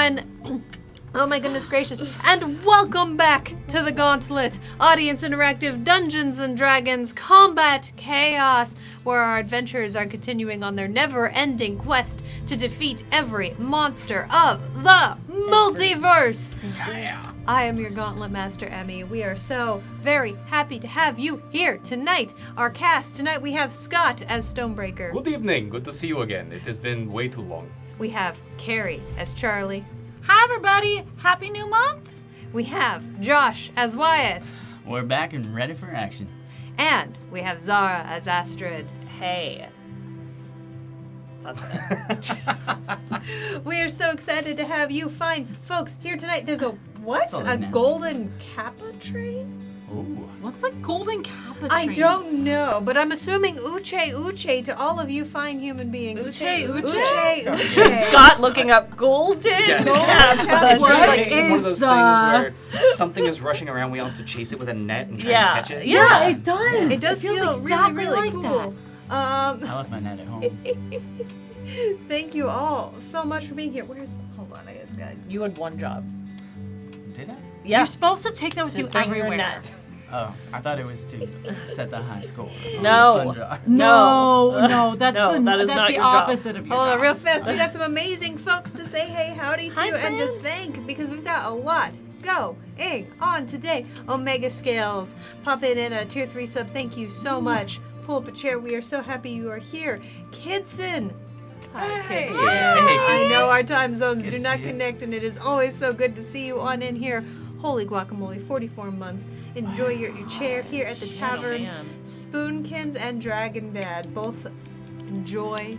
everyone! Oh my goodness gracious. And welcome back to the Gauntlet, audience interactive Dungeons & Dragons Combat Chaos, where our adventurers are continuing on their never-ending quest to defeat every monster of the multiverse. I am your Gauntlet Master, Emmy. We are so very happy to have you here tonight. Our cast, tonight we have Scott as Stonebreaker. Good evening. Good to see you again. It has been way too long. We have Carrie as Charlie. Hi, everybody. Happy new month. We have Josh as Wyatt. We're back and ready for action. And we have Zara as Astrid. Hey. That's it. We are so excited to have you fine folks here tonight. There's a what? That's all A they know. golden kappa train? Ooh. What's a golden kappa I train? don't know, but I'm assuming uche to all of you fine human beings. Uche. Scott looking up golden. Yes. Kappa It's just like train. one of those things where something is rushing around. We all have to chase it with a net and try and catch it. Yeah, it does. It does feels feel exactly really, really like cool. I left my net at home. Thank you all so much for being here. Hold on, I just got. You had one job. Did I? Yeah. You're supposed to take that with To you bring your everywhere. net. Oh, I thought it was to set the high score. No. No, that's No, the, that is that's not the your job. opposite of your Hold on, job. real fast. We got some amazing folks to say hey howdy to Hi, and to friends. thank because we've got a lot going on today. Omega Scales, pop in a tier 3 sub. Thank you so much. Pull up a chair. We are so happy you are here. Kidson. Hi, Hey. Kidson. Hey. I know our time zones Good do to not see you. connect, and it is always so good to see you on in here. Holy guacamole, 44 months. Enjoy your chair here at the tavern. man. Spoonkins and Dragon Dad both enjoy.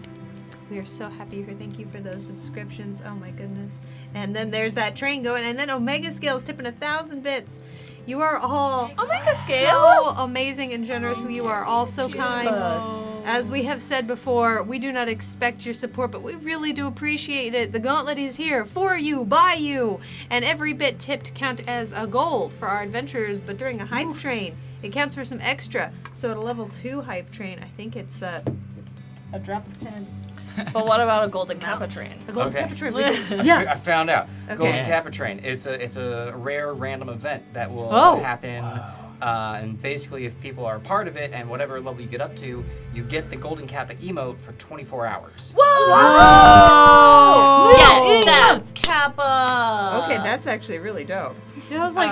We are so happy you're here. Thank you for those subscriptions. Oh my goodness. And then there's that train going. And then Omega Scales tipping 1,000 bits. You are all Omega so Scales. amazing and generous. You are all so kind. Us. As we have said before, we do not expect your support, but we really do appreciate it. The Gauntlet is here for you, by you, and every bit tipped count as a gold for our adventurers, but during a hype train, it counts for some extra. So at a level 2 hype train, I think it's a drop of pen. But what about a golden kappa train? A golden Okay. kappa train. We can- Yeah. I found out. Okay. Golden Kappa Train. It's a rare random event that will Oh. happen. And basically, if people are a part of it and whatever level you get up to, you get the Golden Kappa emote for 24 hours. Whoa! Whoa! Get that kappa. Okay, that's actually really dope. I was like,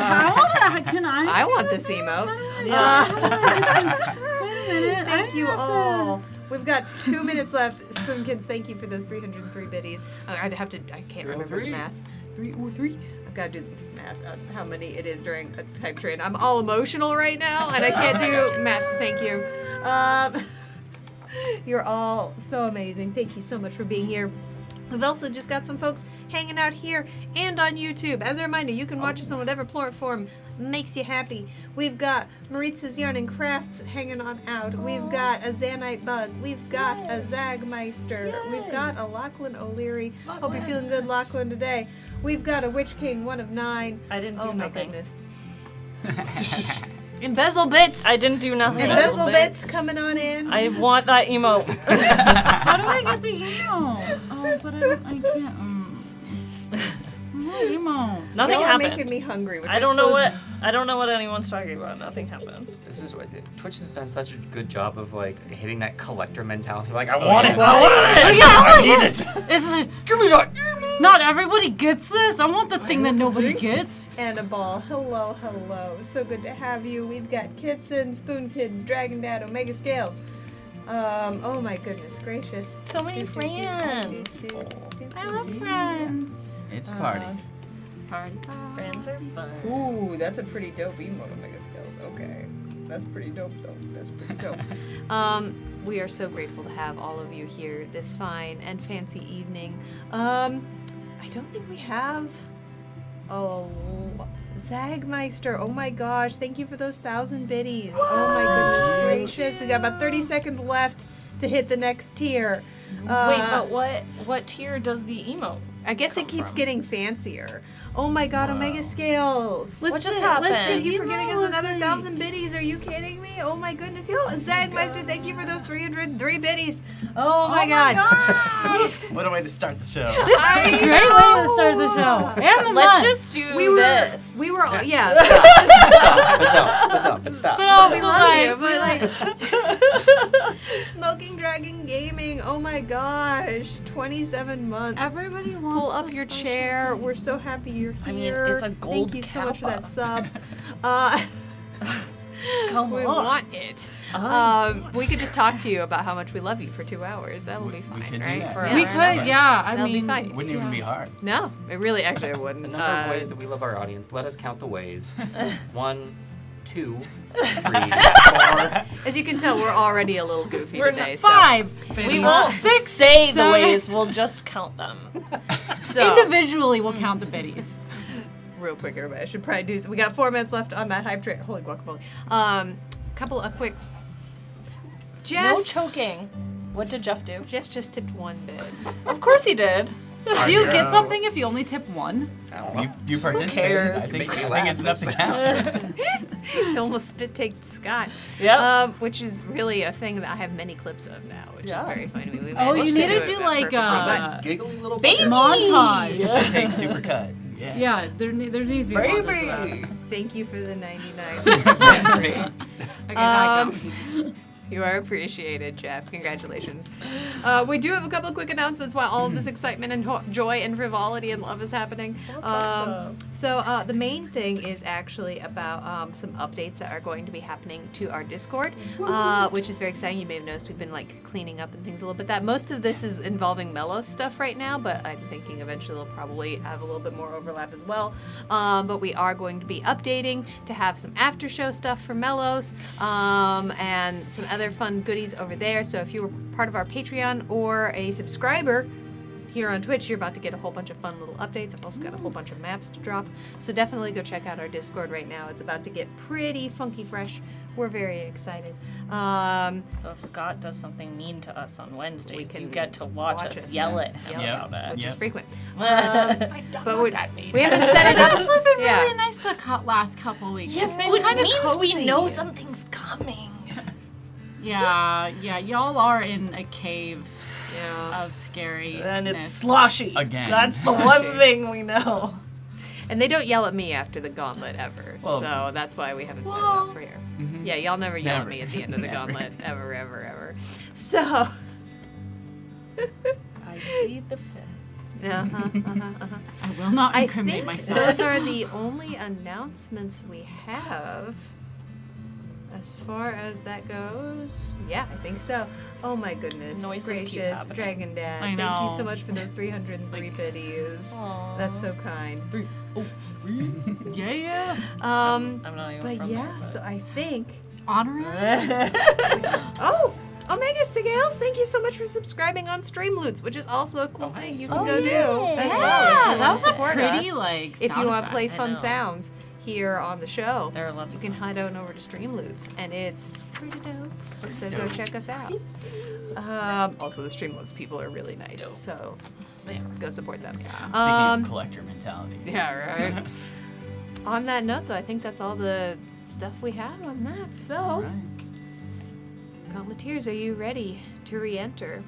can I? I want this emote. Yeah. Wait a minute. Thank you all. We've got 2 minutes left. Spoon Kids, thank you for those 303 biddies. I can't remember the 303. math. 303? I've got to do the math on how many it is during a type train. I'm all emotional right now, and I can't do math. Thank you. You're all so amazing. Thank you so much for being here. We've also just got some folks hanging out here and on YouTube. As a reminder, you can watch us on whatever platform makes you happy. We've got Maritza's Yarn and Crafts hanging on out. We've got a Zanite Bug. We've got a Zagmeister. We've got a Lachlan O'Leary. Hope you're feeling good, Lachlan, today. We've got a Witch King, 1 of 9. I didn't do Oh my nothing. goodness. Embezzle bits. I didn't do nothing. Embezzle bits coming on in. I want that emote. How do I get the emo? Oh, but I can't. What emo? Nothing Y'all are happened. making me hungry. Which I don't know what suppose is- I don't know what anyone's talking about. Nothing happened. This is what Twitch has done such a good job of like hitting that collector mentality. Like I want it. yeah. I want it. I need it. It's Give me that emo. not everybody gets this. I want the thing that nobody gets. Annabelle, hello. So good to have you. We've got Kitson, Spoon Kids, Dragon Dad, Omega Scales. Oh my goodness gracious. So many friends. I love friends. It's a party. Party. Friends are fun. Ooh, that's a pretty dope emote, Omega Scales. Okay. That's pretty dope though. That's pretty dope. We are so grateful to have all of you here this fine and fancy evening. I don't think we have Zagmeister. Oh my gosh, thank you for those 1,000 biddies. Oh my goodness gracious. We got about 30 seconds left to hit the next tier. Wait, but what tier does the emote I guess it keeps getting fancier. Oh my god, Omega scales. What just happened? Thank you for giving us another 1,000 biddies. Are you kidding me? Oh my goodness. Yo, Zagmeister, thank you for those 303 biddies. Oh my god. What a way to start the show. I Great way to start the show. And the Let's month. just do this. We were all, yeah. What's up? But stop. But also, We love you, like, but like Smoking Dragon Gaming. Oh my gosh, 27 months. everybody wants Pull up the your special chair. We're so happy you're here. I mean, it's a gold Thank you so much for that kappa. sub. Come We on. want it. We could just talk to you about how much we love you for 2 hours. That'll be We fine, could do right? that. For We our could, number. yeah. I That'll be mean, fine. Wouldn't even be hard. No, it really actually The wouldn't. number of ways that we love our audience. Let us count the ways. 1, 2, 3, 4. As you can tell, we're already a little goofy We're today. not- 5. We baby. won't 6, say the 7. ways, we'll just count them. So, Individually, we'll count the biddies. real quick, everybody. I should probably do. We got 4 minutes left on that hype train. Holy guacamole. Couple of quick. Jeff. No choking. What did Jeff do? Jeff just tipped 1 bid. Of course he did. Do you get something if you only tip 1? I don't know. You participated. cares? I think Make me it's enough to laugh. count. He almost spit taked Scott. Yep. Which is really a thing that I have many clips of now, which Yeah. is very funny to me. We Oh, managed you to need to it do like perfectly, Giggly little Baby. montage. Take supercut. Yeah. Yeah, there needs to be a montage for that. Baby. but thank you for the 99. Great. Okay, now I count. You are appreciated, Jeff. Congratulations. We do have a couple of quick announcements while all of this excitement and joy and frivolity and love is happening. So the main thing is actually about some updates that are going to be happening to our Discord, which is very exciting. You may have noticed we've been like cleaning up and things a little bit. That most of this is involving Mellow stuff right now, but I'm thinking eventually they'll probably have a little bit more overlap as well. But we are going to be updating to have some after show stuff for Mellows and some other fun goodies over there. So if you were part of our Patreon or a subscriber here on Twitch, you're about to get a whole bunch of fun little updates. I've also got a whole bunch of maps to drop. So definitely go check out our Discord right now. It's about to get pretty funky fresh. We're very excited. So if Scott does something mean to us on Wednesdays, can you get to watch us yell at him Yep. about it. Which is Yep. frequent. I don't But know we what that means. haven't set it up. It's actually been Yeah. really nice the last couple weeks. Yes, It's been which kind of means cozy. we know something's coming. Yeah, y'all are in a cave Yeah. of scary. And it's sloshy. Again. That's the one thing we know. And they don't yell at me after the Gauntlet ever. Well- so that's why we haven't set it up for here. Mhm. Yeah, y'all never yell at Never. me at the end of the Never. Gauntlet. Ever, ever, ever. So. I plead the fifth. I will not I incriminate think myself. those are the only announcements we have. As far as that goes, yeah, I think so. Oh my goodness Noises keep gracious, happening. Dragon Dad! I Thank you know. so much for those 303 biddies. Aw. That's so kind. Yeah. I'm not even But from yeah, there, but- so I think. Honorary. Oh, Omega Sigales, thank you so much for subscribing on Streamloots, which is also a cool thing you can go do as well. If you that want was to a support pretty us. like. If you sound want to play effect. I fun know. sounds here on the show, There are lots you of can head on over to Streamloots, and it's pretty dope. So go check us out. Also, the Streamloots people are really nice, so yeah, go support them. Speaking Um, of collector mentality. Yeah, right. On that note, though, I think that's all the stuff we have on that. So, All right. Gauntleteers, are you ready to re-enter?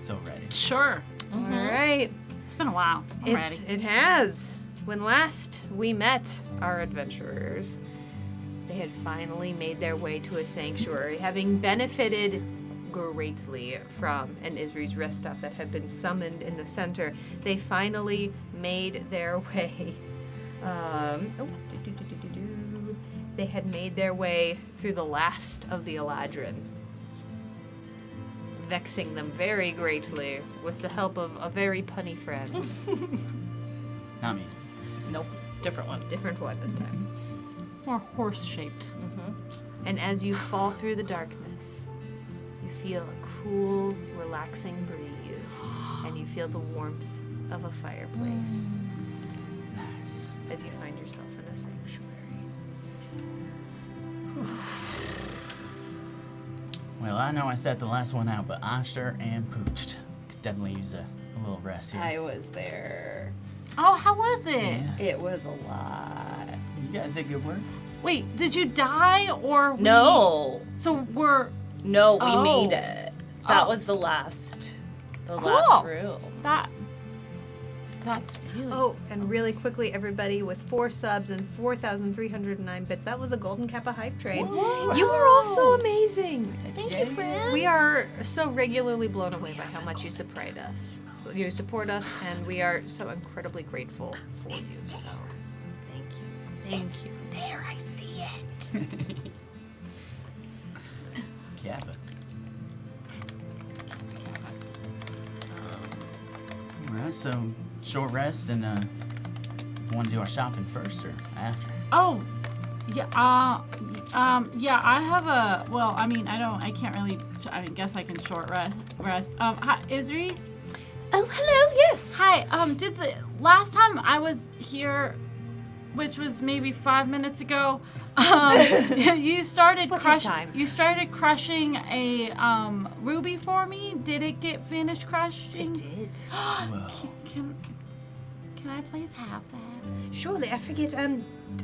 So ready. Sure. All right. It's been a while. I'm ready. It has. When last we met our adventurers, they had finally made their way to a sanctuary, having benefited greatly from an Isri's rest stop that had been summoned in the center. They finally made their way. They had made their way through the last of the Eladrin, vexing them very greatly with the help of a very punny friend. Not me. Nope, different one. Different one this time. More horse-shaped. And as you fall through the darkness, you feel a cool, relaxing breeze, and you feel the warmth of a fireplace Nice. as you find yourself in a sanctuary. Well, I know I set the last one out, but I sure am pooched. Could definitely use a little rest here. I was there. Oh, how was it? Yeah. It was a lot. You guys did good work. Wait, did you die or No. So we're No, we Oh. made it. That Oh. was the last Cool. room. that's really Oh, and really quickly, everybody, with 4 subs and 4,309 bits, that was a Golden Kappa hype train. You are all so amazing. Thank you, friends. We are so regularly blown away by how much you support us. So you support us, and we are so incredibly grateful for you. So Thank you. thank you. There, I see it. Kappa. Alright, so short rest and want to do our shopping first or after? Oh, yeah. Yeah. I have a. Well, I mean, I can't really. I mean, guess I can short rest. Hi, Isri. Oh, hello. Yes. Hi. Did the last time I was here, which was maybe 5 minutes ago, you started What is time? You started crushing a ruby for me. Did it get finished crushing? did. Whoa. Can I please have that? Surely, I forget.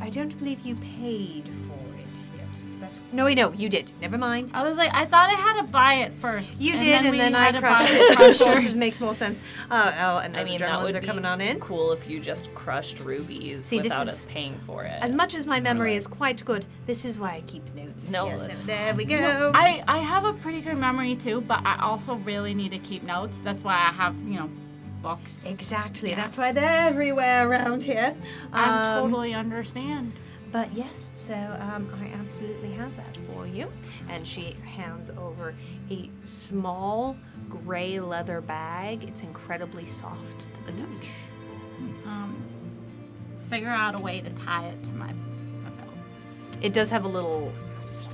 I don't believe you paid for it yet. Is that? No, wait, no, you did. Never mind. I was like, I thought I had to buy it first. You did, and we then I had to buy crushed the it. Of course, crushers. this makes more sense. And I those mean, that adrenalines would are be coming on in. cool if you just crushed rubies See, this without is- us paying for it. As much as my memory is quite good, this is why I keep notes. No, Yes, that's- there we go. I have a pretty good memory too, but I also really need to keep notes. That's why I have, books. Exactly. Yeah. That's why they're everywhere around here. I totally understand. But yes, so I absolutely have that for you. And she hands over a small gray leather bag. It's incredibly soft to the touch. Figure out a way to tie it to my belt. It does have a little.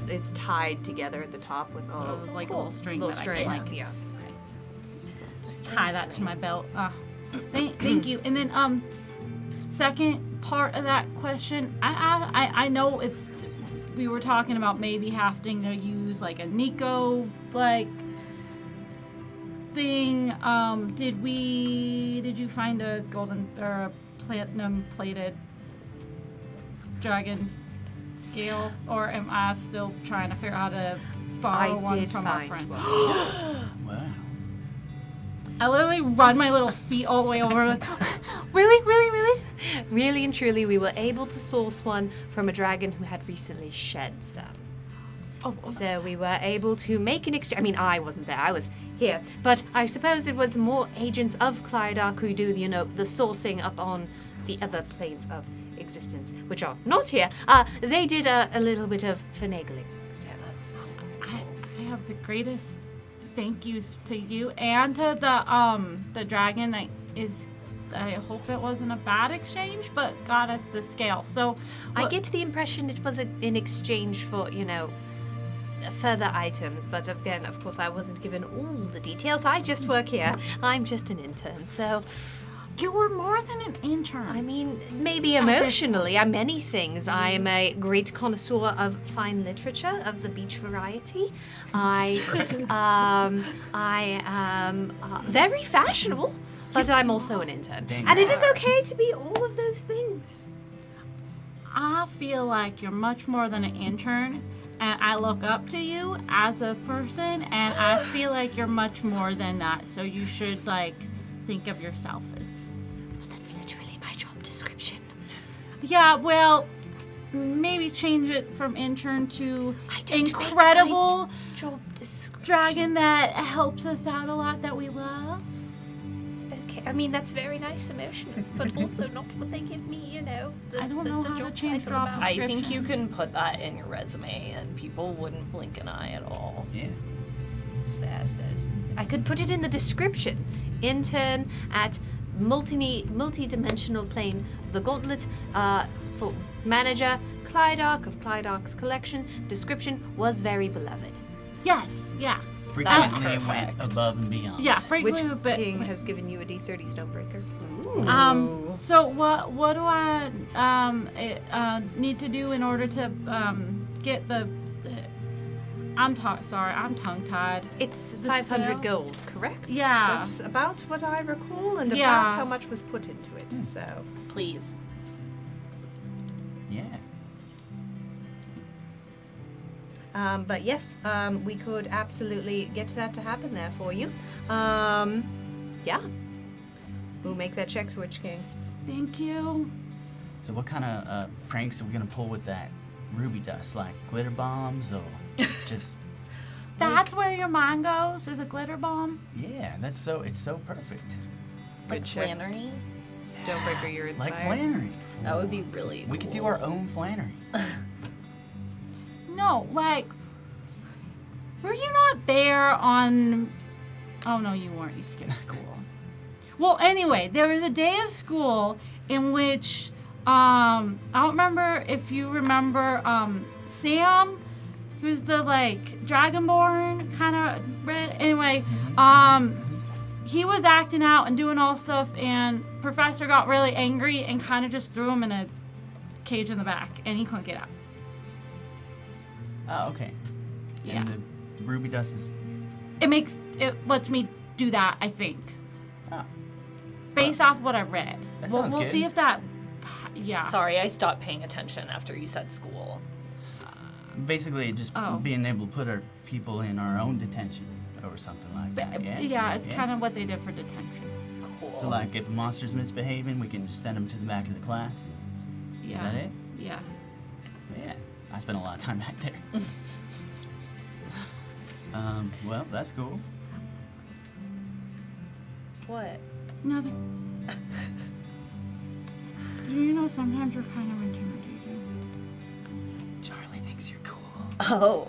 It's tied together at the top with So it's like a little string little that string. I can Yeah. just tie that to my belt. Thank you. And then second part of that question, I know we were talking about maybe having to use like a Nico thing. Did you find a golden or a platinum plated dragon scale, or am I still trying to figure out how to borrow one from our friend? Wow. I literally run my little feet all the way over. Like, Really and truly, we were able to source one from a dragon who had recently shed some. oh, So we were able to make an exchange. I mean, I wasn't there, I was here. But I suppose it was more agents of Clydach who do, the sourcing up on the other planes of existence, which are not here. They did a little bit of finagling. So That's so I have the greatest thank yous to you and to the dragon. I hope it wasn't a bad exchange, but got us the scale. So I get the impression it was in exchange for, further items. But again, of course, I wasn't given all the details. I just work here. I'm just an intern. So, you were more than an intern. I mean, maybe emotionally, I'm many things. I am a great connoisseur of fine literature of the beach variety. I am very fashionable, but I'm also an intern. Dang. And it is okay to be all of those things. I feel like you're much more than an intern, and I look up to you as a person, and I feel like you're much more than that. So you should think of yourself as. But that's literally my job description. Yeah, well, maybe change it from intern to I don't make incredible my job description. dragon that helps us out a lot that we love. Okay, I mean that's very nice emotion, but also not what they give me. I don't know how to job change title job about. I think you can put that in your resume and people wouldn't blink an eye at all. Yeah. I suppose. I could put it in the description. Intern at multi-dimensional plane, the Gauntlet, for manager, Clydach of Clydach's collection. Description was very beloved. Yes, yeah. Frequently went perfect. above and beyond. Yeah, Which frequently, but king has given you a D30 Stonebreaker? so what do I need to do in order to get the sorry, I'm tongue-tied. It's The 500 spell? gold, correct? Yeah. That's about what I recall and Yeah. about how much was put into it, so. Please. Yeah. But yes, we could absolutely get that to happen there for you. Yeah. We'll make that check, Switch King. Thank you. So what kind of pranks are we gonna pull with that ruby dust? Like glitter bombs or just? That's where your mind goes, is a glitter bomb. Yeah, it's so perfect. Like Good check. Flannery? Stonebreaker, you're inspired. Like Flannery. That would be really cool. We could do our own Flannery. No, like, were you not there on? Oh no, you weren't. You skipped school. Well, anyway, there was a day of school in which I don't remember if you remember Sam, who's the like dragonborn kind of red. Anyway, he was acting out and doing all stuff, and Professor got really angry and kind of just threw him in a cage in the back, and he couldn't get out. Oh, okay. Yeah. And the ruby dust is. It lets me do that, I think. Oh. Based off what I read. That We'll sounds good. see if that. Yeah. Sorry, I stopped paying attention after you said school. Basically, just Oh. being able to put our people in our own detention or something like that. Yeah. It's kind of what they did for detention. Cool. So, like, if a monster's misbehaving, we can just send them to the back of the class. Yeah. Is that it? Yeah. Yeah. I spent a lot of time back there. Well, that's cool. What? Nothing. Do you know sometimes you're kind of intimidating? Charlie thinks you're cool. Oh.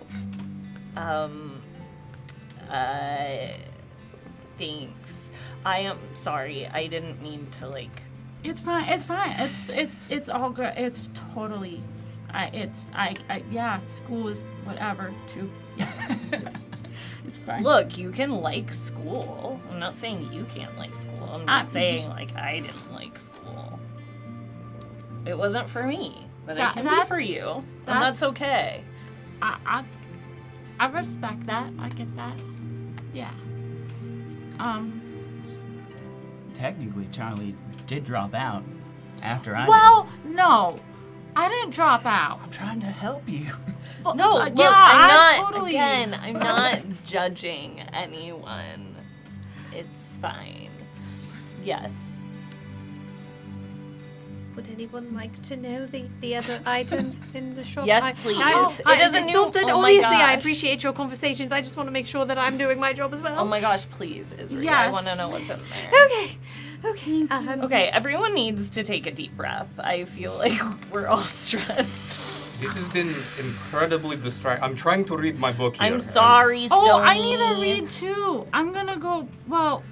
Thanks. I am sorry. I didn't mean to, like... It's fine. It's fine. It's all good. It's totally. Yeah. School is whatever too. It's fine. Look, you can like school. I'm not saying you can't like school. I'm just saying, like, I didn't like school. It wasn't for me, but it can be for you, and that's okay. I respect that. I get that. Yeah. Technically, Charlie did drop out after I Well, no, I didn't drop out. did. I'm trying to help you. No, look, yeah, I'm I not, totally- again, I'm not judging anyone. It's fine. Yes. Would anyone like to know the other items in the shop? Yes, please. It is a it's new- not that oh my obviously I gosh. appreciate your conversations. I just want to make sure that I'm doing my job as well. Oh my gosh, please, Isri. I Yes. want to know what's in there. Okay. Okay. Okay, everyone needs to take a deep breath. I feel like we're all stressed. This has been incredibly distracting. I'm trying to read my book here. I'm sorry, Stony. Oh, I need to read too. I'm gonna go. Well,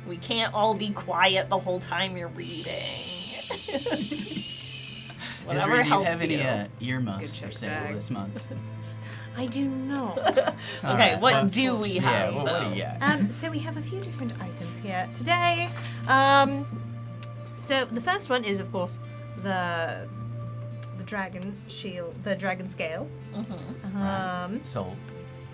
We can't all be quiet the whole time you're reading. Whatever Israel, do you helps have any you. earmuffs Good for check, sale Zach. this month? I do not. All Okay, right, what well, do we have, Yeah, well, what do you though? got? So we have a few different items here today. So the first one is, of course, the dragon shield, the dragon scale. Sold.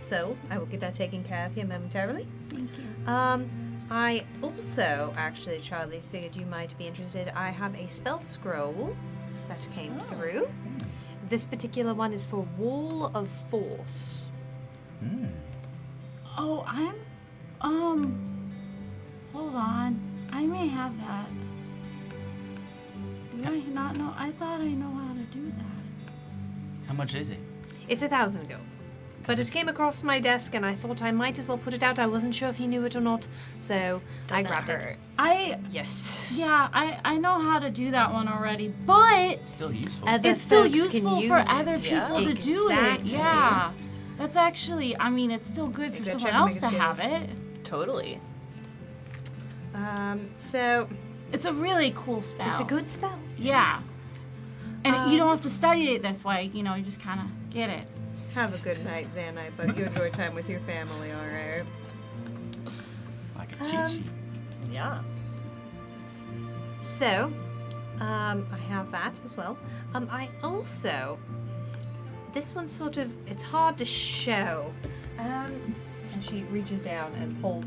So I will get that taken care of here momentarily. thank you. I also, actually, Charlie, figured you might be interested. I have a spell scroll that came through. This particular one is for Wall of Force. Mm. Oh, hold on. I may have that. Do I not know? I thought I know how to do that. How much is it? It's 1,000 gold. But it came across my desk and I thought I might as well put it out. I wasn't sure if you knew it or not, so I Doesn't grabbed hurt. it. Yes. Yeah, I know how to do that one already, but Still useful. Other it's still folks can useful for use it. other people Yeah. to do it. Exactly. Yeah. That's actually, I mean, it's still good for Make that someone check, else make to a have skills. it. Totally. So It's a really cool spell. it's a good spell. Yeah. And you don't have to study it this way, you know, you just kind of get it. Have a good night, Xanite, but you enjoy time with your family, alright? Like a cheat sheet. Yeah. So, I have that as well. I also this one's sort of, it's hard to show. And she reaches down and pulls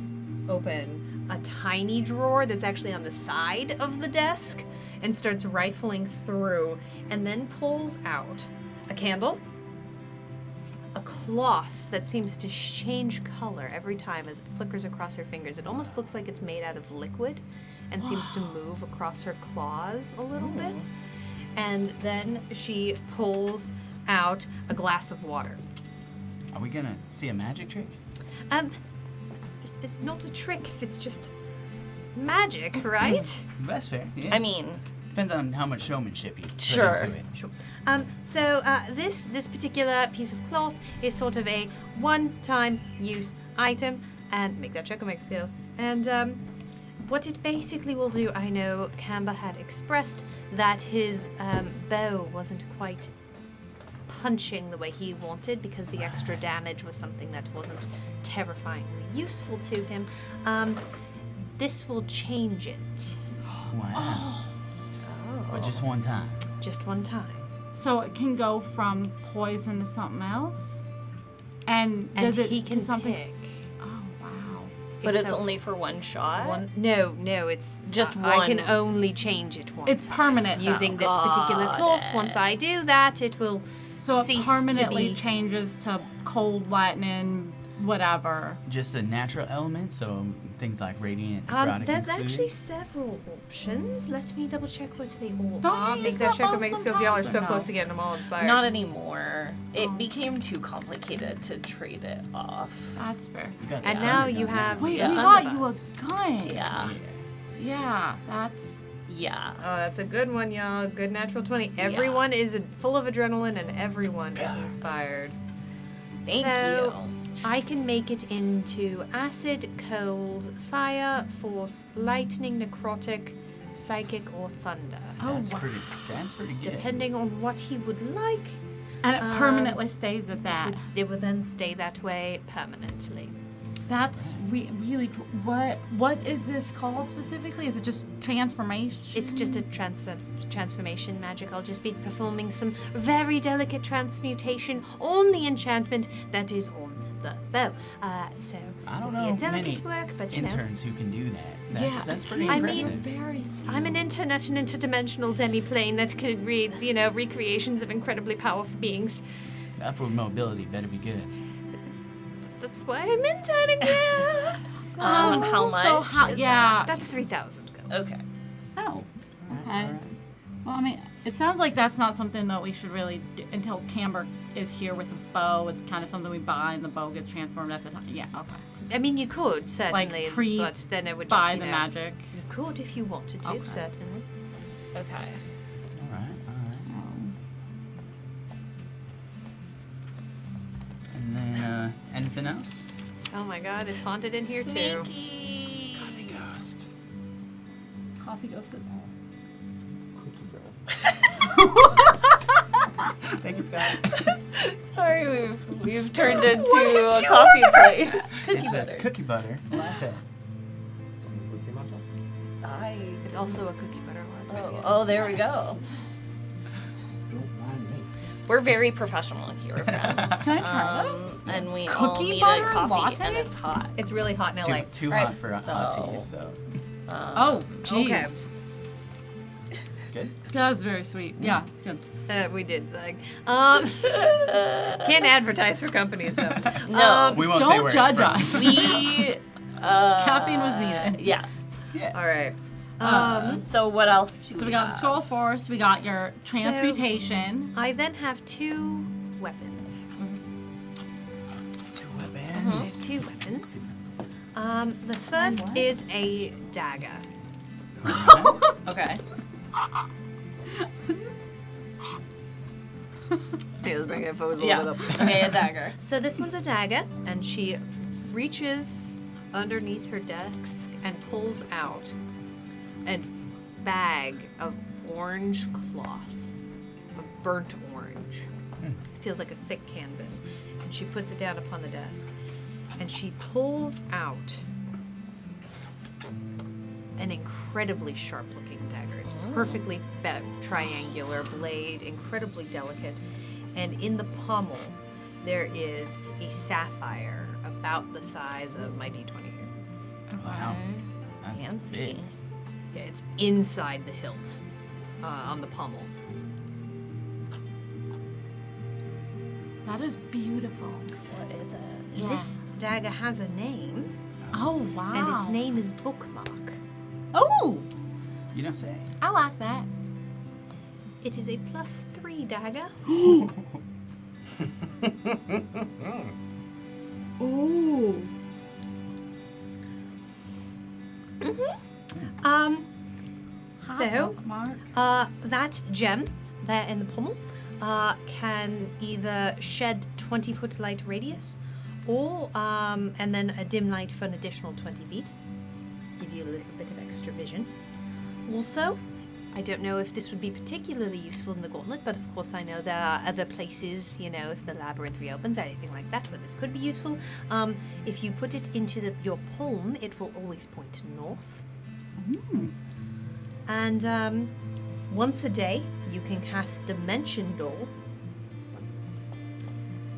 open a tiny drawer that's actually on the side of the desk and starts rifling through and then pulls out a candle, a cloth that seems to change color every time as it flickers across her fingers. It almost looks like it's made out of liquid and seems to move across her claws a little bit. And then she pulls out a glass of water. Are we gonna see a magic trick? It's not a trick if it's just magic, right? That's fair. Yeah. I mean, Depends on how much showmanship you put Sure. into it. Sure. This particular piece of cloth is sort of a one-time use item, and make that check on make skills. And what it basically will do, I know Kamba had expressed that his bow wasn't quite punching the way he wanted because the extra damage was something that wasn't terrifyingly useful to him. This will change it. Wow. But just one time. Just one time. So it can go from poison to something else? And does it he can to something? pick. Oh, wow. but it's So- only for one shot. No, it's Just I can one. only change it once. It's permanent though. using this particular Got cloth. it. Once I do that, it will So it cease permanently to be. changes to cold, lightning, whatever. Just a natural element, so things like radiant, necrotic There's included. actually several options. Let me double check what they all Don't are. you Make use that that check on both make skills. Y'all are so sometimes or close no? to getting them all inspired. Not anymore. It became too complicated to trade it off. That's fair. You got the And now honor you gun. have Wait, Yeah. we the got fun you a of us. gun. Yeah. Yeah, that's... Yeah. Oh, that's a good one, y'all. Good natural 20. Everyone is full of adrenaline and everyone is inspired. Thank So- you. I can make it into acid, cold, fire, force, lightning, necrotic, psychic, or thunder. Oh, That's wow. pretty good. Depending on what he would like, And it permanently stays at that. it would then stay that way permanently. That's really cool. What is this called specifically? Is it just transformation? It's just a transformation magic. I'll just be performing some very delicate transmutation on the enchantment that is on the bow. So I don't it'll know be a many delicate work, but you know. interns who can do that. Yeah, That's pretty I impressive. mean, very I'm an internet and interdimensional demiplane that reads, recreations of incredibly powerful beings. Upward mobility better be good. That's why I'm interning here. How much? So how? is Yeah. That's 3,000 gold. that? Okay. Oh. Okay. Well, I mean, it sounds like that's not something that we should really do until Camber is here with the bow. It's kind of something we buy, and the bow gets transformed at the time. Yeah. Okay. I mean, you could certainly, pre- but then it would just Buy the magic. You could if you wanted to, Okay. certainly. Okay. All right. And then, anything else? Oh my God, it's haunted in here too. Sneaky. Ghost. Coffee goes to Thank you, Scott. Sorry, we've turned into a coffee place. It's a cookie butter latte. It's also a cookie butter latte. Oh, there we go. Don't mind me. We're very professional here, friends. Can I try And we all Cookie need butter a coffee, latte? and it's hot. It's really hot in LA. Too All right. hot for hot so- tea, so Oh, jeez. good. That's very sweet. Yeah, it's good. We did, Zag. Can't advertise for companies though. No. We won't say Don't where judge it's from. us. We, Caffeine was needed. yeah. All right. So what else do So we got the have? scroll force. We got your transmutation. I then have two weapons. Two I weapons. have two weapons. The first what? is a dagger. Okay. Hey, let's bring it forward a Yeah. little bit. Okay, a dagger. So this one's a dagger, and she reaches underneath her desk and pulls out a bag of orange cloth, of burnt orange. It feels like a thick canvas. And she puts it down upon the desk, and she pulls out an incredibly sharp-looking dagger. It's perfectly triangular blade, incredibly delicate. and in the pommel there is a sapphire about the size of my D20 here. Wow. That's Fancy. big. Yeah, it's inside the hilt on the pommel. That is beautiful. What is it? Yeah. This dagger has a name, Oh wow. and its name is Bookmark. Oh, You don't say. I like that. It is a +3 dagger. Ooh. So, Bookmark. that gem there in the pommel can either shed 20-foot light radius, or and then a dim light for an additional 20 feet. Give you a little bit of extra vision. Also, I don't know if this would be particularly useful in the Gauntlet, but of course I know there are other places, you know, if the labyrinth reopens or anything like that, where this could be useful. If you put it into your palm, it will always point north. And once a day, you can cast Dimension Door.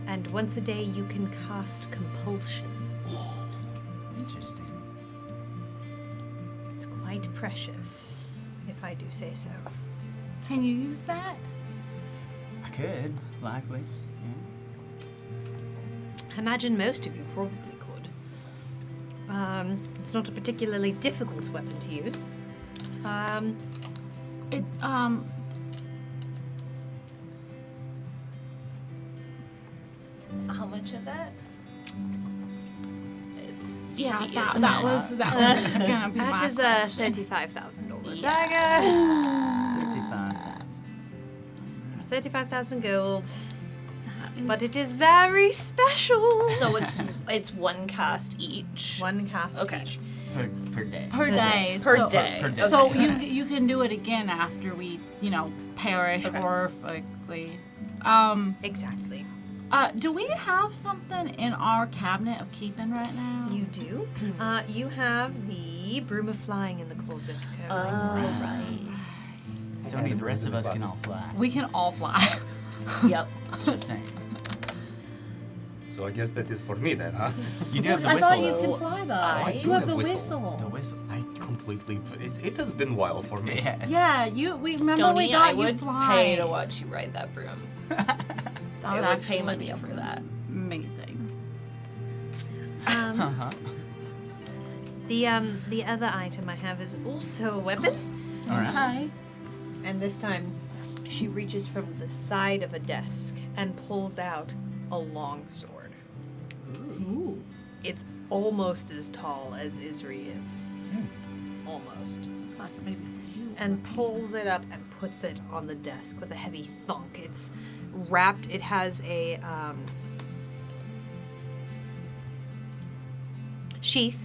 And once a day, you can cast Compulsion. Interesting. It's quite precious, if I do say so. Can you use that? I could, likely. I imagine most of you probably could. It's not a particularly difficult weapon to use. It How much is it? It's yeah, beefy, that isn't was it? gonna be my That is a question. $35,000 Yeah. dagger. 35,000. It's 35,000 gold, That but it is very special. So it's one cast each. One cast Okay. each. Per day. per day. Per so, day. Per day. So you can do it again after we, perish Okay. horrifically. Exactly. Do we have something in our cabinet of keeping right now? You do. You have the broom of flying in the closet. Oh, right. So only the rest of us can all fly. We can all fly. Yep. Just saying. So I guess that is for me then, huh? You do have the I whistle. thought you though. can fly though. I you do have have the whistle. whistle. The whistle. I completely. It has been a while for me. Yes. Yeah, we remember Stony, we got I you would fly. pay to watch you ride that broom. That I would pay actually money be for that. Amazing. Uh-huh. The other item I have is also a weapon, All right. Okay. and this time she reaches from the side of a desk and pulls out a long sword. Ooh. It's almost as tall as Isri is. Almost. Looks like maybe for you. And pulls it up and puts it on the desk with a heavy thunk. It's wrapped. It has a sheath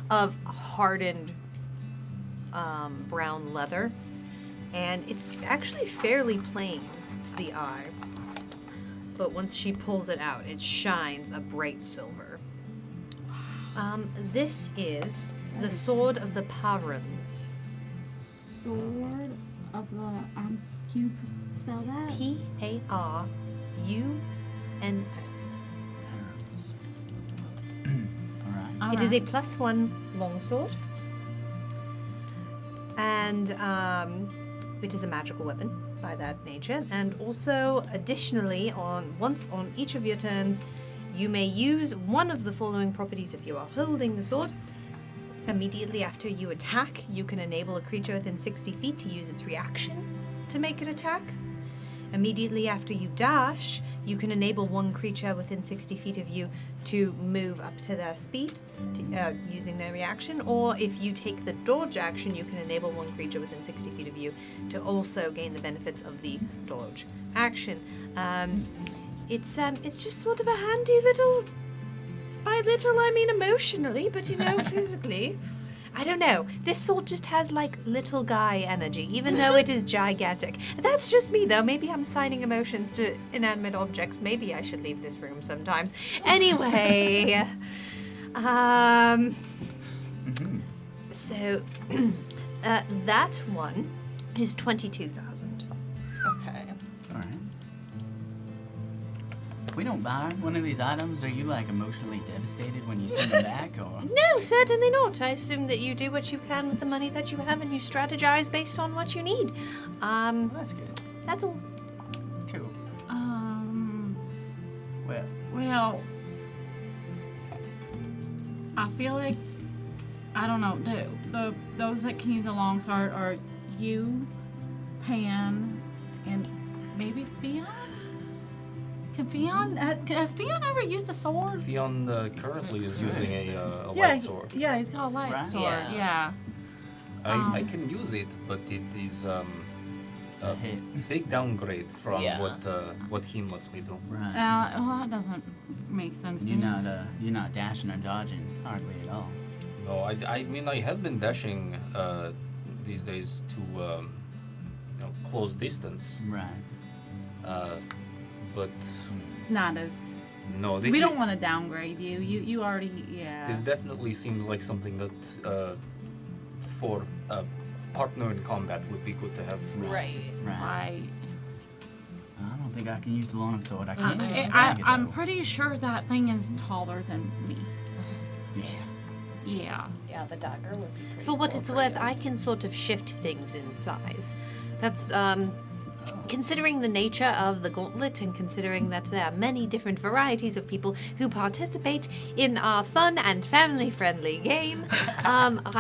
of hardened brown leather, and it's actually fairly plain to the eye. But once she pulls it out, it shines a bright silver. This is the Sword of the Parans. Sword of the can you spell that? P-A-R-U-N-S. All right. It is a +1 longsword, and it is a magical weapon by that nature. And also, additionally, once on each of your turns, you may use one of the following properties if you are holding the sword. Immediately after you attack, you can enable a creature within 60 feet to use its reaction to make an attack. Immediately after you dash, you can enable one creature within 60 feet of you to move up to their speed using their reaction. Or if you take the dodge action, you can enable one creature within 60 feet of you to also gain the benefits of the dodge action. It's just sort of a handy little. By little, I mean emotionally, but physically. I don't know. This sword just has like little guy energy, even though it is gigantic. That's just me, though. Maybe I'm assigning emotions to inanimate objects. Maybe I should leave this room sometimes. Anyway, so that one is 22,000. Okay. All right. If we don't buy one of these items, are you like emotionally devastated when you send them back, or? No, certainly not. I assume that you do what you can with the money that you have and you strategize based on what you need. Well, that's good. That's all. Cool. Well, I feel like I don't know. Those that can use a long sword are you, Pan, and maybe Fion. Can Fion? Has Fion ever used a sword? Fion currently is using a Yeah, light sword. Yeah, he's got a light Right. sword. Yeah. Yeah. I can use it, but it is a hit. big downgrade from Yeah. what he lets me do. Right. Well, that doesn't make sense. to You're me. not dashing or dodging hardly at all. No, I mean I have been dashing these days to close distance, Right. but It's not as. no, this We don't want to downgrade you. You already. Yeah. This definitely seems like something that for a partner in combat would be good to have. Right. Right. Right. I don't think I can use the long sword. I can't use the I'm dagger, though. pretty sure that thing is taller than me. Yeah. Yeah. Yeah, the dagger would be pretty For what cool it's for worth, you. I can sort of shift things in size. That's considering the nature of the Gauntlet and considering that there are many different varieties of people who participate in our fun and family-friendly game.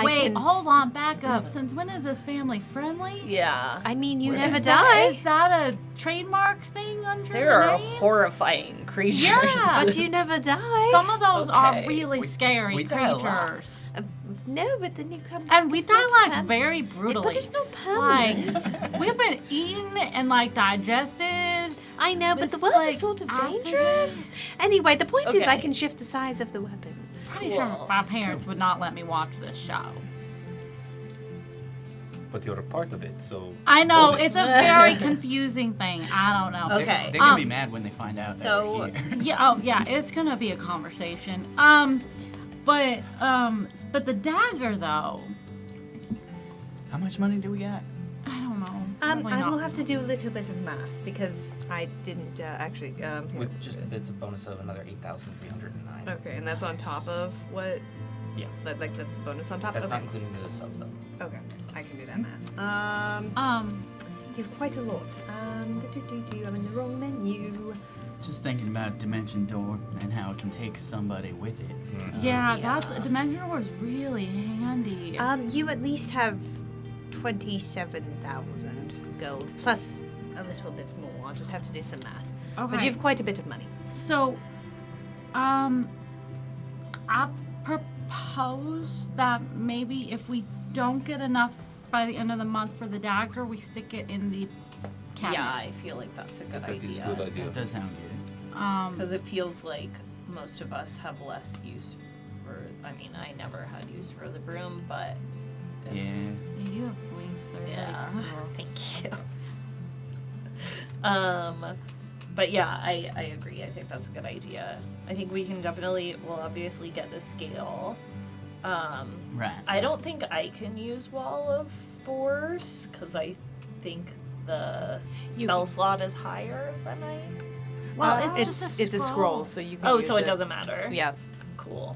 Wait, hold on, back up. Since when is this family friendly? Yeah. I mean, you Where never Is that- die, Is that a trademark thing under There the are name? horrifying creatures. Yeah. but you never die. Some of those are Okay. really scary we die a lot. creatures. No, but then you come. And we it's die not like permanent. very brutally. But it's not Like, permanent. we've been eaten and like digested. I know, but It's the world like is sort of acid. dangerous. Anyway, the point is I Okay. can shift the size of the weapon. Pretty sure Cool. my parents would not let me watch this show. But you're a part of it, so. I know, bonus. it's a very confusing thing. I don't know. They're- Okay. They're gonna be mad when they find out so- that we're here. Yeah, oh yeah, it's gonna be a conversation. But the dagger though, How much money do we got? I don't know. I Probably will not. have to do a little bit of math because I didn't actually. With just the bits of bonus of another 8,309. Okay, and that's on top of what? Yeah. Like that's the bonus on top. That's okay. not including the subs though. Okay, I can do that math. You have quite a lot. I'm in the wrong menu. Just thinking about Dimension Door and how it can take somebody with it. Yeah, Yeah. that's Dimension Door is really handy. You at least have 27,000 gold plus a little bit more. I'll just have to do some math. But Okay. you have quite a bit of money. So, I propose that maybe if we don't get enough by the end of the month for the dagger, we stick it in the cabinet. Yeah, I feel like that's a good That is a idea. good idea. That does sound good. Because it feels like most of us have less use for. I mean, I never had use for the broom, but. if- Yeah. Yeah, you have wings. They're Yeah. really cool. Thank you. But yeah, I agree. I think that's a good idea. I think we can definitely. We'll obviously get the scale. Right. I don't think I can use Wall of Force because I think the You spell can- slot is higher than I. Well, it's just a it's a scroll, so you can. Oh, use so it doesn't matter. Yeah. Cool.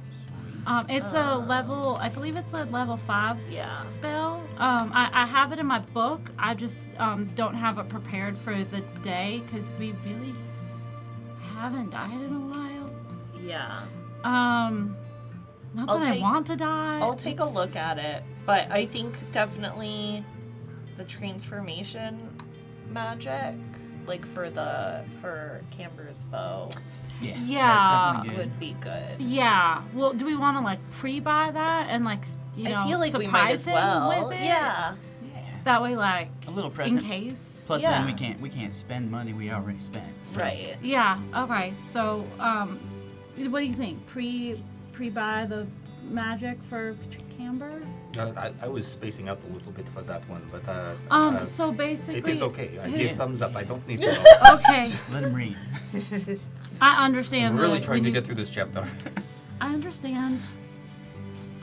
It's a level. I believe it's a level 5 Yeah. spell. I have it in my book. I just don't have it prepared for the day because we really haven't died in a while. Yeah. Not I'll that I take- want to die. I'll take a It's- look at it, but I think definitely the transformation magic, like for Camber's bow, Yeah. Yeah. That's definitely good. would be good. Yeah. Well, do we want to like pre-buy that and like you know I feel like we might surprise as well. him with it? Yeah. Yeah. That way, like A little in present. case. Plus, Yeah. then we can't spend money we already spent. So. Right. Yeah. Okay. So, what do you think? Pre-buy the magic for Camber? I was spacing out a little bit for that one, but So basically, it is okay. I Yeah. give thumbs up. I don't need to know. Okay, Let him read. I understand. I'm really that trying we to need- get through this chapter. I understand.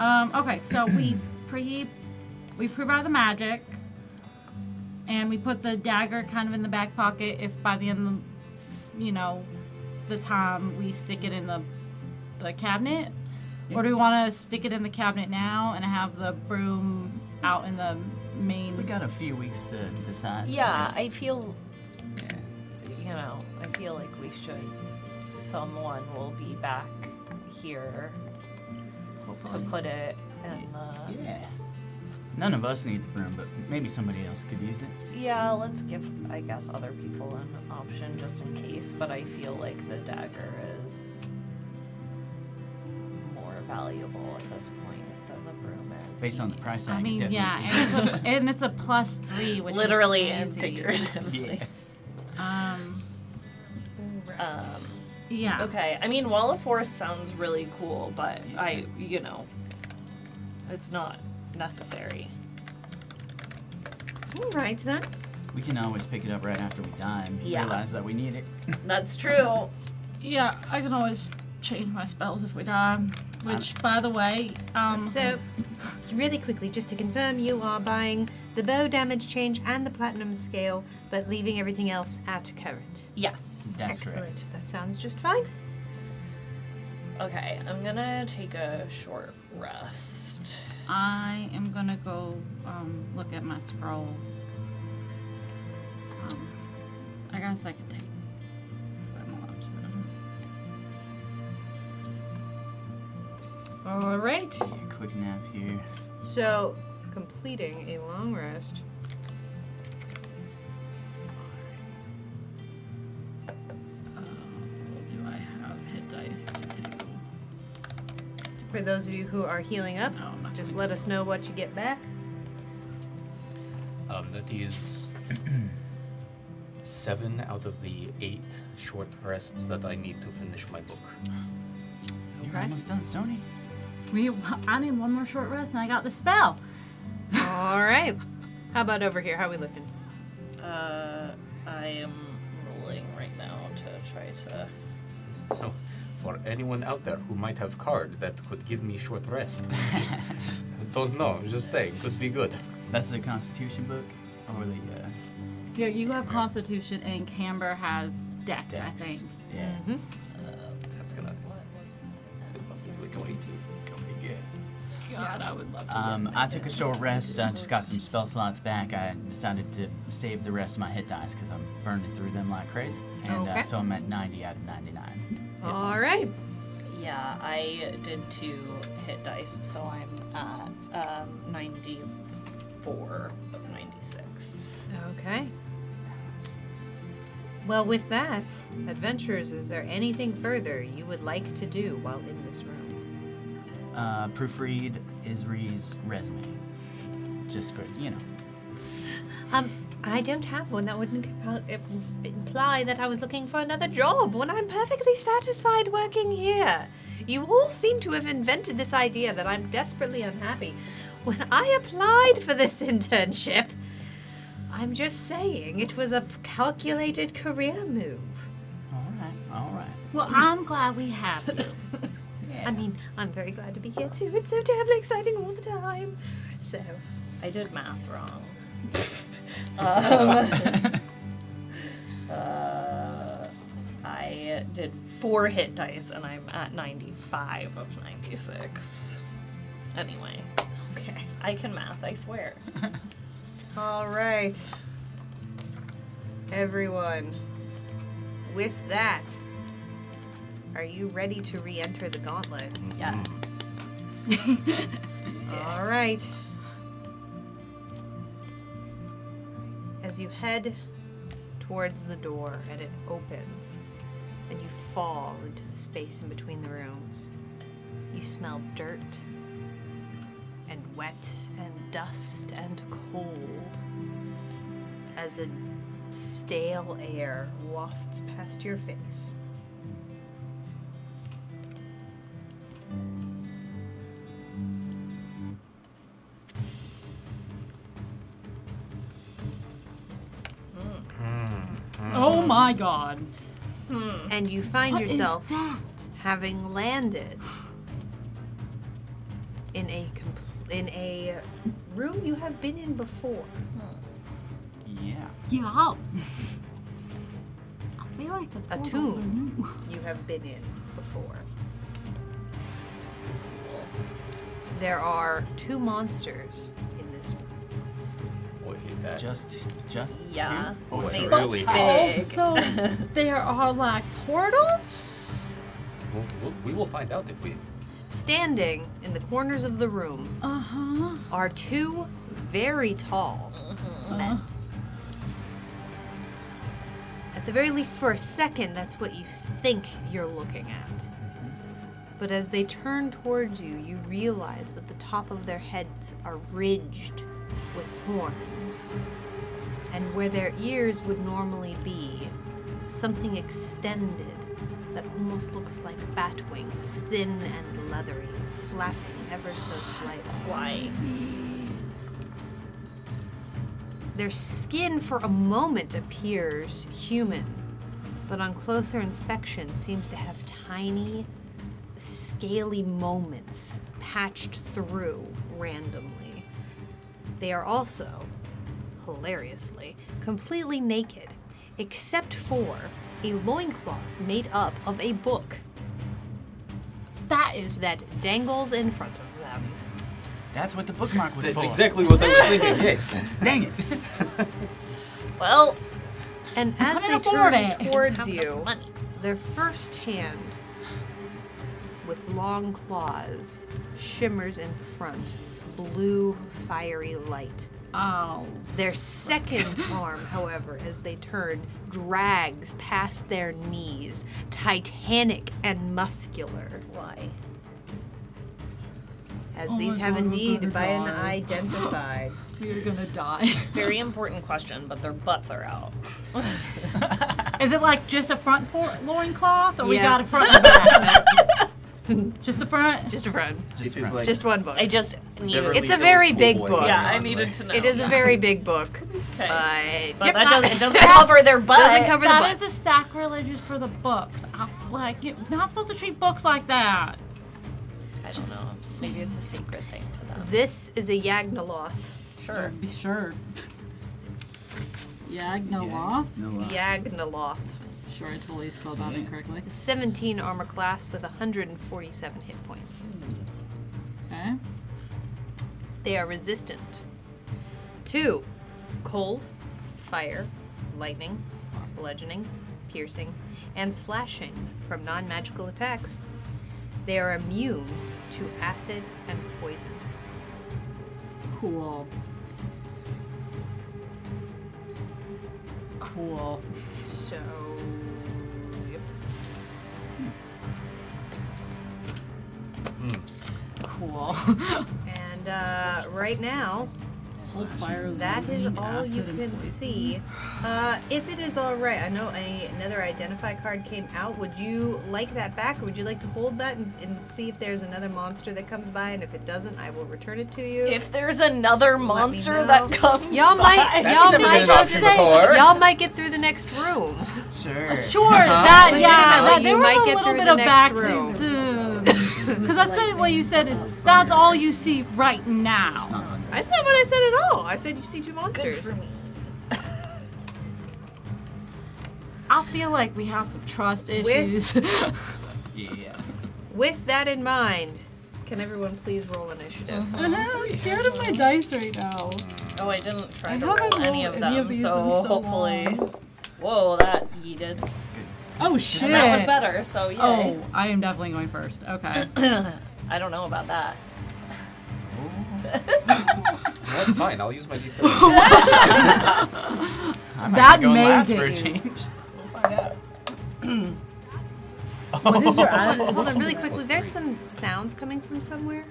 Okay, so we pre-buy the magic, and we put the dagger kind of in the back pocket. If by the end of the, the time we stick it in the cabinet? Or do we want to stick it in the cabinet now and have the broom out in the main? We got a few weeks to decide. Yeah, I feel, I feel like we should. Someone will be back here to put it in the. Yeah. None of us need the broom, but maybe somebody else could use it. Yeah, let's give, I guess, other people an option just in case, but I feel like the dagger is more valuable at this point than the broom is. Based on the price tag. I mean, definitely. yeah, and it's a +3, which Literally is and crazy. figuratively. Yeah. Yeah. Okay, I mean, Wall of Forest sounds really cool, but it's not necessary. All right then. We can always pick it up right after we die and realize that we need it. That's true. Yeah, I can always change my spells if we die. Which, by the way, So, really quickly, just to confirm, you are buying the bow damage change and the platinum scale, but leaving everything else at current. Yes. That's Excellent. correct. That sounds just fine. Okay, I'm gonna take a short rest. I am gonna go look at my scroll. I guess I can take 5 more hours. All right. Yeah, quick nap here. So, completing a long rest. What do I have hit dice to do? For those of you who are healing up, No, I'm not just let us know what you get back. That is 7 out of the 8 short rests that I need to finish my book. You're Okay. almost done, Sony. I need one more short rest and I got the spell. All right. How about over here? How we looking? I am rolling right now to try to. So, for anyone out there who might have card that could give me short rest, just don't know. Just saying, could be good. That's the Constitution book, or the Yeah, you have Constitution and Camber has Dex, I Dex. think. Yeah. That's gonna. It's going to be good. God, I would love to. I took a short rest. I just got some spell slots back. I decided to save the rest of my hit dice because I'm burning through them like crazy. And Okay. so I'm at 90 out of 99. All right. Yeah, I did 2 hit dice, so I'm at 94 of 96. Okay. Well, with that, adventurers, is there anything further you would like to do while in this room? Proofread Isri's resume. Just for, I don't have one. That wouldn't imply that I was looking for another job when I'm perfectly satisfied working here. You all seem to have invented this idea that I'm desperately unhappy. When I applied for this internship, I'm just saying it was a calculated career move. All right. Well, I'm glad we have you. I mean, I'm very glad to be here too. It's so terribly exciting all the time. So, I did math wrong. I did 4 hit dice and I'm at 95 of 96. Anyway, okay. I can math, I swear. All right. Everyone, with that, are you ready to re-enter the Gauntlet? Yes. All right. As you head towards the door and it opens and you fall into the space in between the rooms, you smell dirt and wet and dust and cold as a stale air wafts past your face. Oh my god. And you find What is yourself that? having landed in a room you have been in before. Yeah. Yeah. feel like the a portals are tomb new. you have been in before. There are 2 monsters in this room. Oh, I hate that. Just Yeah. Oh, I They really look hate big. So there are like portals? We will find out if we. Standing in the corners of the room Uh-huh. are 2 very tall men. At the very least, for a second, that's what you think you're looking at. But as they turn towards you, you realize that the top of their heads are ridged with horns. And where their ears would normally be, something extended that almost looks like bat wings, thin and leathery, flapping ever so slightly. Why? Their skin for a moment appears human, but on closer inspection seems to have tiny, scaly moments patched through randomly. They are also, hilariously, completely naked, except for a loincloth made up of a book That is that dangles in front of them. That's what the bookmark was That's for. exactly what I was thinking. Yes. Dang it. Well, And as couldn't they afford turn it. towards have you, enough money. their first hand, with long claws, shimmers in front with blue, fiery light. oh. Their second arm, however, as they turn, drags past their knees, titanic and muscular, why? as Oh these my have God, we're indeed gonna been die. identified. We're gonna die. Very important question, but their butts are out. Is it like just a front loincloth, or we Yeah. got a front and back? Just the front? Just a front. It is like Just one book. I just needed. Beverly It's a Hills very Pool big Boy book. by Yeah, I Gauntlet. needed to know. It is a very big book, Okay. but But that doesn't, it doesn't cover their butt. doesn't cover the That butts. is a sacrilegious for the books. You're not supposed to treat books like that. I don't know. Maybe it's a secret thing to them. This is a Yagnaloth. Sure. Be sure. Yagnaloth? No lie. Yagnaloth. Sure, I totally spelled that incorrectly. 17 armor class with 147 hit points. Okay. They are resistant to cold, fire, lightning, bludgeoning, piercing, and slashing from non-magical attacks. They are immune to acid and poison. Cool. Cool. So, yep. Cool. And right now, Cold fire. that is lightning, all you acid, and can poison. see. If it is all right, I know another identify card came out. Would you like that back, or would you like to hold that and see if there's another monster that comes by? And if it doesn't, I will return it to you. If there's another Let me monster know. that comes Y'all by, might, That's y'all never might been an option before. y'all might get through the next room. Sure. Sure, that, Legitimately, yeah, that, there you was might a get little through bit the of next back room. because that's what you said is that's all you see right now. That's not what I said at all. I said you see 2 monsters. I feel like we have some trust With- issues. Yeah. With that in mind, can everyone please roll initiative? I know, I'm scared of my dice right now. Oh, I didn't try I to haven't roll any rolled of any them, of these so in so hopefully. long. Whoa, that yeeted. Oh shit! And that was better, so yay. Oh, I am definitely going first. Okay. I don't know about that. Well, fine. I'll use my D3. I might That be going may last get for a you. change. We'll find out. What is your attitude? Hold on, really quick. Was there some sounds coming from somewhere?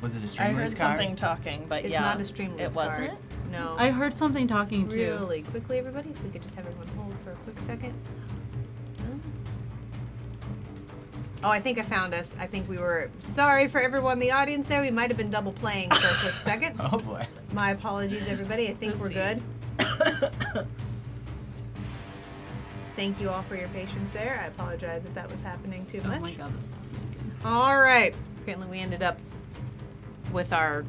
Was it a I Streamlabs heard card? something talking, but It's yeah. not a Streamlabs It wasn't? card. No. I heard something talking too. Really quickly, everybody, if we could just have everyone hold for a quick second. Oh, I think I found us. I think we were sorry for everyone in the audience there. We might have been double playing for a quick second. Oh boy. My apologies, everybody. I think we're good. Oopsies. Thank you all for your patience there. I apologize if that was happening too Oh much. my god, this. All right. Apparently, we ended up with our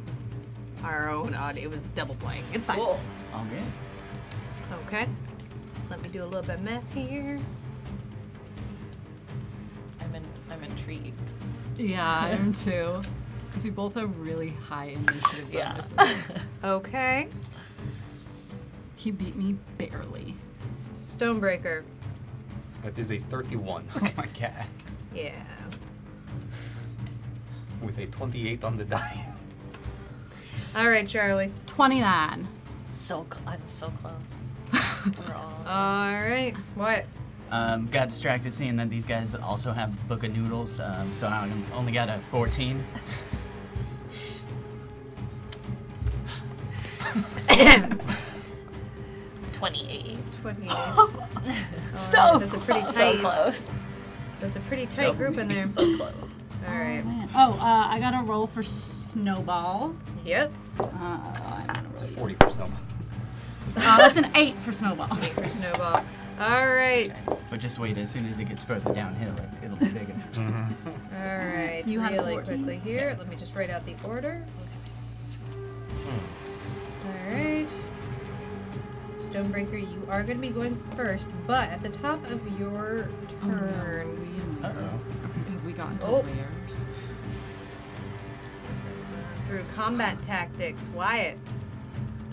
own audio. It was double playing. It's fine. Cool. All good. Okay. Let me do a little bit of math here. I'm intrigued. Yeah, I am too. Because we both have really high initiative Yeah. bonuses. Okay. He beat me barely. Stonebreaker. That is a 31 Oh my god. Yeah. with a 28 on the die. All right, Charlie. 29. I'm so close. We're all. All right. What? Got distracted seeing that these guys also have Book of Noodles, so I only got a 14. $28. 28. So that's a pretty close. tight. So close. That's a pretty tight group in there. So close. All right. Man. Oh, I got a roll for Snowball. Yep. It's a 40 for Snowball. That's an 8 for Snowball. For Snowball. All right. But just wait, as soon as it gets further downhill, it'll be bigger. All right. So you had really 14? quickly here. Let me just write out the order. All right. Stonebreaker, you are going to be going first, but at the top of your turn, Have we gotten to Oh. layers? through combat tactics, Wyatt,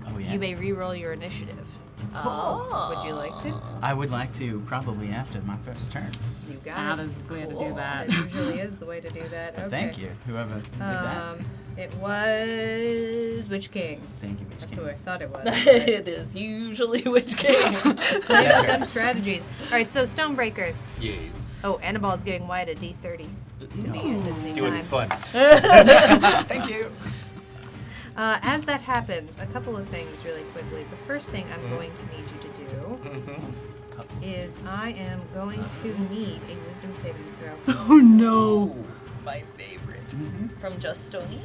Oh yeah. you may re-roll your initiative. Oh. Would you like to? I would like to, probably after my first turn. You That got it. is the way to Cool. do that. That usually is the way to do that. But Okay. thank you, whoever did that. It was Witch King. Thank you, Witch That's King. who I thought it was. It is usually which game. Play with them strategies. All right, so Stonebreaker. Yes. Oh, Annabelle's giving Wyatt a D30 to be used at any Do it, time. it's fun. Thank you. As that happens, a couple of things really quickly. The first thing I'm going to need you to do is I am going to need a wisdom saving throw. Oh no! My favorite. From Just Stony?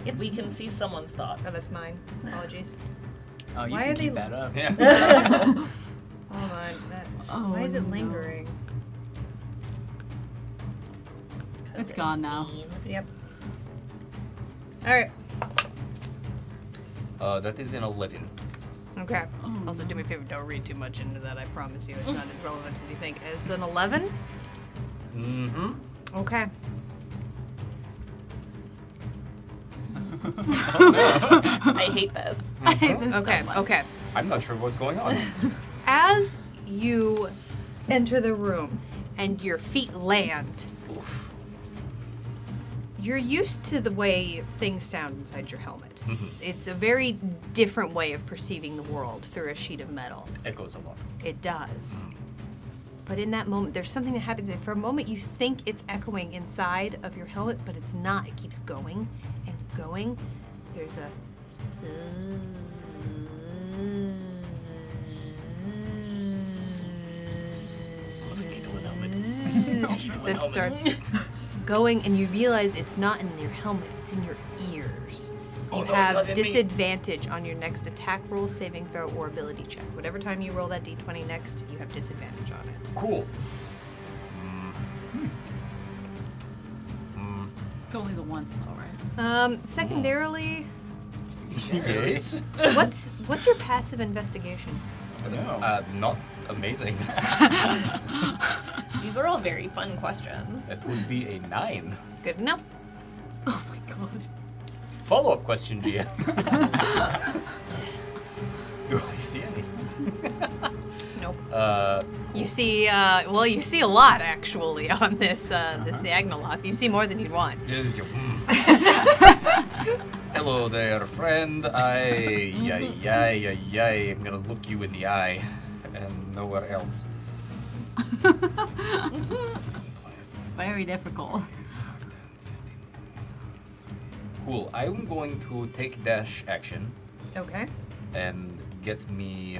Yep. We can see someone's thoughts. Oh, that's mine. Apologies. Oh, you Why can are keep they- that up. Yeah. Hold on. Oh, Why is it no. lingering? 'Cause It's gone now. mean. Yep. All right. That is an 11. Okay. Also, do me a favor, don't read too much into that. I promise you, it's not as relevant as you think. It's an 11? Mm-hmm. Okay. I hate this. I hate this Okay. so much. Okay. I'm not sure what's going on. As you enter the room and your feet land, Oof. you're used to the way things sound inside your helmet. Mm-hmm. It's a very different way of perceiving the world through a sheet of metal. Echoes a lot. It does. But in that moment, there's something that happens. And for a moment, you think it's echoing inside of your helmet, but it's not. It keeps going and going. There's a. that starts going, and you realize it's not in your helmet, it's in your ears. You have disadvantage on your next attack roll, saving throw, or ability check. Whatever time you roll that d20 next, you have disadvantage on it. Cool. It's only the once though, right? Secondarily, Yes. what's your passive investigation? Not amazing. These are all very fun questions. That would be a 9. Good enough. Oh my god. Follow-up question, GM. Do I see anything? Nope. You see, you see a lot actually on this Agnaloth. You see more than you'd want. Yes, you- Hello there, friend. I'm gonna look you in the eye and nowhere else. It's very difficult. Cool. I'm going to take dash action Okay. and get me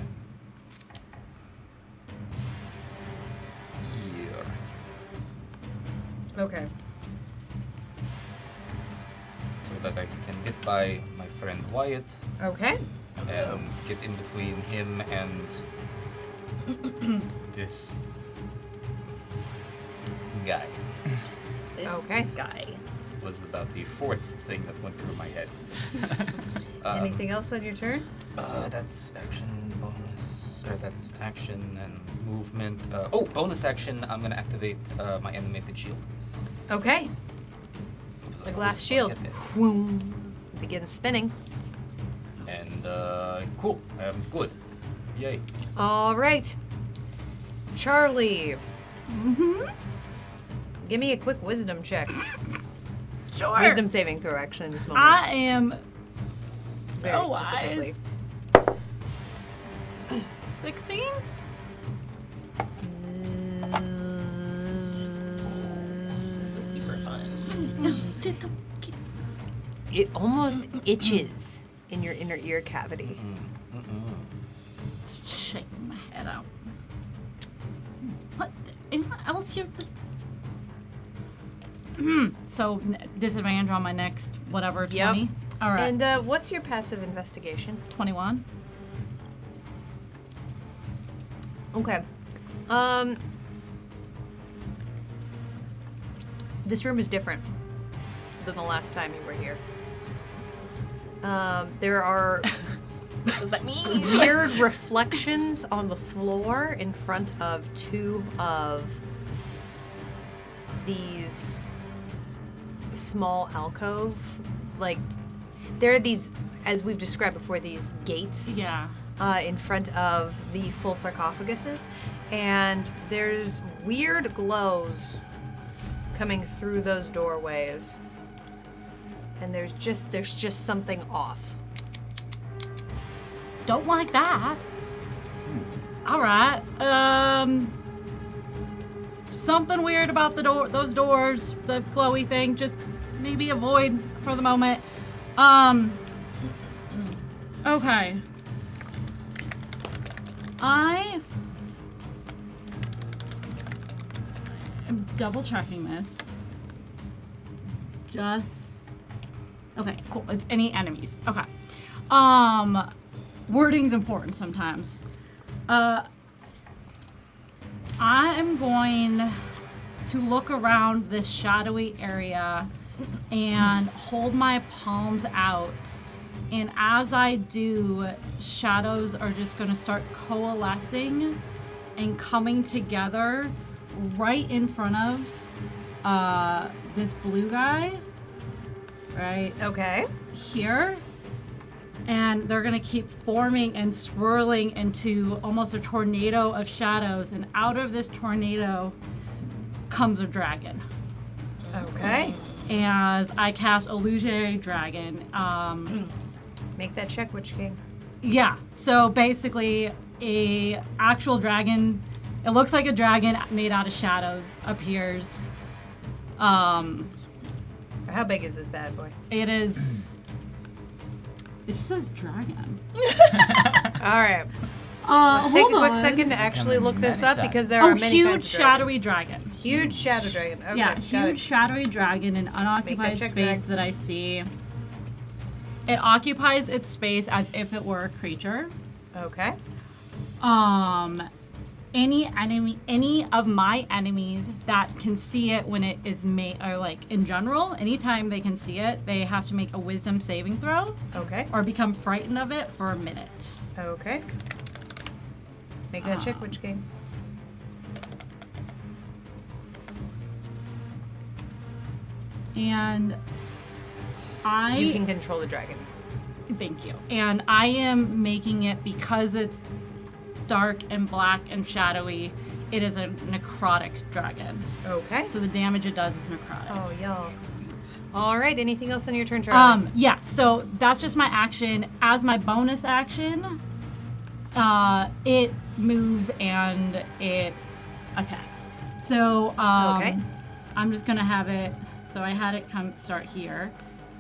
here. Okay. So that I can get by my friend Wyatt Okay. and get in between him and this guy. This Okay. guy. Was about the fourth thing that went through my head. Anything else on your turn? That's action bonus. Sorry, that's action and movement. Bonus action. I'm gonna activate my animated shield. Okay. Because The I glass always shield forget it. begins spinning. And cool. I'm good. Yay. All right. Charlie. Mm-hmm. Give me a quick wisdom check. Sure. Wisdom saving throw, actually, in this moment. I am Very so wise. specifically. 16? This is super fun. It almost itches in your inner ear cavity. Shaking my head out. What? Anyone else here? So, disadvantage on my next whatever, 20? Yep. All right. And what's your passive investigation? 21. Okay. This room is different than the last time you were here. There are What does that mean? weird reflections on the floor in front of two of these small alcove. Like, there are these, as we've described before, these gates. Yeah. In front of the full sarcophaguses, and there's weird glows coming through those doorways, and there's just something off. Don't like that. All right. Something weird about the door, those doors, the glowy thing. Just maybe avoid for the moment. Okay. I am double checking this. Okay, cool. It's any enemies. Okay. Wording's important sometimes. I'm going to look around this shadowy area and hold my palms out. And as I do, shadows are just going to start coalescing and coming together right in front of this blue guy, right Okay. here. And they're going to keep forming and swirling into almost a tornado of shadows. And out of this tornado comes a dragon. Okay. As I cast Illusionary Dragon. Make that check, Witch King. Yeah, so basically a actual dragon, it looks like a dragon made out of shadows appears. How big is this bad boy? It is, it just says dragon. All right. Let's take a hold quick on. second to actually Becoming look this up menacing. because there Oh, are many huge kinds of shadowy dragon. dragons. Huge shadow dragon. Okay, Yeah, got huge it. shadowy dragon in unoccupied check, space Zach. that I see. It occupies its space as if it were a creature. Okay. Any of my enemies that can see it when it is made, or like in general, anytime they can see it, they have to make a wisdom saving throw Okay. or become frightened of it for a minute. Okay. Make that check, Witch King. And You can control the dragon. Thank you. And I am making it, because it's dark and black and shadowy, it is a necrotic dragon. Okay. So the damage it does is necrotic. Oh, y'all. All right. Anything else on your turn, Charlie? Yeah, so that's just my action. As my bonus action, it moves and it attacks. So Okay. I'm just gonna have it, so I had it start here,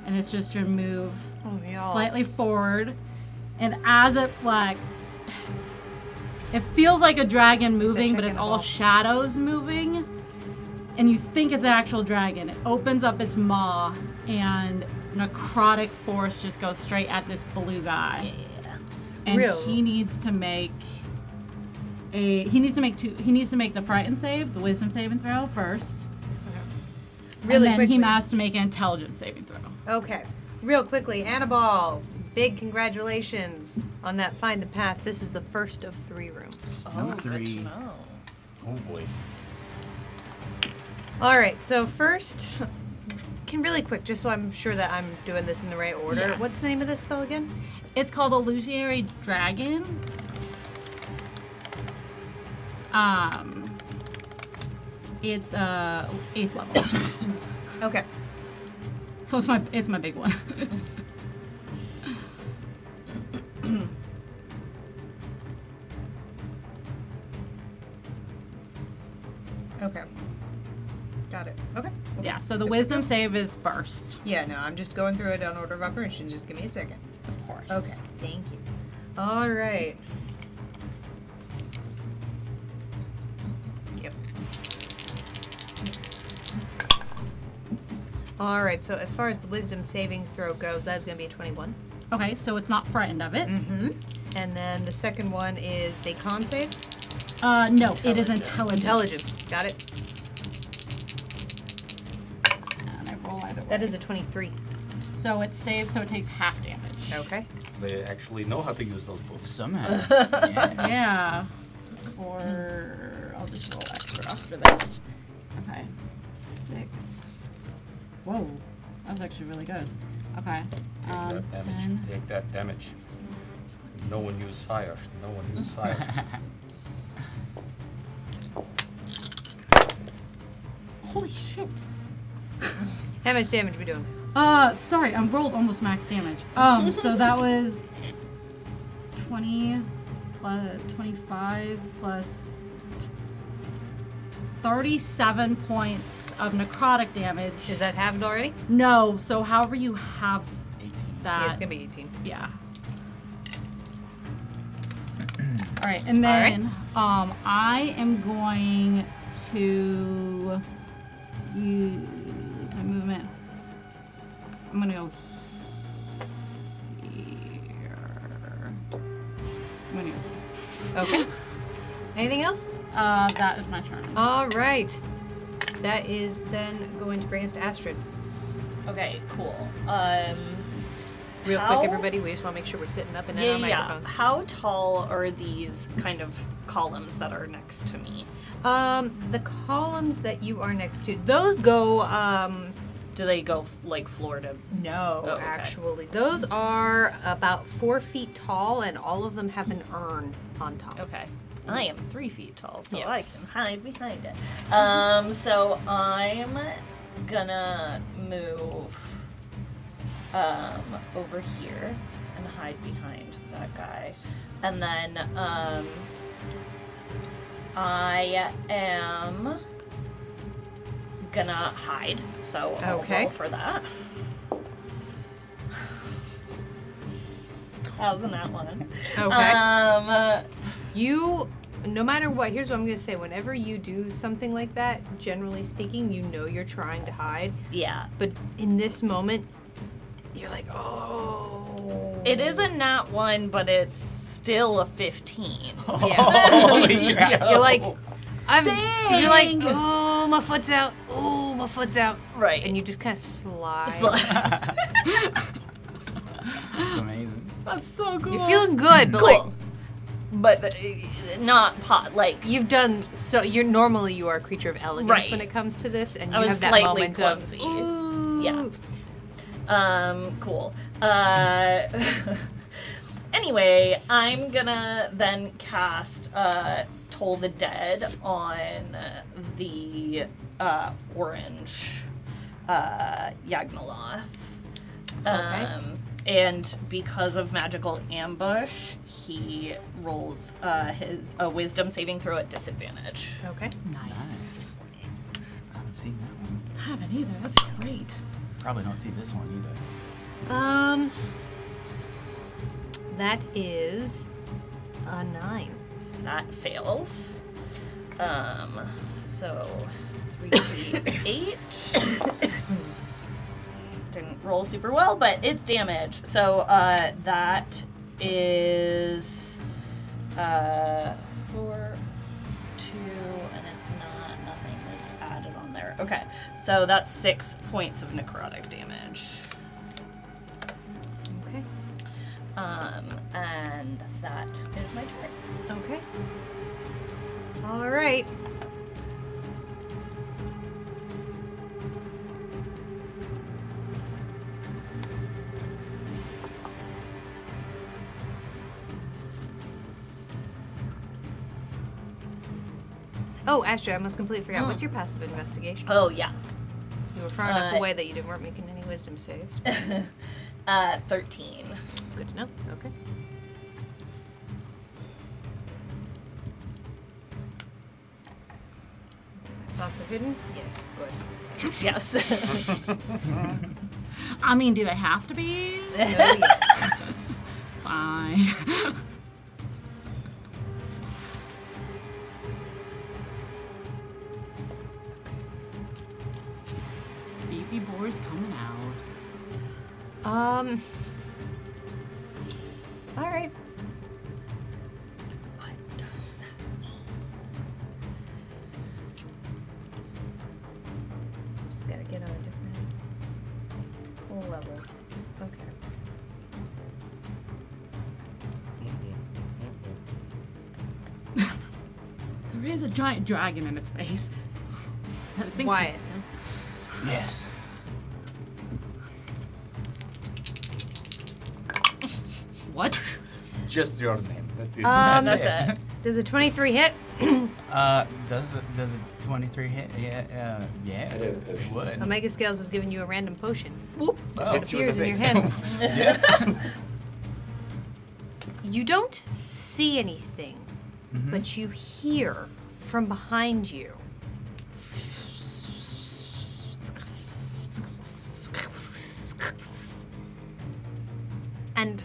and it's just gonna move Oh, y'all. slightly forward, and as it it feels like a dragon moving, but check it's in the all ball. shadows moving, and you think it's an actual dragon. It opens up its maw, and necrotic force just goes straight at this blue guy. And Real. he needs to make the frightened save, the wisdom saving throw first. Really and then quickly. he has to make an intelligence saving throw. Okay. Real quickly, Annabelle, big congratulations on that Find the Path. This is the first of 3 rooms. Number Good 3. to know. Oh boy. All right, so first, can really quick, just so I'm sure that I'm doing this in the right order. Yes. What's the name of this spell again? It's called Illusionary Dragon. It's 8th level. Okay. So it's my big one. Okay. Got it. Okay. Yeah, so the wisdom save is first. Yeah, no, I'm just going through it on order of operations. Just give me a second. Of course. Okay. Thank you. All right. Yep. All right, so as far as the wisdom saving throw goes, that's going to be a 21. Okay, so it's not frightened of it. Mm-hmm. And then the second one is the con save. No, it is intelligence. Intelligence. Got it. And I roll either way. That is a 23. So it's saved, so it takes half damage. Okay. They actually know how to use those books. Somehow. Yeah. Yeah. I'll just roll extra after this. Okay. 6. Whoa. That was actually really good. Okay. Take that damage. 10. Take that damage. No one use fire. No one use fire. Holy shit. How much damage we doing? Sorry, I rolled almost max damage. So that was 20 plus 25 plus 37 points of necrotic damage. Is that halved already? No, so however you have 18. that. Yeah, it's going to be 18. Yeah. All right, and then I am going to use my movement. I'm gonna go here. I'm gonna go Okay. Anything else? that is my turn. All right. That is then going to bring us to Astrid. Okay, cool. Real How- quick, everybody, we just want to make sure we're sitting up and in our microphones. How tall are these kind of columns that are next to me? The columns that you are next to, those go, Do they go like floor to? no, Oh, okay. actually. Those are about 4 feet tall, and all of them have an urn on top. Okay. I am 3 feet tall, so Yes. I can hide behind it. So I'm gonna move over here and hide behind that guy. And then I am gonna hide. So I'll Okay. roll for that. How's that one? Okay. You, no matter what, here's what I'm going to say. Whenever you do something like that, generally speaking, you know you're trying to hide. Yeah. But in this moment, you're like, oh. It is a nat 1, but it's still a 15. Yeah. You're like, Dang. you're like, oh, my foot's out. Oh, my foot's out. Right. And you just kind of slide. That's amazing. That's so cool. You're feeling good, but cool. like, But not pot, like, you've done so. You're normally you are a creature of elegance Right. when it comes to this, and you I was have that slightly moment clumsy. of, ooh. Yeah. Cool. Anyway, I'm gonna then cast Toll the Dead on the orange Yagnoloth. Okay. And because of magical ambush, he rolls his wisdom saving throw at disadvantage. Okay. Nice. I haven't seen that one. I haven't either. That's great. Probably don't see this one either. That is a 9. That fails. So 3d8. Didn't roll super well, but it's damage. So that is 4, 2, and it's not, nothing is added on there. Okay, so that's 6 points of necrotic damage. Okay. And that is my turn. Okay. All right. Oh, Ashley, I almost completely forgot. What's your passive investigation? Oh, yeah. You were far enough away that you weren't making any wisdom saves. 13. Good to know. Okay. Thoughts are hidden? Yes. Good. Yes. I mean, do they have to be? Yes. Fine. Beefy boys coming out. All right. What does that mean? Just gotta get on a different level. Okay. There is a giant dragon in its face. I think Wyatt. Yes. What? Just your name. That is. That's it. Does a 23 hit? Does a 23 hit? Yeah, yeah. I did It would. Omega Scales has given you a random potion. Whoop. Oh. It Hits you in the appears in your face. hand. Yeah. You don't see anything, but you hear from behind you. And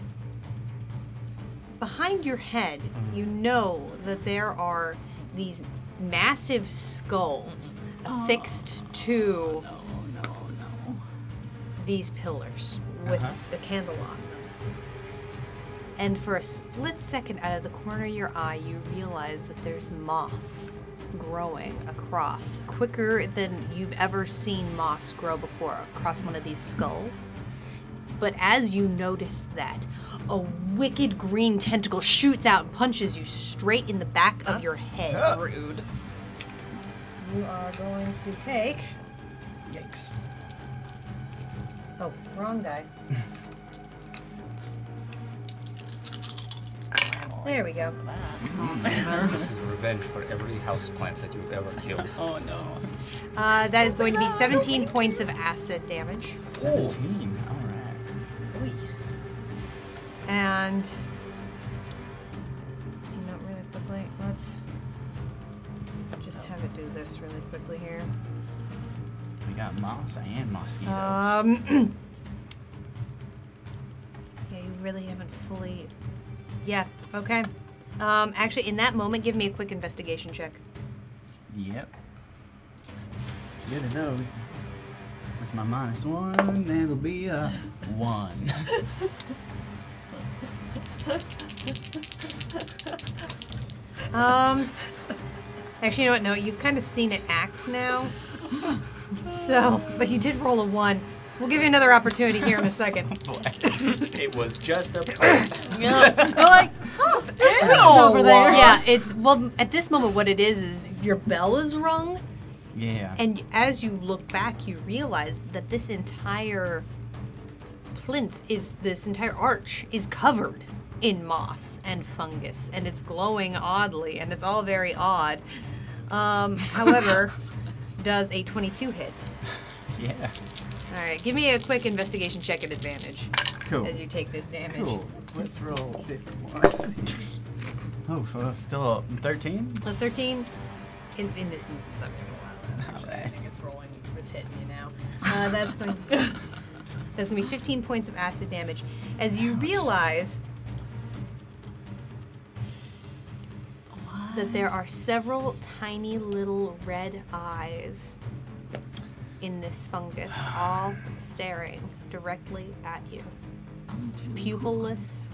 behind your head, you know that there are these massive skulls affixed to these pillars with a candle on them. And for a split second out of the corner of your eye, you realize that there's moss growing across, quicker than you've ever seen moss grow before across one of these skulls. But as you notice that, a wicked green tentacle shoots out and punches you straight in the back of your head. Rude. You are going to take... Yikes. Oh, wrong die. There we go. This is revenge for every houseplant that you've ever killed. Oh no. That is going to be 17 points of acid damage. 17. All right. And not really quickly. Let's just have it do this really quickly here. We got moss and mosquitoes. Yeah, you really haven't fully. Yeah. Okay. Actually, in that moment, give me a quick investigation check. Yep. Good at those. With my -1, that'll be a 1. Actually, you know what? No, you've kind of seen it act now. So, but you did roll a 1. We'll give you another opportunity here in a second. It was just a plant. It's over there. Yeah, it's well. At this moment, what it is your bell is rung, Yeah. and as you look back, you realize that this entire this entire arch is covered in moss and fungus, and it's glowing oddly, and it's all very odd. However, does a 22 hit? Yeah. All right, give me a quick investigation check at advantage Cool. as you take this damage. Cool. Let's roll different ones. Oh, so still 13? A 13. In this instance, I'm gonna allow that. Not Actually, I bad. think it's rolling. It's hitting you now. That's going. That's gonna be 15 points of acid damage. As you realize that there are several tiny little red eyes in this fungus, all staring directly at you. Pupilless,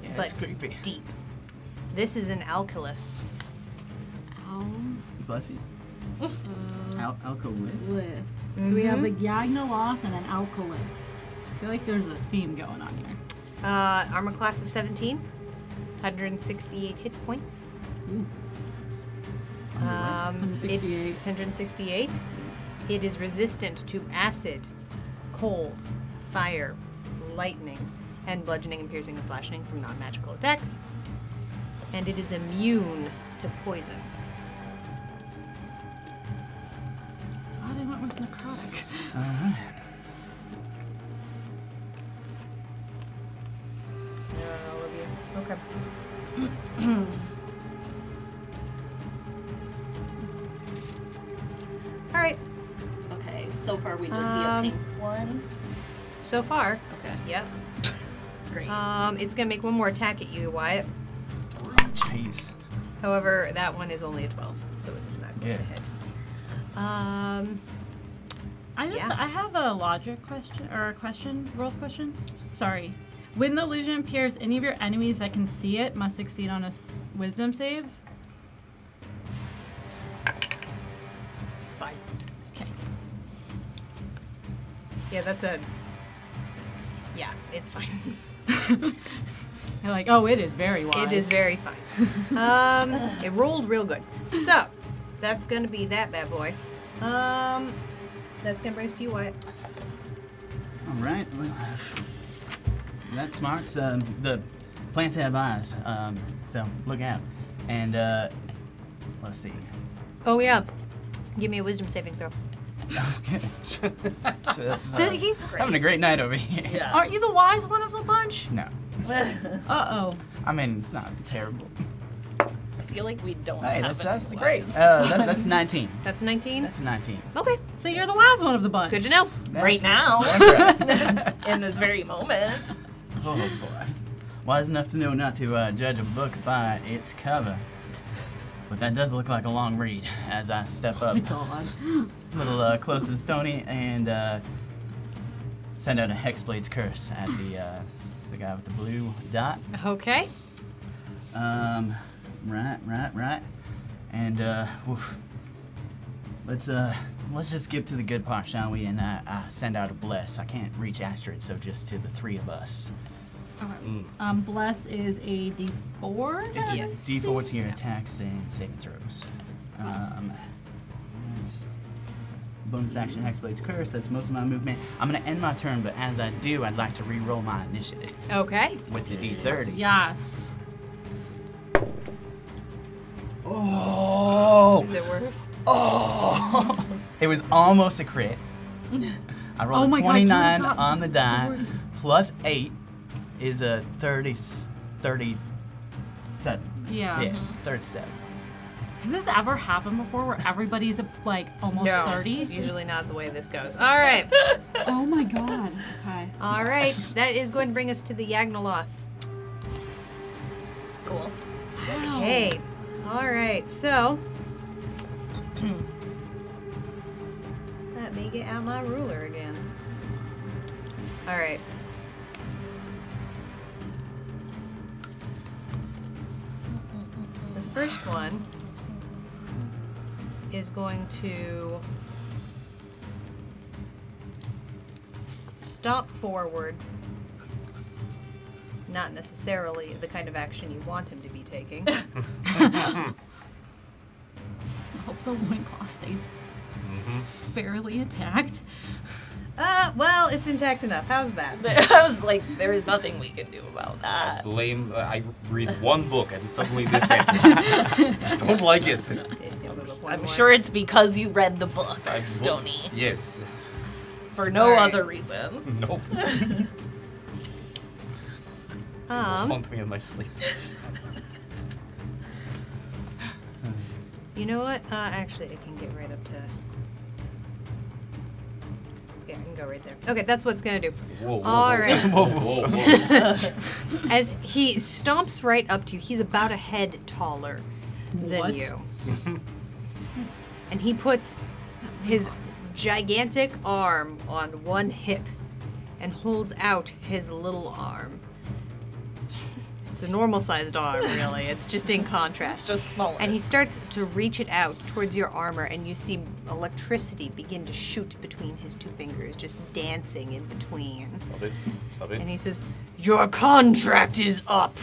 Yeah, but it's creepy. deep. This is an alkylith. Bless you. Alcolith. So we have a Yagnoloth and an Alcolith. feel like there's a theme going on here. Armor class is 17. 168 hit points. Ooh. 168. 168. It is resistant to acid, cold, fire, lightning, and bludgeoning and piercing and slashing from non-magical attacks. And it is immune to poison. Thought I went with necrotic. Alright. All of you. Okay. All right. Okay, so far we just see a pink one. So far, Okay. yep. Great. It's gonna make one more attack at you, Wyatt. Jeez. However, that one is only a 12, so it is not going to Yeah. hit. Yeah. I have a logic question, or a question, rules question. Sorry. When the illusion appears, any of your enemies that can see it must succeed on a wisdom save. It's fine. Okay. Yeah, that's a. Yeah, it's fine. You're like, oh, it is very wise. It is very fine. It rolled real good. So, that's gonna be that bad boy. That's gonna bring us to you, Wyatt. Alright, well, that marks the plants have eyes, so look out. And, let's see. Oh yeah. Give me a wisdom saving throw. Okay. So this is, having a great night over here. Yeah. Aren't you the wise one of the bunch? No. Uh-oh. I mean, it's not terrible. I feel like we don't Hey, have that's any great. wise That's 19. That's 19. That's 19. Okay. So you're the wise one of the bunch. Good to know. right now. That's right. In this very moment. Oh boy. Wise enough to know not to judge a book by its cover. But that does look like a long read as I step up Oh my god. a little closer to Stony and send out a Hexblade's Curse at the guy with the blue dot. Okay. Right. And oof. Let's just get to the good part, shall we? And I send out a bless. I can't reach Astrid, so just to the three of us. Okay. Bless is a D4. It's Yes. D4 to your attacks and saving throws. It's bonus action Hexblade's Curse. That's most of my movement. I'm gonna end my turn, but as I do, I'd like to re-roll my initiative Okay. with the D30. Yes. Oh! Is it worse? Oh! It was almost a crit. I rolled Oh a my God, 29 you got on the die, forward. plus 8 is a 37. Yeah. Yeah, 37. Has this ever happened before where everybody's like almost No. 30? It's usually not the way this goes. All right. Oh my god. Okay. All right. That is going to bring us to the Yagnoloth. Cool. Okay. All right. So, let me get out my ruler again. All right. The first one is going to stomp forward. Not necessarily the kind of action you want him to be taking. I hope the loincloth stays fairly intact. Well, it's intact enough. How's that? I was like, there is nothing we can do about that. Blame. I read one book and suddenly this happens. I don't like it. I'm sure it's because you read the book, Stony. Yes. For no Alright. other reasons. Nope. Haunt me in my sleep. You know what? Actually, I can get right up to. Yeah, I can go right there. Okay, that's what it's gonna do. Whoa, whoa, All whoa. right. Whoa, whoa. As he stomps right up to you, he's about a head taller than What? you. And he puts his gigantic arm on one hip and holds out his little arm. It's a normal-sized arm, really. It's just in contrast. It's just smaller. And he starts to reach it out towards your armor, and you see electricity begin to shoot between his two fingers, just dancing in between. Stop it. Stop it. And he says, "Your contract is up,"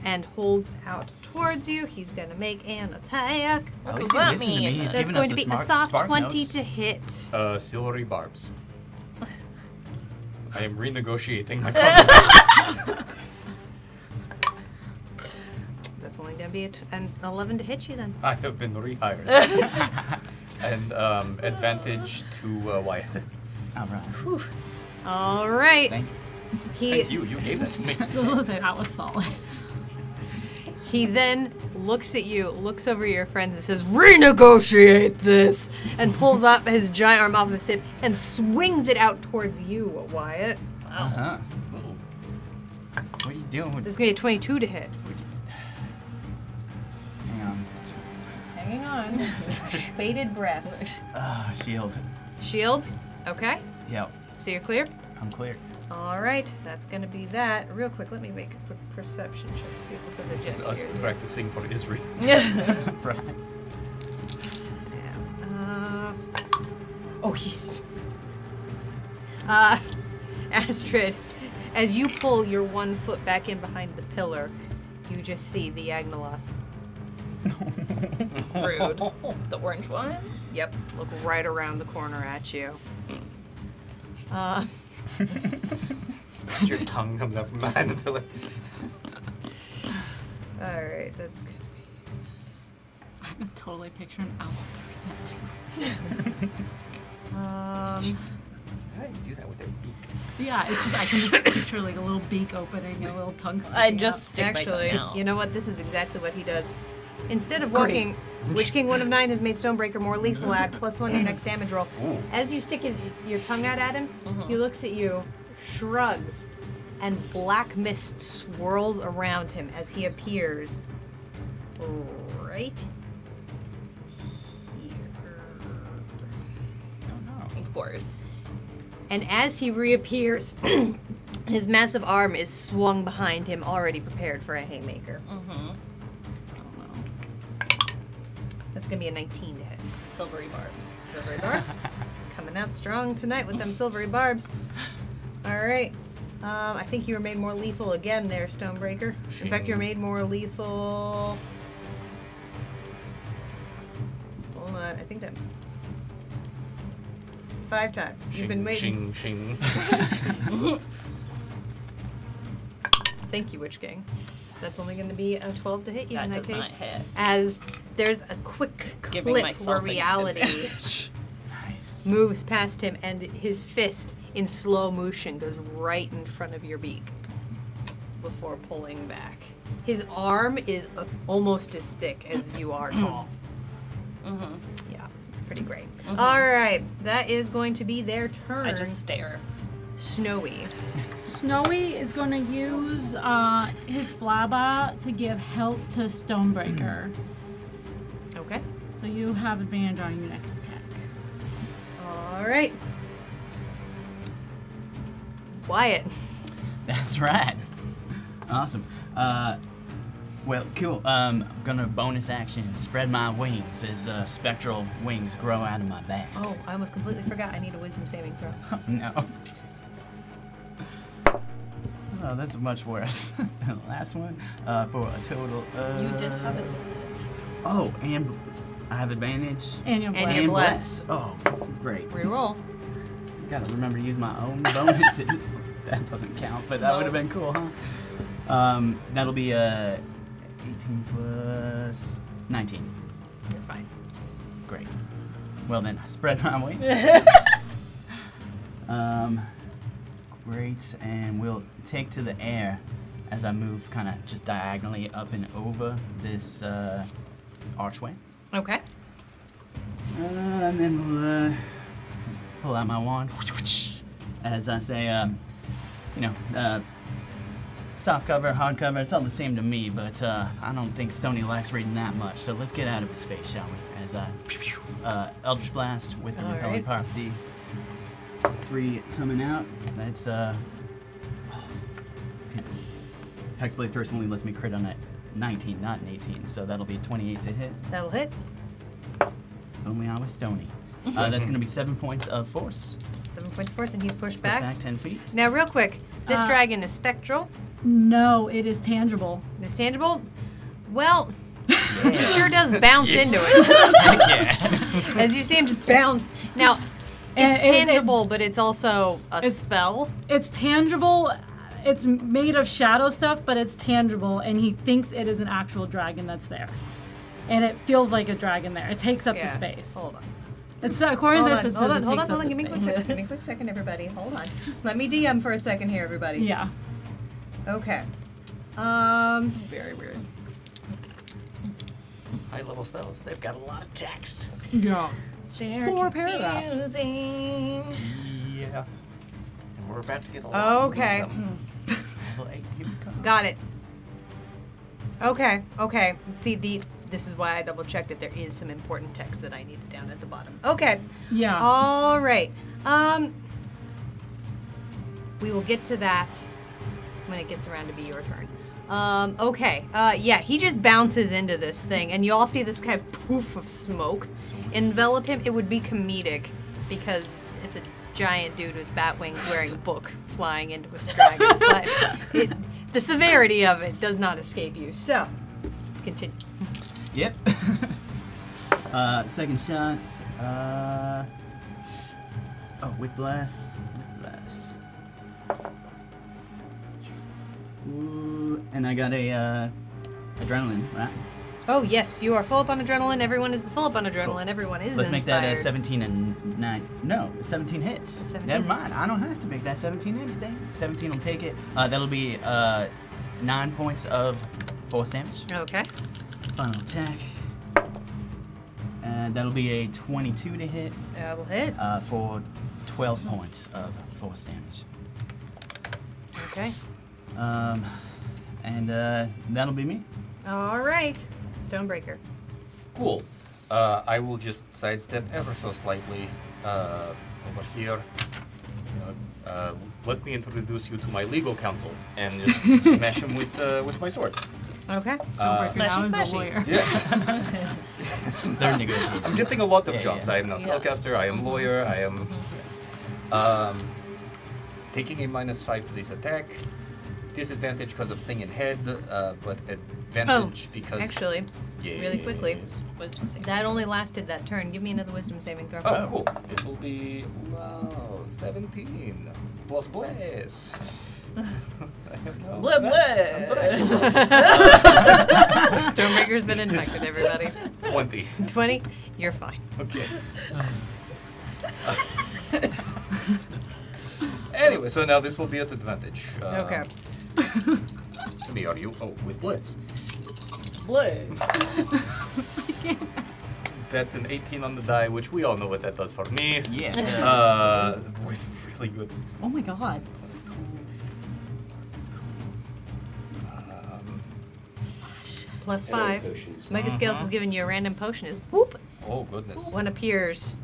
and holds out towards you. He's gonna make an attack. What At does least he that listened to me. mean? He's That's giving going us to the be a smart- soft spark 20 notes. to hit. Silvery barbs. I am renegotiating my contract. That's only gonna be an 11 to hit you then. I have been rehired. And advantage to Wyatt. All right. All right. Thank you. Thank you. You gave that to me. That was solid. He then looks at you, looks over your friends, and says, "Renegotiate this!" and pulls up his giant arm off of his hip and swings it out towards you, Wyatt. Uh-huh. What are you doing with This is going to be a 22 to hit. Hang on. Hanging on. Bated breath. Shield. Shield. Okay. Yep. So you're clear? I'm clear. All right. That's going to be that. Real quick, let me make a quick perception check. See if this This is other us jet practicing for Israel. Right. Yeah. Oh, he's. Astrid, as you pull your 1 foot back in behind the pillar, you just see the Agnoloth. Rude. The orange one? Yep, look right around the corner at you. Your tongue comes out from behind the pillar. All right, that's good. I'm totally picturing owl doing that too. How do you do that with their beak? Yeah, it's just I can just picture like a little beak opening and a little tongue. I sticking just out. stick Actually, my tongue out. you know what? This is exactly what he does. Instead of walking, Witch King 1 of 9 has made Stonebreaker more lethal. Add +1 to your next damage roll. Ooh. As you stick your tongue out at him, he looks at you, shrugs, and black mist swirls around him as he appears right here. Of course. And as he reappears, his massive arm is swung behind him, already prepared for a haymaker. That's gonna be a 19 to hit. Silvery barbs. Silvery barbs. Coming out strong tonight with them silvery barbs. All right. I think you were made more lethal again there, Stonebreaker. In fact, you're made more lethal. Hold on, I think that 5 times. You've been made. Shing, shing. Thank you, Witch King. That's only going to be a 12 to hit you That in that does not case. hit. As there's a quick Giving clip myself where an reality advantage. Nice. moves past him and his fist in slow motion goes right in front of your beak before pulling back. His arm is almost as thick as you are tall. Yeah, it's pretty great. All right, that is going to be their turn. I just stare. Snowy. Snowy is going to use his flabba to give help to Stonebreaker. Okay. So you have advantage on your next attack. All right. Wyatt. That's right. Awesome. Well, cool. I'm gonna bonus action spread my wings as spectral wings grow out of my back. Oh, I almost completely forgot. I need a wisdom saving throw. No. Oh, that's much worse than the last one. For a total of... You did have it. Oh, and I have advantage. And you're And blessed. you're blessed. Oh, great. Reroll. Gotta remember to use my own bonuses. That doesn't count, but that would have been cool, huh? That'll be 18 plus 19. You're fine. Great. Well then, I spread my wings. Great, and we'll take to the air as I move kind of just diagonally up and over this archway. Okay. And then we'll pull out my wand as I say, soft cover, hard cover, it's all the same to me, but I don't think Stony likes reading that much, so let's get out of his face, shall we? As I Eldritch Blast with the All repelling right. power of D. 3 coming out. That's Hexblade's Curse only lets me crit on a 19, not an 18, so that'll be 28 to hit. That'll hit. If only I was stony. That's going to be 7 points of force. 7 points of force, and he's pushed Push back. back 10 feet. Now, real quick, this dragon is spectral. No, it is tangible. It's tangible. Well, he sure does bounce into it. As you see him just bounce. Now, it's tangible, but it's also a spell. It's tangible. It's made of shadow stuff, but it's tangible, and he thinks it is an actual dragon that's there. And it feels like a dragon there. It takes up the space. Hold on. It's according to this. It says Hold it on. takes up the Give me a quick space. second. Give me a quick second, everybody. Hold on. Let me DM for a second here, everybody. Yeah. Okay. Very weird. High level spells. They've got a lot of text. Yeah. They're 4 paragraphs. confusing. Yeah. And we're about to get a lot Okay. of them. Level 8, here we go. Got it. Okay. See, this is why I double checked it. There is some important text that I needed down at the bottom. Okay. Yeah. All right. We will get to that when it gets around to be your turn. Okay. Yeah, he just bounces into this thing, and you all see this kind of poof of smoke envelop him. It would be comedic because it's a giant dude with bat wings wearing a book flying into his dragon. But the severity of it does not escape you. So, continue. Yep. Second shots. Whip blast. Ooh, and I got a adrenaline, right? Oh yes, you are full up on adrenaline. Everyone is full up on adrenaline. Cool. Everyone is Let's make inspired. that 17 and 9. No, 17 hits. 17 Never mind. hits. I don't have to make that 17 anything. 17 will take it. That'll be 9 points of force damage. Okay. Final attack. And that'll be a 22 to hit That'll hit. for 12 points of force damage. Okay. And that'll be me. All right. Stonebreaker. Cool. I will just sidestep ever so slightly over here. Let me introduce you to my legal counsel and just smash him with my sword. Okay. Stonebreaker now is a smashy. lawyer. Yes. They're negotiating. I'm getting a lot of Yeah, jobs. yeah. I am now spellcaster. I am lawyer. I am taking a -5 to this attack. Disadvantage because of thing in head, but advantage because Actually, really quickly, Yes. Wisdom save. that only lasted that turn. Give me another wisdom saving throw. Oh, cool. This will be 17 plus bless. Blah, blah. Stonebreaker's been infected, everybody. 20. 20? You're fine. Okay. Anyway, so now this will be at advantage. Okay. To me, are you? Oh, with blitz. Blitz. That's an 18 on the die, which we all know what that does for me. Yeah. With really good. Oh my god. +5. potions. Mega Scales has given you a random potion. Is whoop. Oh goodness. One appears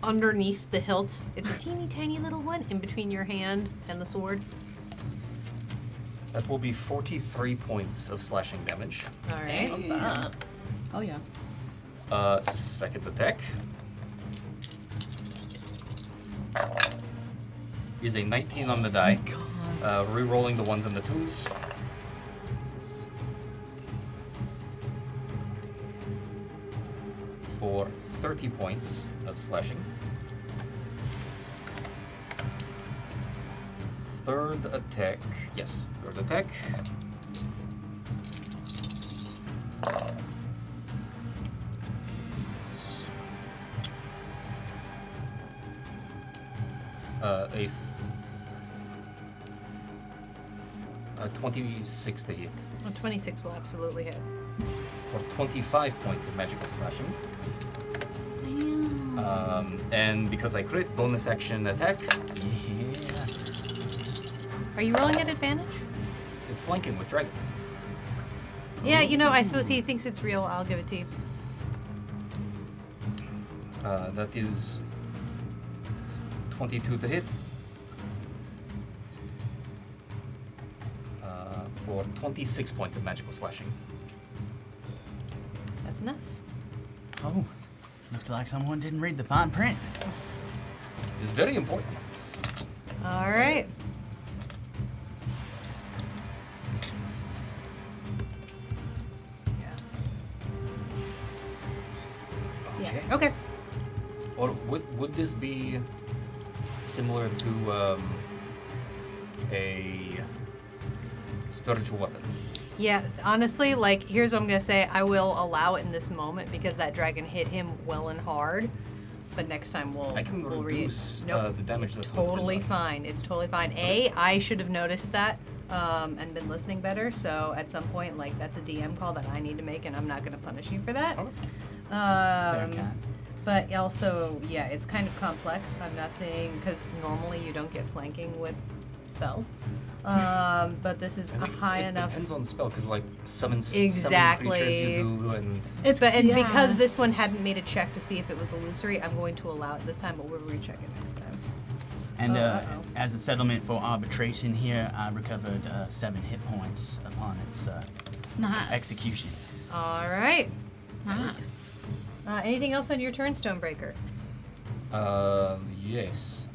underneath the hilt. It's a teeny tiny little one in between your hand and the sword. That will be 43 points of slashing damage. All right. Oh yeah. Second attack is a 19 on the die. Re-rolling the ones and the twos. For 30 points of slashing. Third attack. Yes, third attack. A 26 to hit. Well, 26 will absolutely hit. For 25 points of magical slashing. And because I crit, bonus action attack. Yeah. Are you rolling at advantage? It's flanking with dragon. Yeah, you know, I suppose he thinks it's real. I'll give it to you. That is 22 to hit. for 26 points of magical slashing. That's enough. Oh, looks like someone didn't read the fine print. It's very important. All right. Okay. Yeah. Okay. Or would this be similar to a spiritual weapon? Yeah, honestly, like, here's what I'm gonna say. I will allow it in this moment because that dragon hit him well and hard. But next time we'll I can we'll reduce Nope, the damage it's that's been totally done. fine. It's totally fine. I should have noticed that and been listening better. So at some point, like, that's a DM call that I need to make, and I'm not gonna punish you for that. Okay. Very kind. But also, yeah, it's kind of complex. I'm not saying because normally you don't get flanking with spells, but this is I a think high it enough. depends on the spell, because like summon Exactly. creatures you do, and And because this one hadn't made a check to see if it was illusory, I'm going to allow it this time, but we'll recheck it next time. And uh-oh. as a settlement for arbitration here, I recovered 7 hit points upon its Nice. execution. All right. Nice. Anything else on your turn, Stonebreaker? yes.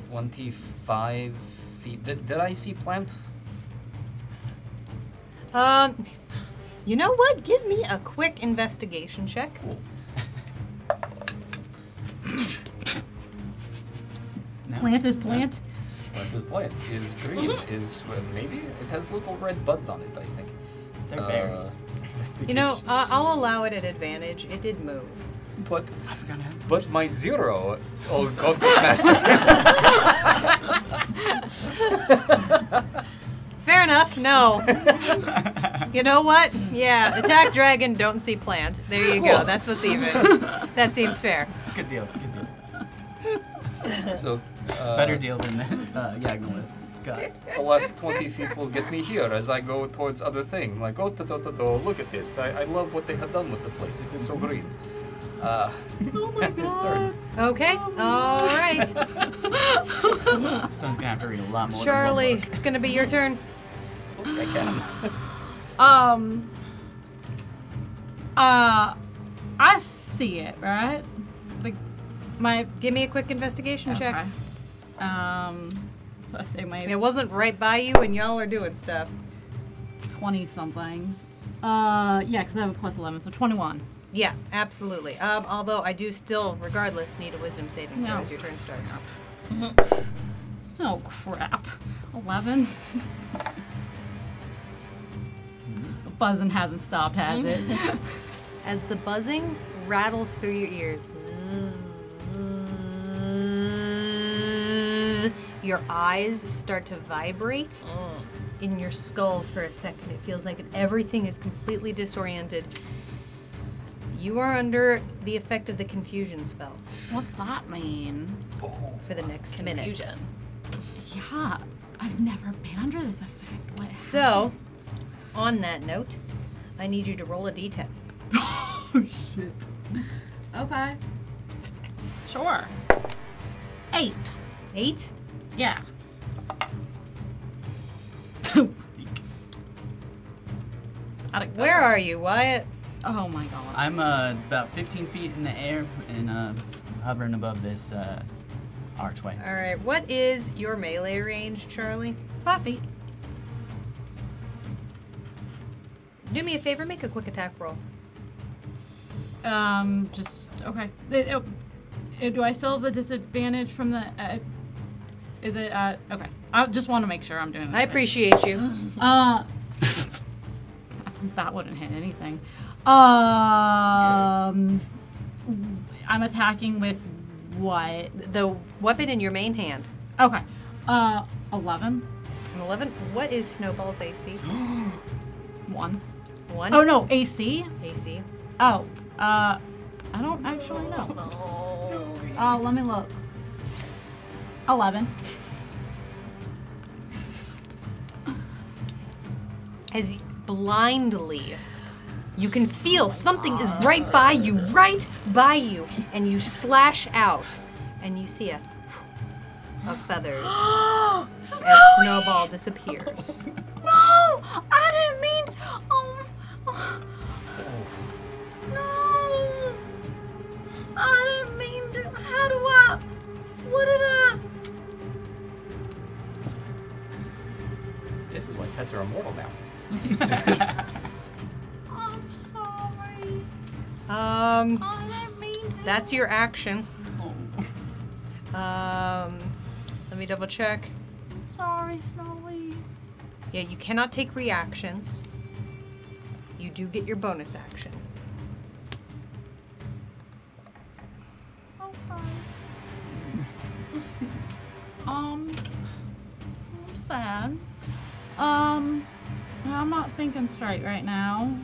25 feet. Did I see plant? You know what? Give me a quick investigation check. No? Plant is plant. Plant is plant. Is green. Is maybe it has little red buds on it. I think. They're berries. You know, I'll allow it at advantage. It did move. But I forgot how. but my 0. Oh, Gauntlet Master. Fair enough. No. You know what? Yeah, attack dragon, don't see plant. There you go. That's what's even. That seems fair. Good deal. Good deal. So. Better deal than Yagnolith. God. The last 20 feet will get me here as I go towards other thing. Like, oh, look at this. I love what they have done with the place. It is so green. His turn. Okay. All right. Stone's gonna have to read a lot more. Charlie, Than one book. it's going to be your turn. I can. I see it, right? Like, my. Give me a quick investigation check. Okay. So I say my It wasn't right by you and y'all are doing stuff. 20 something. Yeah, because I have a plus 11, so 21. Yeah, absolutely. Although I do still, regardless, need a wisdom saving throw No. as your turn starts. Oh crap. 11. The buzzing hasn't stopped, has it? As the buzzing rattles through your ears, your eyes start to vibrate in your skull for a second. It feels like everything is completely disoriented. You are under the effect of the confusion spell What's that mean? for the next minute. Confusion. Yeah, I've never been under this effect. What? So, on that note, I need you to roll a d10. Oh shit. Okay. Sure. 8. 8? Yeah. Where are you, Wyatt? Oh my god. I'm about 15 feet in the air and hovering above this archway. All right, what is your melee range, Charlie? 5 feet. Do me a favor, make a quick attack roll. Just okay. Do I still have the disadvantage from the? Is it? Okay. I just want to make sure I'm doing. I appreciate you. That wouldn't hit anything. I'm attacking with what? The weapon in your main hand. Okay. 11. An 11. What is Snowball's AC? 1. 1? Oh no, AC. AC. Oh. I don't actually know. Let me look. 11. As blindly, you can feel something is right by you, and you slash out, and you see a of feathers as Snowball disappears. No! I didn't mean. No! I didn't mean to. How do I? What did I? This is why pets are immortal now. I'm sorry. I didn't mean to. That's your action. Oh. Let me double check. Sorry, Snowy. Yeah, you cannot take reactions. You do get your bonus action. Okay. I'm sad. I'm not thinking straight right now.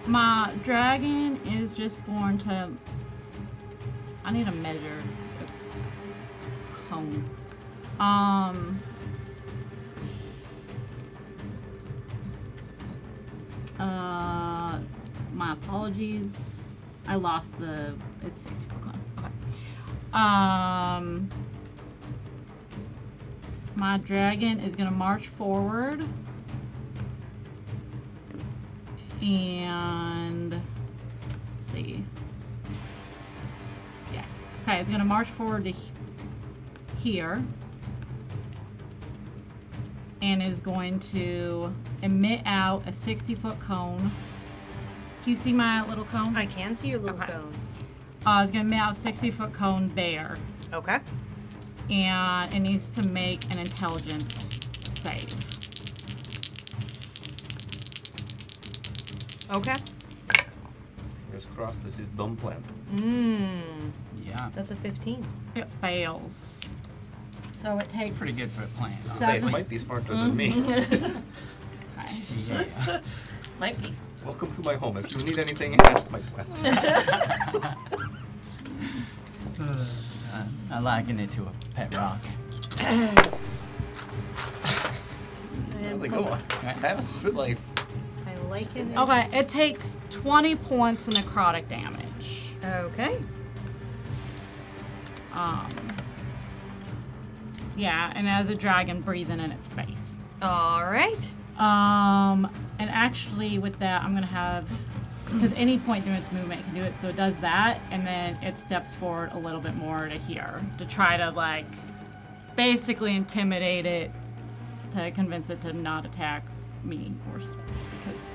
My dragon is just going to. I need to measure the cone. My apologies. I lost the. It's 60 foot cone. Okay. My dragon is gonna march forward. And let's see. Yeah. Okay, it's gonna march forward to here. And is going to emit out a 60-foot cone. Can you see my little cone? I can see your little Okay. cone. It's gonna emit out a 60-foot cone there. Okay. And it needs to make an intelligence save. Okay. Fingers crossed this is dumb plan. Yeah. That's a 15. It fails. So it takes. It's pretty good for a plan. Huh? Say it might be smarter than me. Okay. Yeah. Might be. Welcome to my home. If you need anything, ask my plant. I liken it to a pet rock. How's it going? Have a food life. I like it. Okay, it takes 20 points of necrotic damage. Okay. Yeah, and as a dragon breathing in its face. All right. And actually with that, I'm gonna have, because any point during its movement it can do it, so it does that, and then it steps forward a little bit more to here to try to like, basically intimidate it, to convince it to not attack me, or because.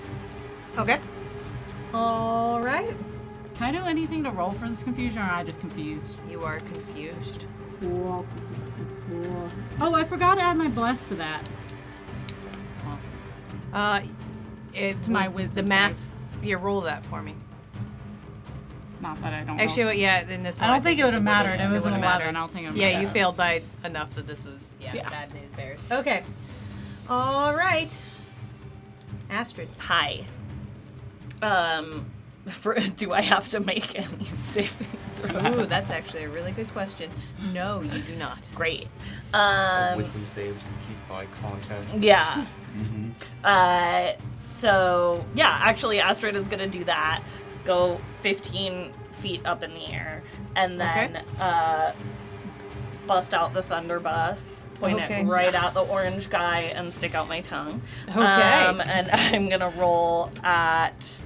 Okay. All right. Can I do anything to roll for this confusion, or am I just confused? You are confused. Cool. Oh, I forgot to add my bless to that. To my wisdom The math. save. Yeah, roll that for me. Not that I don't. Actually, know. yeah, in this one. I don't think it would have mattered. It was an wouldn't 11. matter. I don't think it would. Yeah, you failed by enough that this was Yeah. bad news bears. Okay. All right. Astrid. Hi. Do I have to make any saving throws? Ooh, that's actually a really good question. No, you do not. Great. Wisdom saves and keep eye contact. Yeah. So yeah, actually Astrid is gonna do that. Go 15 feet up in the air, and then bust out the thunder bus, point Okay. it right at the orange guy, and stick out my tongue. Okay. And I'm gonna roll at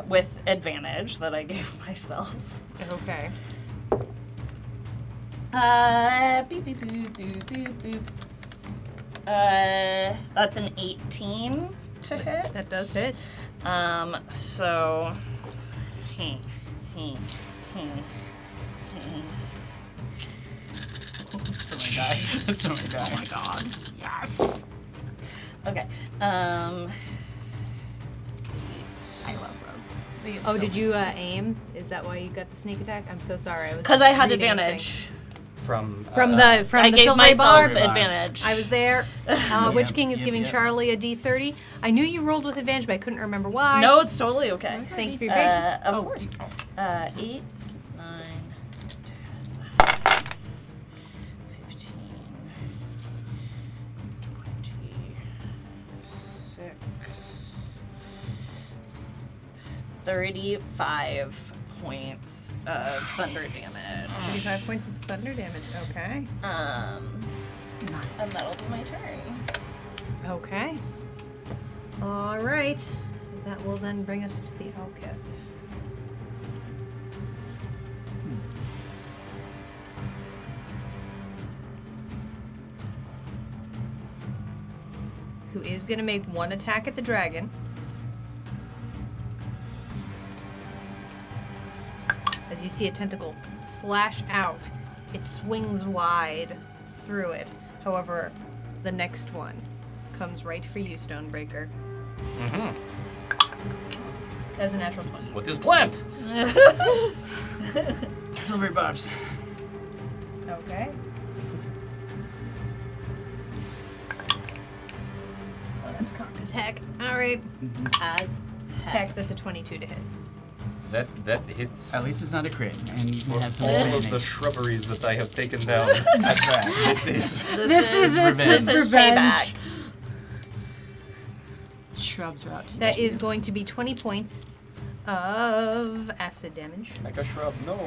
with advantage that I gave myself. Okay. Beep, beep, boop, boop, boop, boop. That's an 18 to hit. That does hit. So. So many guys. Oh my god. Yes. Okay. I love rogues. Oh, did you aim? Is that why you got the sneak attack? I'm so sorry. I was Because I had reading advantage. From the I the gave silvery myself barb. advantage. I was there. Witch King is yep, giving yep. Charlie a D30. I knew you rolled with advantage, but I couldn't remember why. No, it's totally okay. Thank you for your patience. Of course. 8, 9, 10, 15, 26, 35 points of thunder damage. 35 points of thunder damage. Okay. And that'll be my turn. Okay. All right. That will then bring us to the Elkith. Who is going to make one attack at the dragon. As you see a tentacle slash out, it swings wide through it. However, the next one comes right for you, Stonebreaker. Mm-hmm. As a natural 20. What is planned? Silver barbs. Okay. Well, that's cocked as heck. All right. As Heck, that's a 22 to hit. That hits At least it's not a crit, and you can have some all of advantage. the shrubberies that I have taken down. That's right. This is This is revenge. payback. Shrubs are out to That is going to be 20 points of acid damage. like a shrub. No.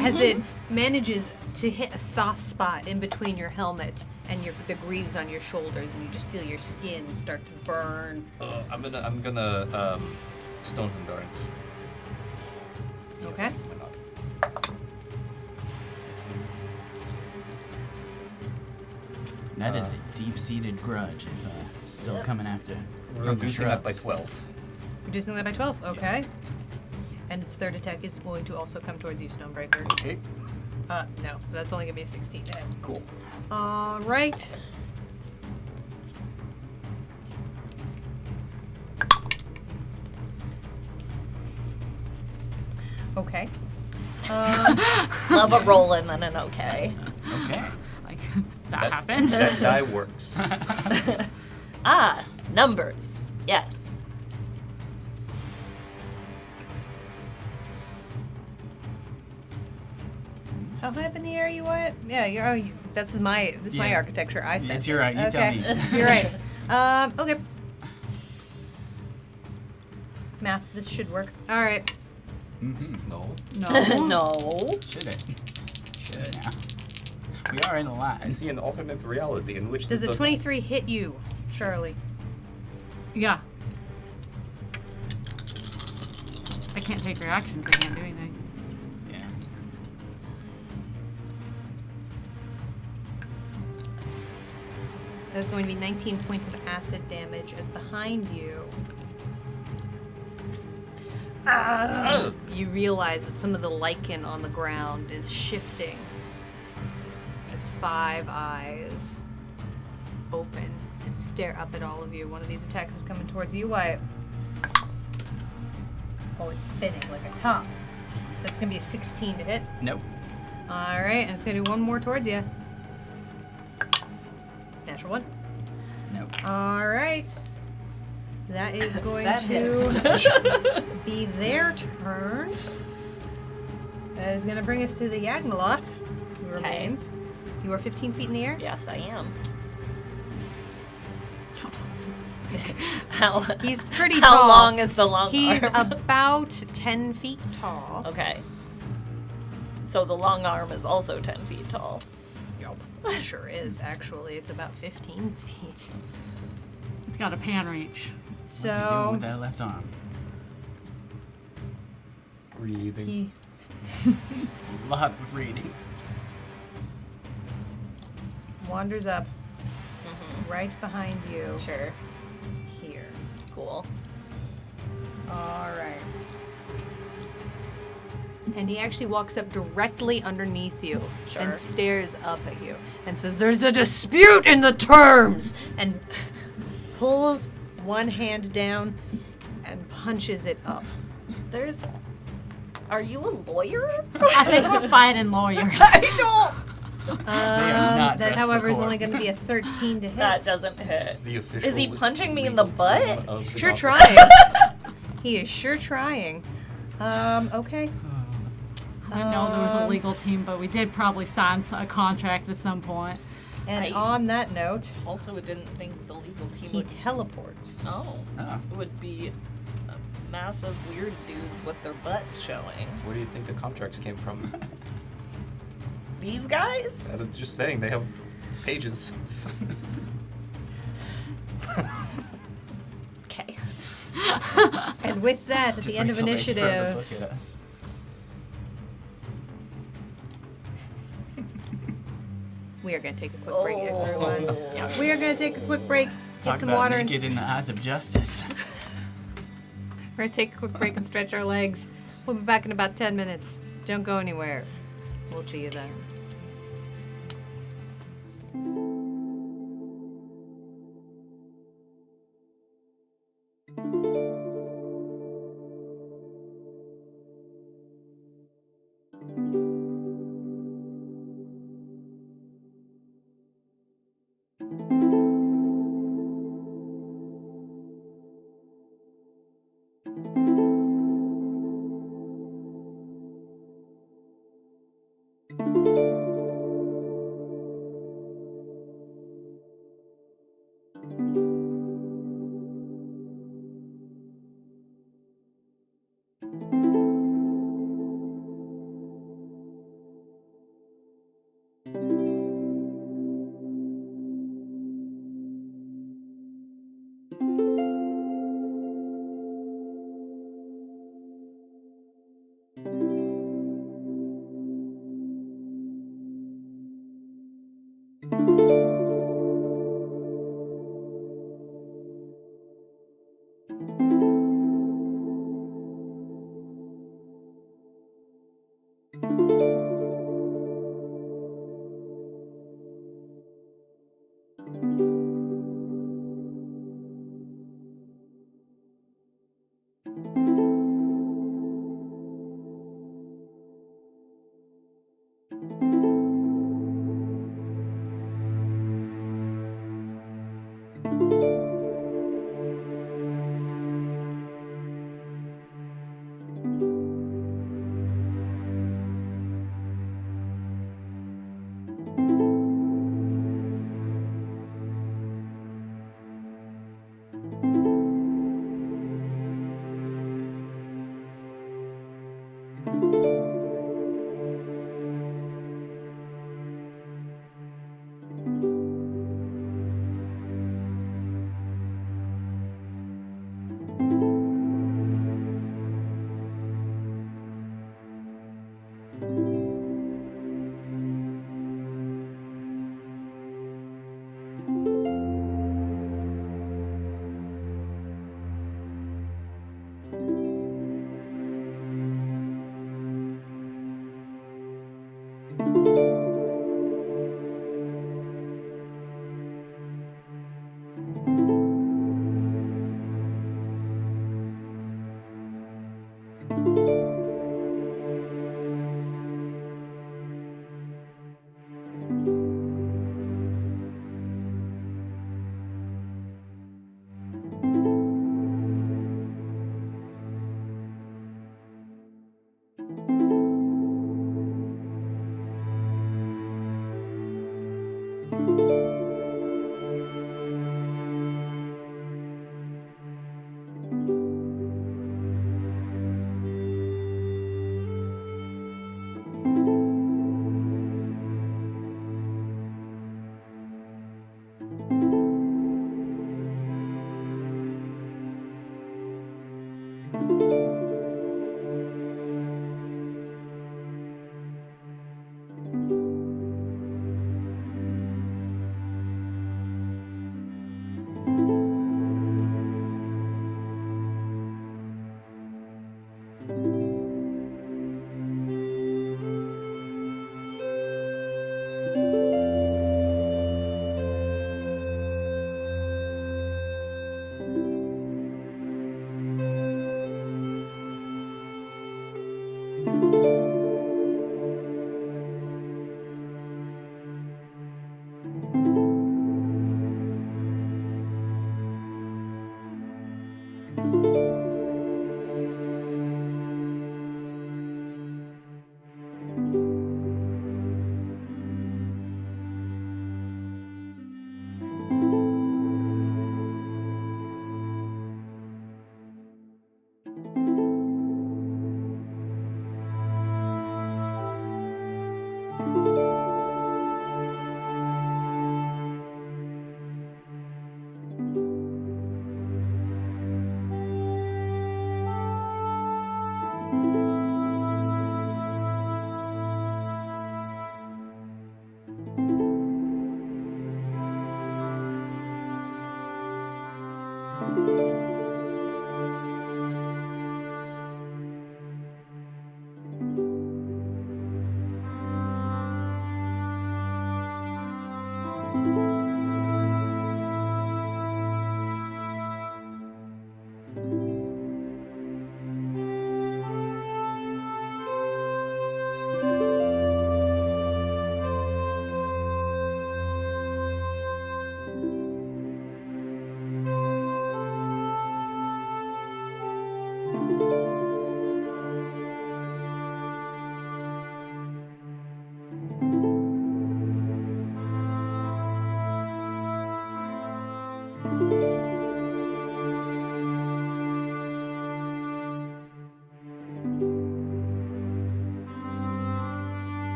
As it manages to hit a soft spot in between your helmet and the greaves on your shoulders, and you just feel your skin start to burn. I'm gonna Stone's Endurance. Okay. Why not? That is a deep-seated grudge if still coming after We're from the reducing that by shrubs. 12. Reducing that by 12. Okay. And its third attack is going to also come towards you, Stonebreaker. Okay. No, that's only going to be a 16 to hit. Cool. All right. Okay. Love a roll and then an okay. Okay. Like, that happened. That die works. Numbers. Yes. How high up in the air you are? Yeah, that's my Yeah. architecture. I said It's your this. right. You tell me. You're right. Okay. Math. This should work. All right. Mm-hmm. No. No. No. Should it? Should. Yeah. We are in a line. I see an alternate reality in which Does this a 23 hit you, Charlie? Yeah. I can't take reactions. I can't do anything. Yeah. There's going to be 19 points of acid damage as behind you. You realize that some of the lichen on the ground is shifting as 5 eyes open and stare up at all of you. One of these attacks is coming towards you, Wyatt. Oh, it's spinning like a top. That's going to be a 16 to hit. Nope. All right, I'm just going to do one more towards you. Natural 1. Nope. All right. That is going That to be their turn. That is going to bring us to the Yagmaloth, who remains. You are 15 feet in the air. Yes, I am. How? He's pretty How tall. long is the long He's arm? about 10 feet tall. Okay. So the long arm is also 10 feet tall. Sure is, actually. It's about 15 feet. It's got a pan reach. What's he doing So with that left arm? Reading. he A lot of reading. wanders up right behind you Sure. here. Cool. All right. And he actually walks up directly underneath you Sure. and stares up at you and says, "There's a dispute in the terms!" and pulls one hand down and punches it up. There's. Are you a lawyer? I think we're fighting lawyers. I don't. not That, dressed however, for is court. only going to be a 13 to hit. That doesn't It's hit. the official. Is he punching me in the legal butt? term of the Sure Gauntlet. trying. He is sure trying. Okay. I know there was a legal team, but we did probably sign a contract at some point. And I- on that note, Also, didn't think the legal team he would. teleports. Oh. Oh. It would be massive weird dudes with their butts showing. Where do you think the contracts came from? These guys? I'm just saying, they have pages. Okay. And with that, at Just the end wait of till they throw the initiative, book at us. we are going to take a quick break, everyone. Yeah. We are going to take a quick break, Talk get some about water, and naked in the eyes of justice. we're going to take a quick break and stretch our legs. We'll be back in about 10 minutes. Don't go anywhere. We'll see you then.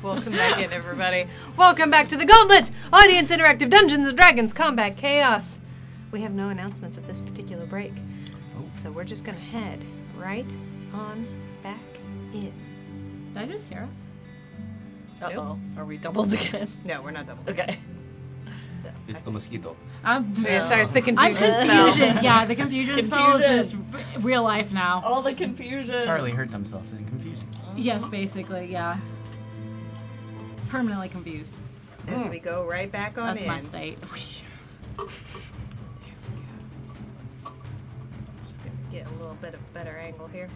Welcome back in, everybody. Welcome back to the Gauntlet! Audience Interactive Dungeons & Dragons Combat Chaos. We have no announcements at this particular break. So we're just gonna head right on back in. Did I just hear us? Uh-oh. Are we doubled again? No, we're not double. Okay. It's the mosquito. Sorry, it's the I'm confusion spell. confusion. Yeah, the confusion spell is just real life now. All the confusion. Charlie hurt themselves in confusion. Yes, basically, yeah. Permanently confused. As we go right back on That's in. my state. Just gonna get a little bit of a better angle here.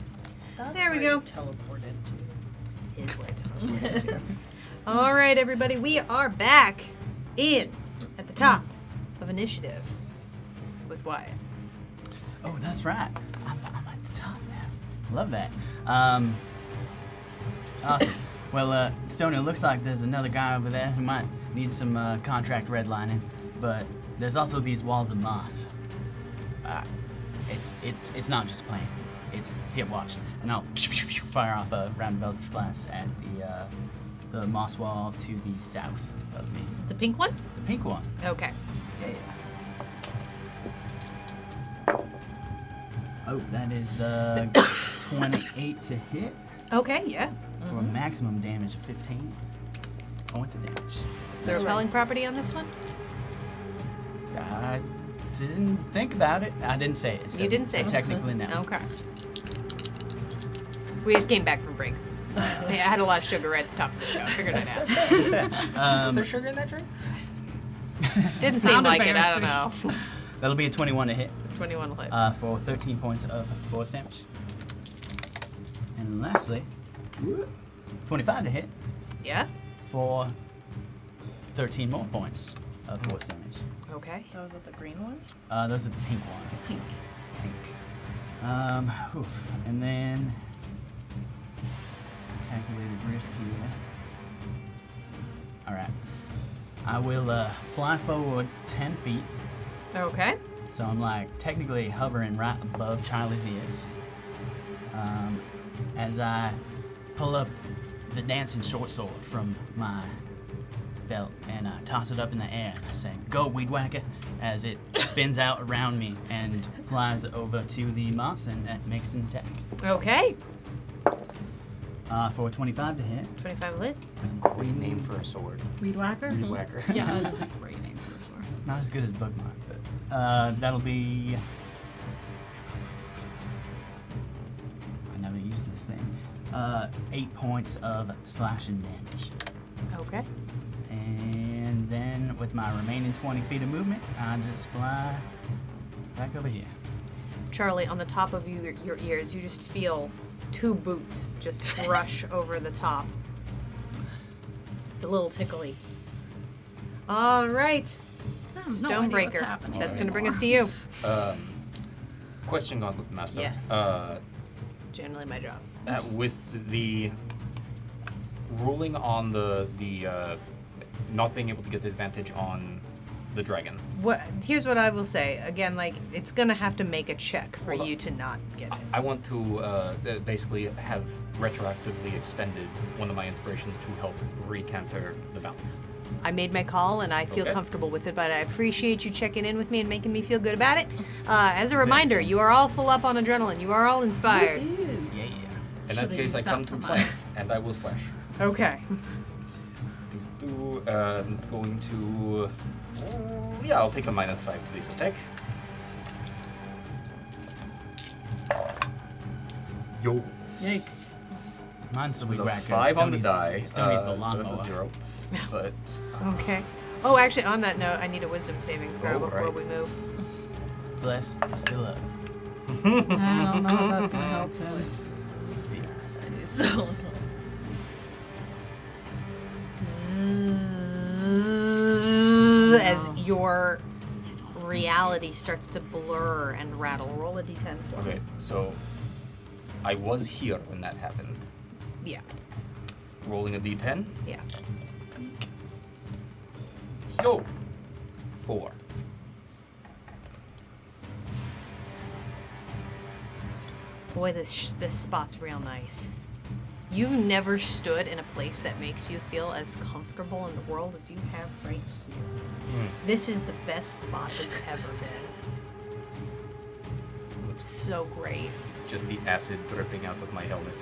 That's There we where go. you teleported to. Is where to talk. All right, everybody, we are back in at the top of initiative with Wyatt. Oh, that's right. I'm at the top now. Love that. Awesome. Well, Stoney, it looks like there's another guy over there who might need some contract redlining, but there's also these walls of moss. It's not just plain. It's hit watch, and I'll fire off a round of Eldritch Blast at the moss wall to the south of me. The pink one? The pink one. Okay. Yeah. Oh, that is 28 to hit Okay, yeah. for a maximum damage of 15 points of damage. Is there a spelling property on this one? I didn't think about it. I didn't say it. So, You didn't say so it. technically no. Okay. We just came back from break. Yeah, I had a lot of sugar right at the top of the show. I figured I'd ask. Is there sugar in that drink? Didn't seem Sound like it. I don't know. That'll be a 21 to hit 21 will hit. for 13 points of force damage. And lastly, 25 to hit Yeah? for 13 more points of force damage. Okay. That was it the green ones? Those are the pink ones. Pink. Oof. And then calculated risk here. All right. I will fly forward 10 feet. Okay. So I'm like technically hovering right above Charlie's ears. As I pull up the dancing short sword from my belt and I toss it up in the air and I say, "Go, weed whacker," as it spins out around me and flies over to the moss and makes an attack. Okay. For a 25 to hit. 25 lit. Great name for a sword. Weed whacker? Weed whacker. Yeah, that is a great name for a sword. Not as good as Bookmark, but that'll be. I never use this thing. 8 points of slashing damage. Okay. And then with my remaining 20 feet of movement, I just fly back over here. Charlie, on the top of your ears, you just feel 2 boots just brush over the top. It's a little tickly. All right. I have no idea what's Stonebreaker. happening That's going to bring us to you. Question, Gauntlet Master. Yes. Generally my job. With the ruling on the not being able to get the advantage on the dragon. Here's what I will say. Again, like, it's going to have to make a check for Hold on. you to not get it. I want to basically have retroactively expended one of my inspirations to help recanter the balance. I made my call and I feel Okay. comfortable with it, but I appreciate you checking in with me and making me feel good about it. As a reminder, you are all full up on adrenaline. You are all inspired. Yeah. In that Should've case, I used come that to for play, mine. and I will slash. Okay. Going to... yeah, I'll take a -5 to this attack. Yo. Yikes. Mine's the With weed a whacker. 5 on the Stoney's- die, Stoney's the so lawnmower. that's a 0. But Okay. Oh, actually, on that note, I need a wisdom saving throw Oh, before right. we move. Bless, still up. I don't know if that's gonna help him. 6. So, As your reality starts to blur and rattle. Roll a d10 for me. okay, so I was here when that happened. Yeah. Rolling a d10. Yeah. Yo. 4. Boy, this spot's real nice. You've never stood in a place that makes you feel as comfortable in the world as you have right here. This is the best spot that's ever been. So great. Just the acid dripping out of my helmet.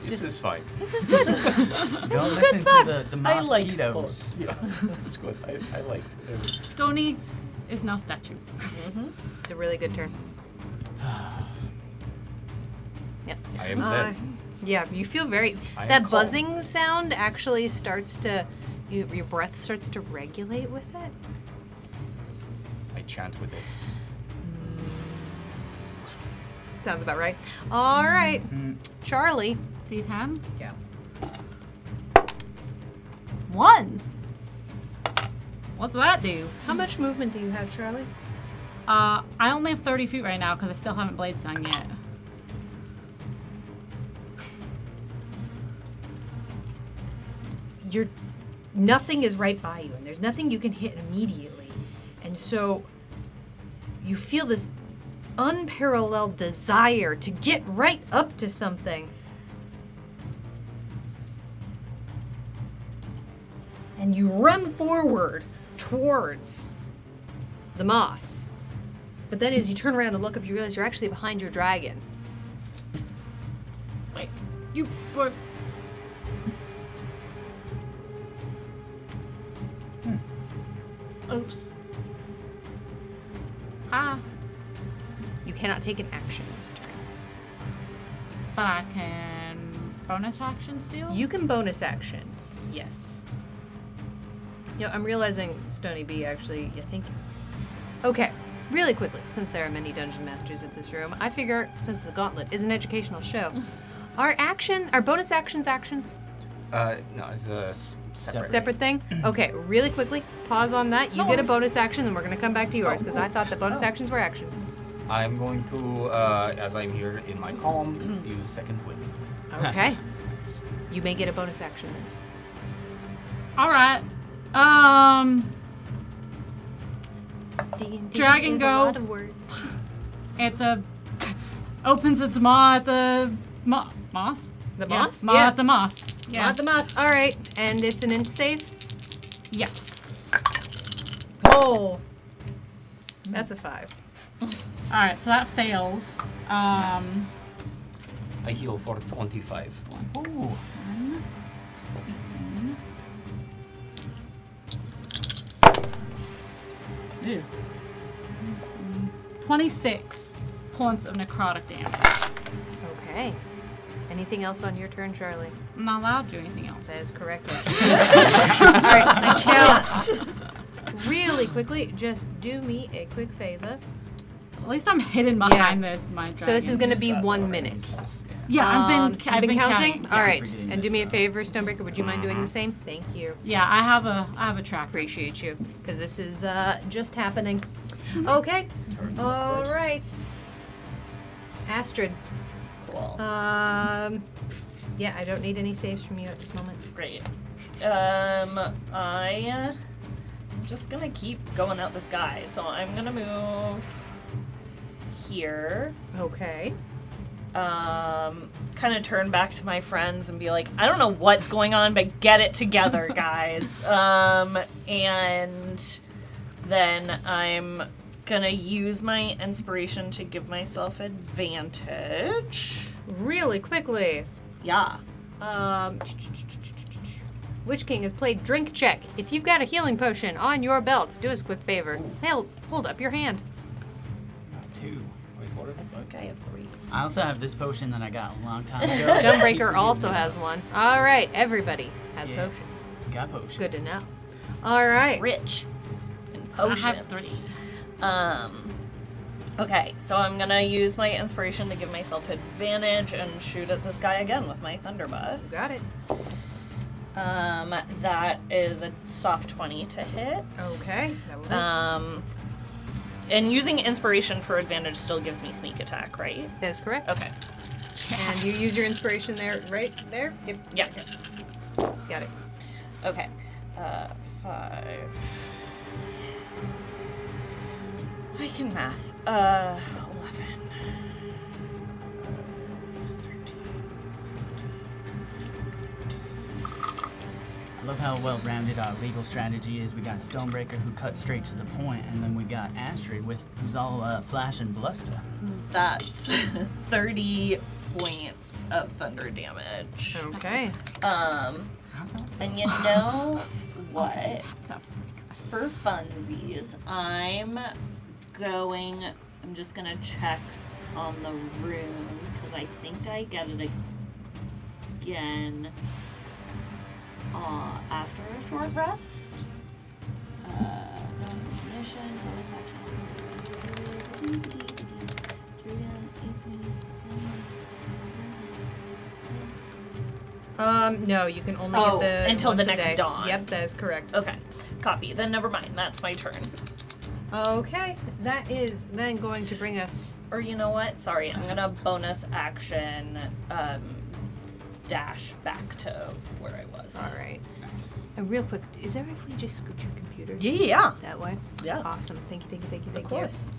This Just- is fine. This is good. Don't is good listen spot. to the I like mosquitoes. sports. Yeah, it's good. I like it. Stony is now statue. It's a really good turn. Yep. I am Zen. Yeah, you feel very. I am That calm. buzzing sound actually starts to. Your breath starts to regulate with it. I chant with it. Sounds about right. All right, Charlie. D10? Yeah. 1. What's that do? How much movement do you have, Charlie? I only have 30 feet right now because I still haven't blade sung yet. Nothing is right by you, and there's nothing you can hit immediately, and so you feel this unparalleled desire to get right up to something. And you run forward towards the moss. But then as you turn around and look up, you realize you're actually behind your dragon. Wait, you were. Oops. Ah, You cannot take an action this turn. but I can bonus action steal? You can bonus action, yes. Yeah, I'm realizing Stony B actually, I think. Okay, really quickly, since there are many dungeon masters in this room, I figure since the Gauntlet is an educational show, are bonus actions actions? No, it's a separate. Separate thing? Okay, really quickly, pause on that. You get a bonus action, then we're going to come back to yours, because I thought that bonus actions were actions. I'm going to, as I'm here in my calm, use second wind. Okay. You may get a bonus action then. All right. D&D Dragon is go. a lot of words. Opens its maw at the moss. The Yeah, moss? maw at the moss. Yeah. Maw at the moss. All right, and it's an int save. Yeah. Oh. That's a 5. All right, so that fails. I heal for 25. Ooh. 26 points of necrotic damage. Okay. Anything else on your turn, Charlie? I'm not allowed to do anything else. That is correct. All right. Now, really quickly, just do me a quick favor. At least I'm hidden behind my dragon. So this is going to be 1 minute. Yeah, I've been counting. Yeah. All right, forgetting and do this me a stuff. favor, Stonebreaker. Would you mind doing the same? Thank you. Yeah, I have a track. Appreciate you, because this is just happening. Okay. All right. Astrid. Cool. Yeah, I don't need any saves from you at this moment. Great. I'm just gonna keep going out the sky. So I'm gonna move here. Okay. Kind of turn back to my friends and be like, I don't know what's going on, but get it together, guys. And then I'm gonna use my inspiration to give myself advantage. Really quickly. Yeah. Witch King has played Drink Check. If you've got a healing potion on your belt, do us a quick favor. Hold up your hand. 2. Wait, what? Okay, I have 3. I also have this potion that I got a long time ago. Stonebreaker also has one. All right, everybody has Yeah. potions. Got potion. Good to know. All right. Rich in potions. I have 3. Okay, so I'm gonna use my inspiration to give myself advantage and shoot at this guy again with my Thunderbuss. Got it. That is a soft 20 to hit. Okay. That will hit. And using inspiration for advantage still gives me sneak attack, right? That is correct. Okay. And you use your inspiration there, right there? Yep. Yeah. Got it. Okay. 5. I can math. 11. I love how well-rounded our legal strategy is. We got Stonebreaker, who cuts straight to the point, and then we got Astrid, who's all flash and bluster. That's 30 points of thunder damage. Okay. And you know what? That was pretty good. For funsies, I'm just gonna check on the rune, because I think I get it again after a short rest. Mission, bonus action. No, you can only get the until the once a next day. dawn. Yep, that is correct. Okay, copy. Then never mind. That's my turn. Okay, that is then going to bring us. Or you know what? Sorry, I'm gonna bonus action dash back to where I was. All right. Nice. And real quick, is there if we just scoot your computer? Yeah. That way. Yeah. Awesome. Thank you. Of course.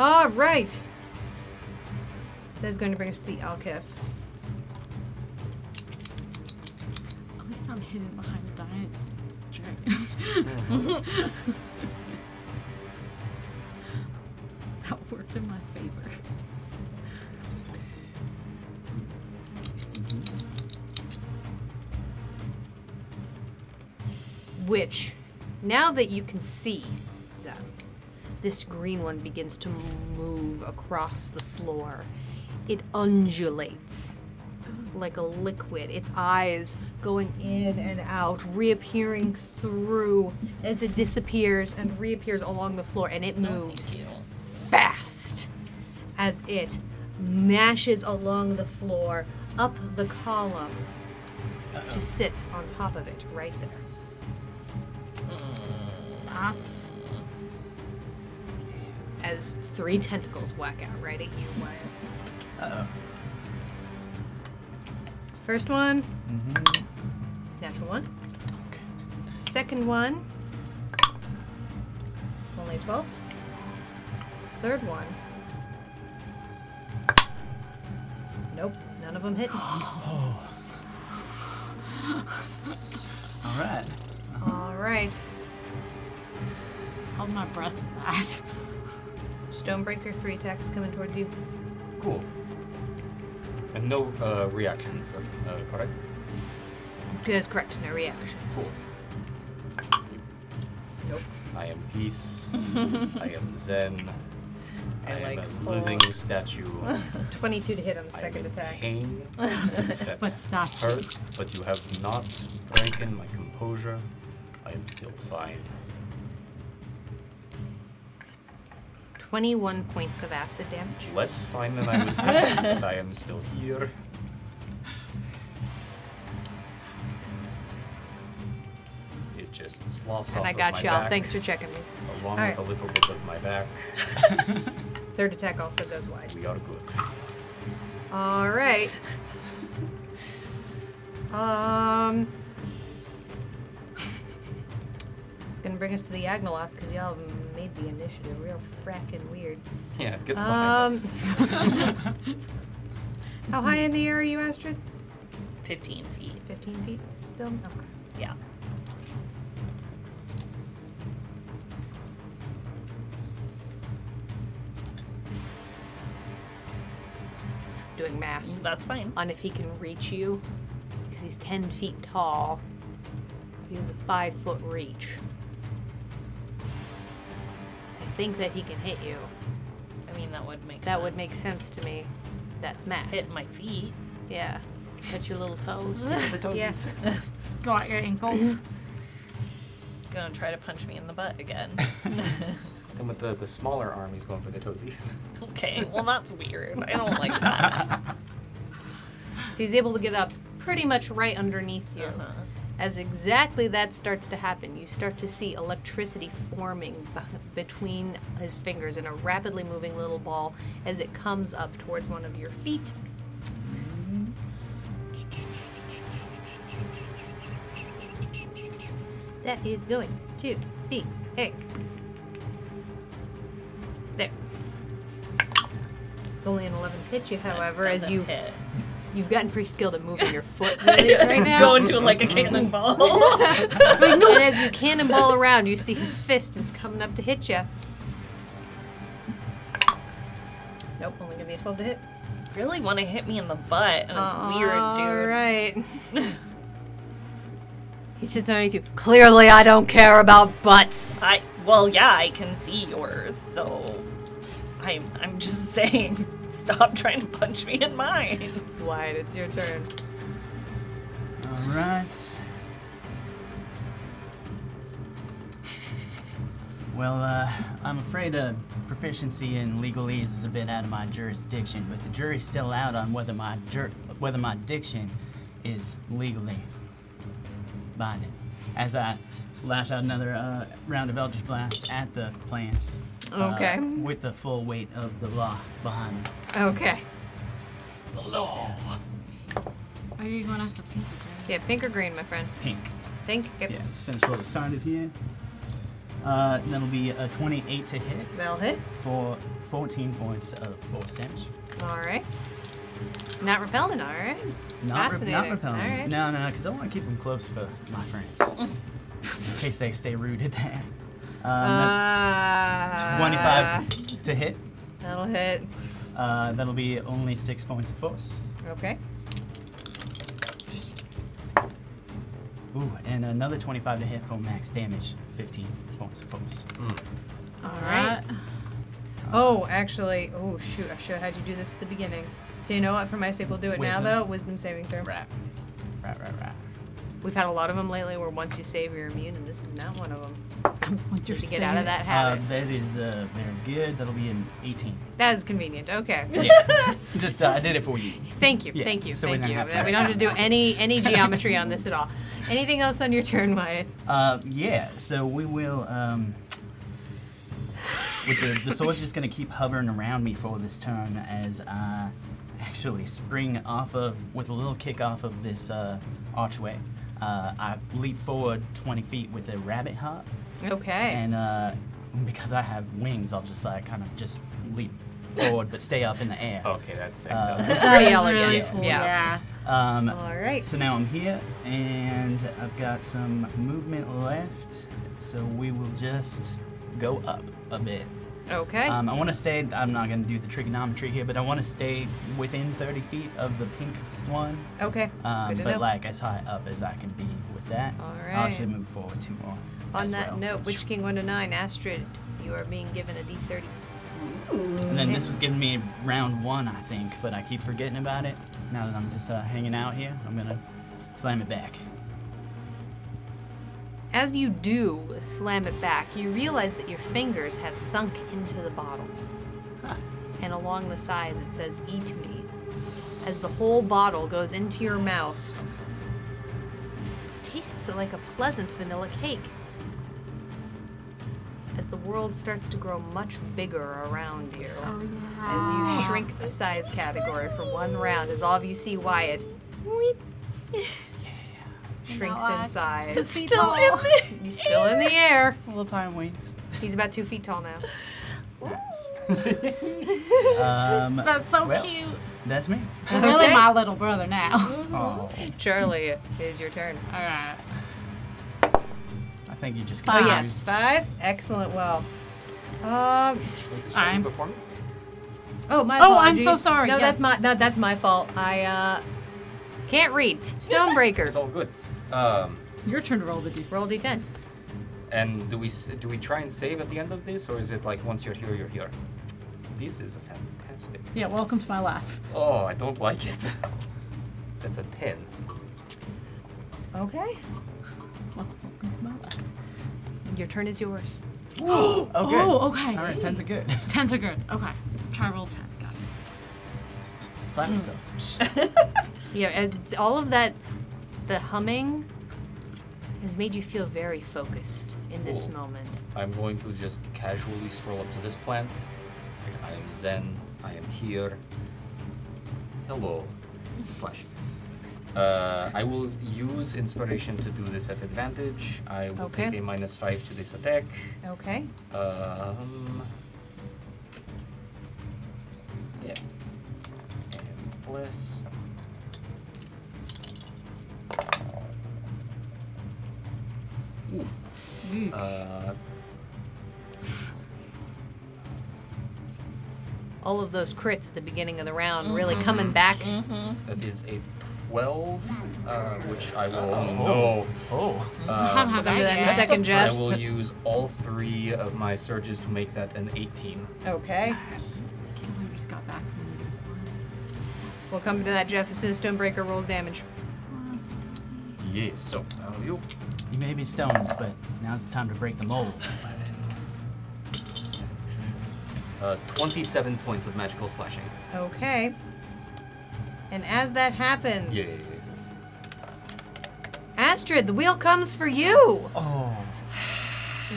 All right. That is going to bring us to the Alketh. At least I'm hidden behind a giant dragon. That worked in my favor. Which, now that you can see them, this green one begins to move across the floor. It undulates like a liquid, its eyes going in and out, reappearing through as it disappears and reappears along the floor, and it moves fast as it mashes along the floor, up the column to sit on top of it, right there. That's As 3 tentacles whack out right at you, Wyatt. Uh-oh. First one, Mm-hmm. natural 1. Okay. Second one, only 12. Third one, nope, none of them hit. Oh. All right. All right, hold my breath for that. Stonebreaker, 3 attacks coming towards you. Cool. And no reactions, correct? That's correct, no reactions. Cool. Nope. I am peace. I am zen. I am like a sport. living statue. 22 to hit on the I am second in attack. pain. That But stop. hurts, but you have not broken my composure. I am still fine. 21 points of acid damage. Less fine than I was thinking, but I am still here. It just sloughs off And I of got my y'all. back, Thanks for checking me. along All with right. a little bit of my back. Third attack also goes wide. We are good. All right. It's gonna bring us to the Agnoloth because y'all made the initiative real frackin' weird. Yeah, it gets behind us. How high in the air are you, Astrid? 15 feet. 15 feet still? Okay. Yeah. Doing math That's fine. on if he can reach you because he's 10 feet tall. He has a 5-foot reach. I think that he can hit you. I mean, that would make sense. That would make sense to me. That's math. Hit my feet. Yeah. Touch your little toes. The toesies. Yes. Go at your ankles. Gonna try to punch me in the butt again. And with the smaller arm, he's going for the toesies. Okay, well that's weird. I don't like that. So he's able to get up pretty much right underneath you. Uh-huh. As exactly that starts to happen, you start to see electricity forming between his fingers in a rapidly moving little ball as it comes up towards one of your feet. That is going to be a... There. It's only an 11 to hit you, however, as Doesn't hit. you've gotten pretty skilled at moving your foot really right now. Going to like a cannonball. And as you cannonball around, you see his fist is coming up to hit you. Nope, only gonna be a 12 to hit. Really want to hit me in the butt, and it's weird, dude. All right. He sits underneath you. Clearly, I don't care about butts. Well, yeah, I can see yours, so I'm just saying, stop trying to punch me in mine. Wyatt, it's your turn. All right. Well, I'm afraid proficiency in legalese is a bit out of my jurisdiction, but the jury's still out on whether my diction is legally binding. As I lash out another round of Eldritch Blast at the plants. Okay. With the full weight of the law behind me. Okay. The law. Are you going after pink or green? Yeah, pink or green, my friend? Pink. Pink? Yep. Yeah, let's finish what we started here. That'll be a 28 to hit That'll hit. for 14 points of force damage. All right. Not repelling, all right. Not Fascinating. repelling. All right. No, because I want to keep them close for my friends. In case they stay rooted there. 25 to hit. That'll hit. That'll be only 6 points of force. Okay. Ooh, and another 25 to hit for max damage. 15 points of force. All right. Oh, actually, oh shoot, I should have had you do this at the beginning. So you know what? For my sake, we'll do it now, Wisdom. though. Wisdom saving throw. Right. We've had a lot of them lately where once you save, you're immune, and this is not one of them. Once you're To get out of that habit. That is very good. That'll be an 18. That is convenient. Okay. Yeah. Just I did it for you. Thank you. Yeah, Thank you. so we Thank don't you. have to- We don't have to do any geometry on this at all. Anything else on your turn, Wyatt? Yeah. So we will. With the sword's just gonna keep hovering around me for this turn as I actually spring with a little kick off of this archway. I leap forward 20 feet with a rabbit hop. Okay. And because I have wings, I'll just kind of just leap forward, but stay up in the air. Okay, that's sick. Pretty That is elegant. really yeah. cool. Yeah. Yeah. All right. So now I'm here, and I've got some movement left. So we will just go up a bit. Okay. I want to stay. I'm not going to do the trigonometry here, but I want to stay within 30 feet of the pink one. Okay. Good to But know. like as high up as I can be with that. All I'll right. actually move forward 2 more. On as that well. note, Witch King 1 to 9, Astrid, you are being given a D30. And then this was giving me round 1, I think, but I keep forgetting about it. Now that I'm just hanging out here, I'm gonna slam it back. As you do slam it back, you realize that your fingers have sunk into the bottle. And along the sides it says, "Eat me." As the whole bottle goes into your mouth, it tastes like a pleasant vanilla cake. As the world starts to grow much bigger around you. Oh, yeah. As you shrink the size category for 1 round, as all of you see Wyatt weep, shrinks Now in I- size. Still in the He's still in the air. Little tiny wings. He's about 2 feet tall now. That's so well, cute. That's me. You're really Okay. my little brother now. Oh, Charlie, it is your turn. All right. I think you just Oh yeah, confused. 5. Excellent. Well, I'm- before me? oh my Oh, I'm apologies. so sorry, No, yes. that's my fault. I can't read. Stonebreaker. It's all good. Your turn to roll the d4. Roll D10. And do we try and save at the end of this, or is it like once you're here, you're here? This is fantastic. Yeah, welcome to my life. Oh, I don't like it. That's a 10. Okay. Welcome to my life. Your turn is yours. Oh, good. Oh, okay. All right, 10's are good. 10s are good. Okay. Try roll 10. Got it. Slap yourself. Yeah, and all of that, the humming, has made you feel very focused in this Cool. moment. I'm going to just casually stroll up to this plant. I am Zen. I am here. Hello. Slash. I will use inspiration to do this at advantage. I will Okay. take a -5 to this attack. Okay. Yeah. And bless. Oof. All of those crits at the beginning of the round really coming back. That is a 12, which I will Oh. Have We'll come to that in a Yes. second, I Jeff. will use all 3 of my surges to make that an 18. Okay. I can't believe we just got back from the We'll come to that, Jeff, as soon as Stonebreaker rolls damage. Yes, so you. You may be stoned, but now's the time to break the mold. 27 points of magical slashing. Okay. And as that happens, Yes. Astrid, the wheel comes for you. Oh.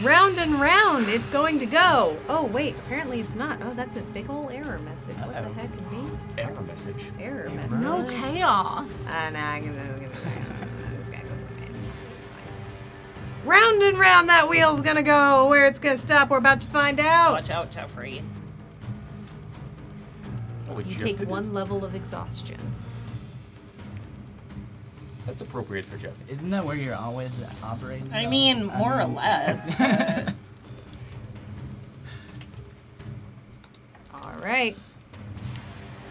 Round and round, it's going to go. Oh, wait, apparently it's not. Oh, that's a big ol' error message. What Uh-oh. the heck it means? Error message. Error one. message. No chaos. Nah, I'm gonna just gotta go with it. It's fine. Round and round that wheel's gonna go. Where it's gonna stop, we're about to find out. Watch out, Jeffrey. Oh, wait, You Jeff take did 1 this? level of exhaustion. That's appropriate for Jeff. Isn't that where you're always operating? I though? mean, more or mean- less. All right.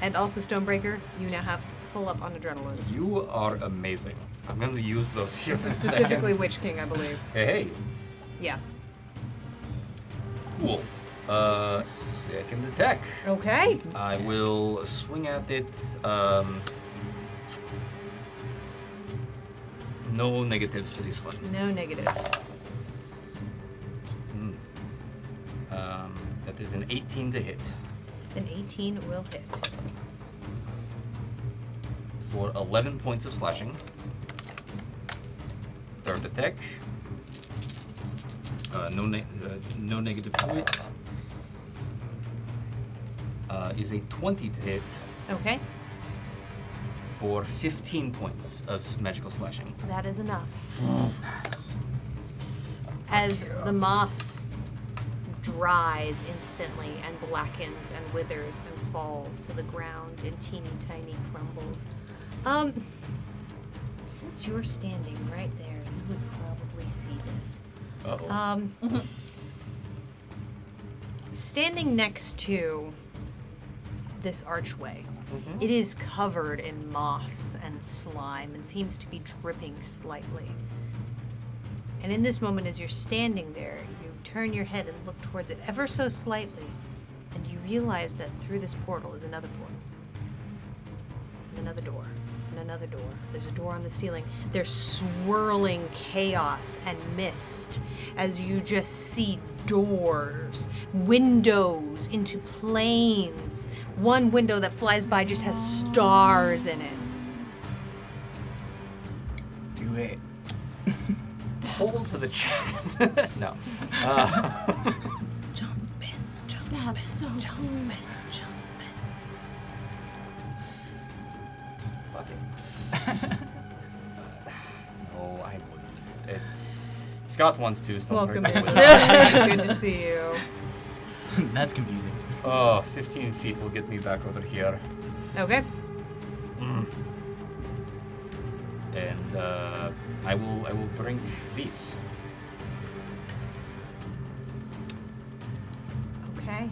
And also, Stonebreaker, you now have full up on adrenaline. You are amazing. I'm going to use those here for a Specifically second. Witch King, I believe. Hey, Yeah. cool. Second attack. Okay. I will swing at it. No negatives to this one. No negatives. That is an 18 to hit. An 18 will hit. For 11 points of slashing. Third attack. No negative to it. Is a 20 to hit Okay. for 15 points of magical slashing. That is enough. Nice. As the moss dries instantly and blackens and withers and falls to the ground in teeny tiny crumbles. Since you're standing right there, you would probably see this. Uh-oh. Standing next to this archway, it is covered in moss and slime and seems to be dripping slightly. And in this moment, as you're standing there, you turn your head and look towards it ever so slightly, and you realize that through this portal is another portal. And another door. And another door. There's a door on the ceiling. There's swirling chaos and mist as you just see doors, windows into planes. One window that flies by just has stars in it. Do it. Hold to the chat. No. Jump in, jump That's in, so jump cool. in, jump in. Fuck it. No, I wouldn't. Scott wants to, so I'm Welcome right in. there with it. Good to see you. That's confusing. Oh, 15 feet will get me back over here. Okay. And I will bring these. Okay.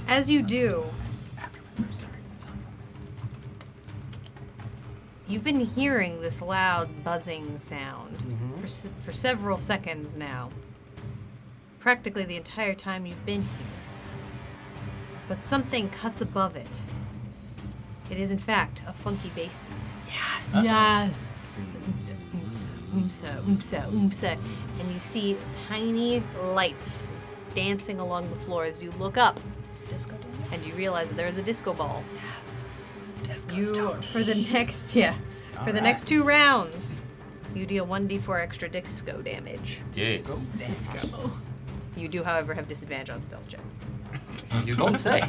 As you do, you've been hearing this loud buzzing sound for several seconds now. Practically the entire time you've been here. But something cuts above it. It is in fact a funky bass beat. Yes. Oomsa, oomsa, oomsa. And you see tiny lights dancing along the floor as you look up. Disco dance? And you realize that there is a disco ball. Yes. Disco You, Stone. for the next, for the next 2 rounds, you deal 1d4 extra disco damage. Yes. You do, however, have disadvantage on stealth checks. You don't say.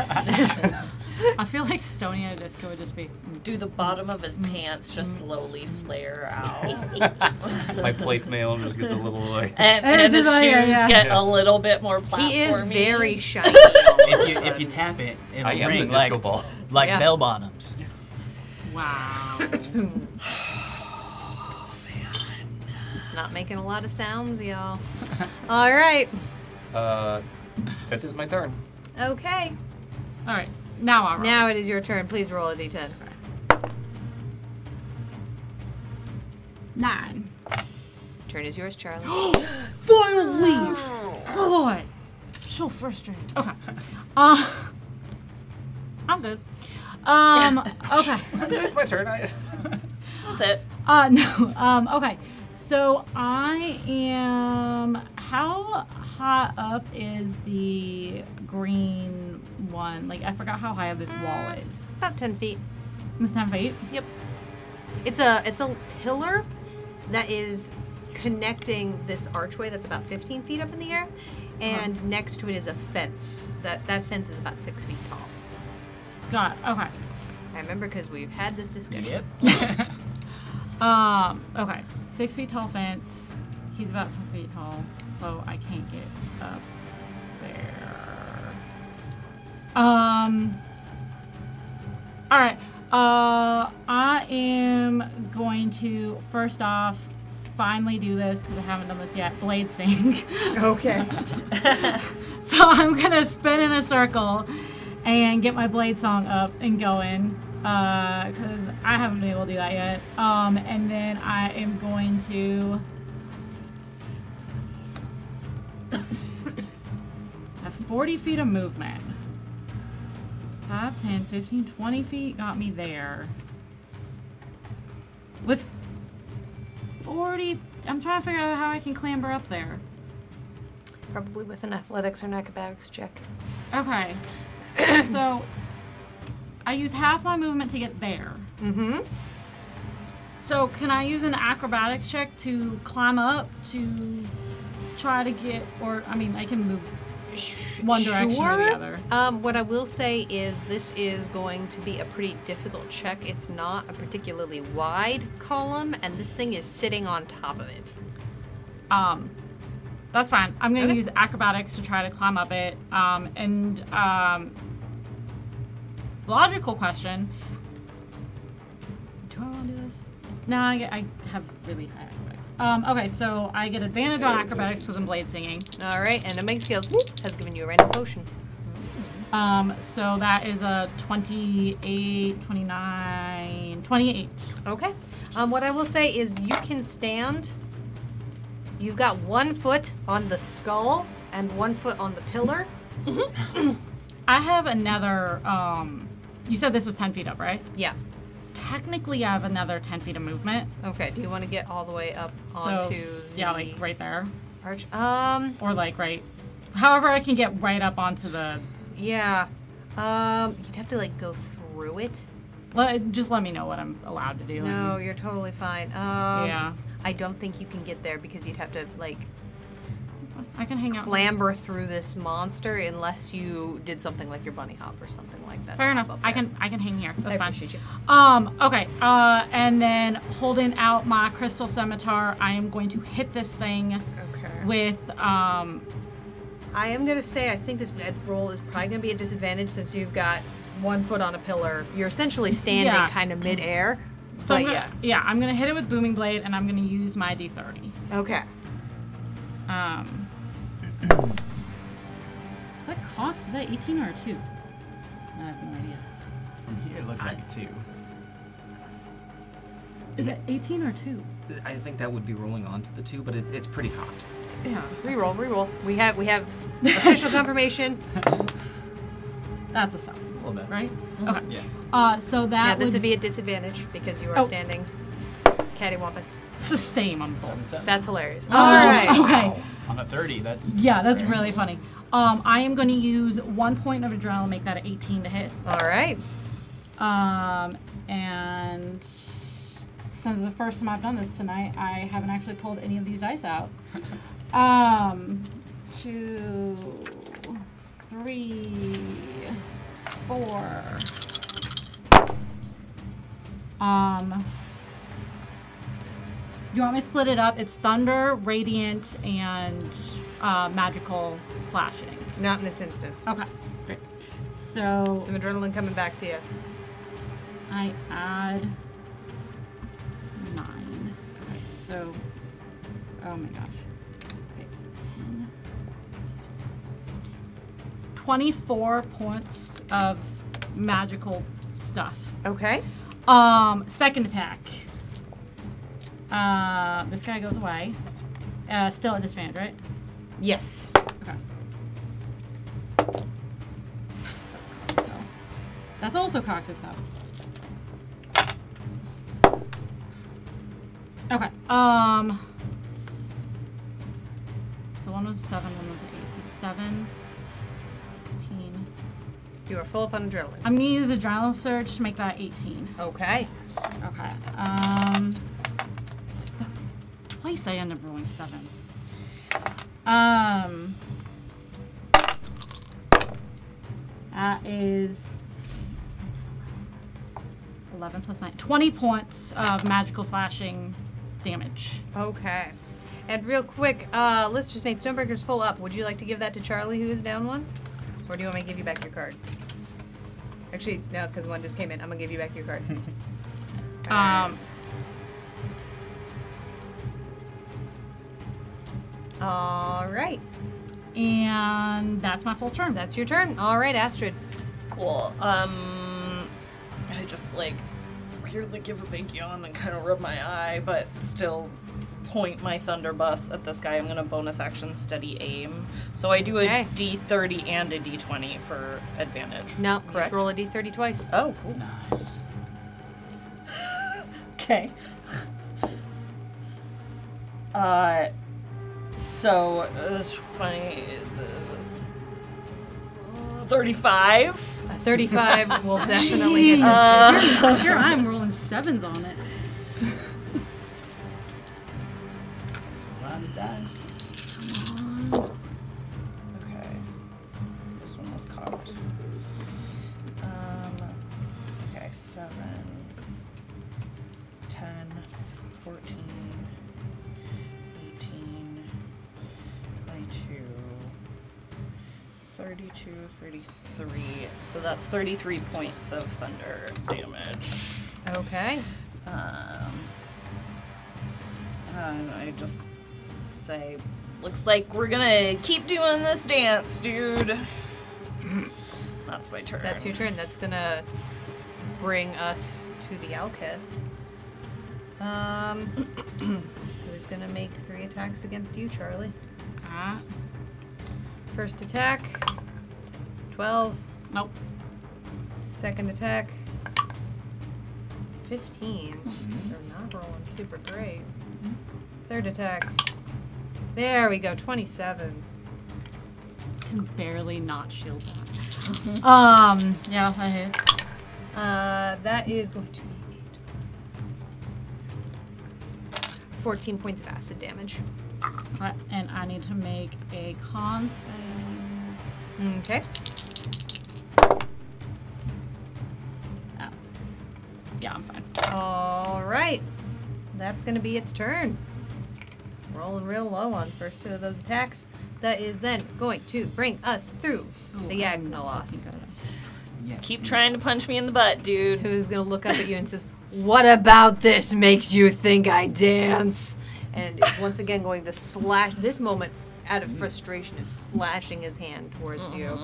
I feel like Stony at a disco would just be. Do the bottom of his pants just slowly flare out? My plate mail just gets a little like. And his just shoes like, yeah. get a little bit more platformy. He is very shiny. If you tap it, it'll I am ring the like disco ball. Yeah. bell bottoms. Wow. It's not making a lot of sounds, y'all. All right. That is my turn. Okay. All right. Now I'll roll. Now it is your turn. Please roll a d10. 9. Turn is yours, Charlie. Finally! God. So frustrating. Okay. I'm good. Okay. It's my turn. That's it. No. Okay. So I am. How high up is the green one? Like, I forgot how high this wall is. About 10 feet. It's 10 feet. Yep. It's a pillar that is connecting this archway that's about 15 feet up in the air, and next to it is a fence. That fence is about 6 feet tall. Got it. Okay. I remember because we've had this discussion. Yep. Okay. 6 feet tall fence. He's about 10 feet tall, so I can't get up there. All right. I am going to first off finally do this because I haven't done this yet. Blade sing. Okay. So I'm gonna spin in a circle and get my blade song up and going because I haven't been able to do that yet. And then I am going to have 40 feet of movement. 5, 10, 15, 20 feet got me there. With 40, I'm trying to figure out how I can clamber up there. Probably with an athletics or an acrobatics check. Okay. So, I use half my movement to get there. Mm-hmm. So, can I use an acrobatics check to climb up to try to get, or, I mean, I can move one direction or the other. What I will say is this is going to be a pretty difficult check. It's not a particularly wide column, and this thing is sitting on top of it. That's fine. I'm going to Okay. use acrobatics to try to climb up it. Logical question. Do I want to do this? No, I have really high acrobatics. Okay, so I get advantage on acrobatics because I'm blade singing. All right, and Omega Scales has given you a random potion. So that is a 28, 29, 28. Okay. What I will say is you can stand. You've got 1 foot on the skull and 1 foot on the pillar. I have another, you said this was 10 feet up, right? Yeah. Technically, I have another 10 feet of movement. Okay. Do you want to get all the way up onto the yeah, like right there. arch? Or like right, however I can get right up onto the, Yeah. You'd have to like go through it. just let me know what I'm allowed to do. No, you're totally fine. Yeah. I don't think you can get there because you'd have to like I can hang out. clamber through this monster unless you did something like your bunny hop or something like that. Fair to enough. hop up I there. can hang here. That's I fine. appreciate you. Okay. And then holding out my crystal scimitar, I am going to hit this thing Okay. with I am gonna say I think this roll is probably gonna be a disadvantage since you've got 1 foot on a pillar. You're essentially standing Yeah. kind of midair. so But I'm gonna hit it with booming blade, and I'm gonna use my D30. Okay. Is that cocked? Is that 18 or a 2? I have no idea. From here, it looks like a 2. Is it 18 or 2? I think that would be rolling onto the 2, but it's pretty cocked. Yeah. Reroll. We have official confirmation. That's a 7. A little bit. Right? Okay. Yeah. So that Yeah, this would be a disadvantage because you are Oh. standing cattywampus. It's the same on both. 7-7. That's hilarious. Oh, All right. Okay. Wow. On a 30, that's That's very really cool. funny. I am going to use 1 point of adrenaline, make that an 18 to hit. All right. And since the first time I've done this tonight, I haven't actually pulled any of these dice out. 2, 3, 4. You want me to split it up? It's thunder, radiant, and magical slashing. Not in this instance. Okay, great. So Some adrenaline coming back to you. I add 9. Okay, so, oh my gosh. Okay, 10. 24 points of magical stuff. Okay. Second attack. This guy goes away. Still at disadvantage, right? Yes. Okay. So, that's also cocked as hell. Okay. So one was 7, one was 8. So 7, 16. You are full up on adrenaline. I'm gonna use adrenaline surge to make that 18. Okay. Okay. Twice I end up rolling 7s. That is 11 plus 9. 20 points of magical slashing damage. Okay. And real quick, Liz just made Stonebreakers full up. Would you like to give that to Charlie, who is down 1? Or do you want me to give you back your card? Actually, no, because one just came in. I'm going to give you back your card. All right. And that's my full turn. That's your turn. All right, Astrid. Cool. I just like weirdly give a big yawn and kind of rub my eye, but still point my thunderbuss at this guy. I'm gonna bonus action steady aim. So I do a Okay. D30 and a D20 for advantage. No, correct. just roll a d30 twice. Oh, cool. Nice. Okay. So it was funny. 35. A 35 will definitely hit this dude. Sure, I'm rolling 7s on it. That's a lot of dice. Okay. This one was cocked. Okay, 7, 10, 14, 18, 22, 32, 33. So that's 33 points of thunder damage. Okay. And I just say, looks like we're gonna keep doing this dance, dude. That's my turn. That's your turn. That's gonna bring us to the Alketh. Who's gonna make 3 attacks against you, Charlie? First attack, 12. Nope. Second attack, 15. They're not rolling super great. Third attack, there we go, 27. Can barely not shield that. Yeah, I hit. That is going to be 14 points of acid damage. And I need to make a con save. Okay. Oh. Yeah, I'm fine. All right. That's going to be its turn. Rolling real low on first 2 of those attacks. That is then going to bring us through the Yagnoloth, Yeah. Keep trying to punch me in the butt, dude. who's going to look up at you and says, "What about this makes you think I dance?" And is once again going to slash. This moment, out of frustration, is slashing his hand towards you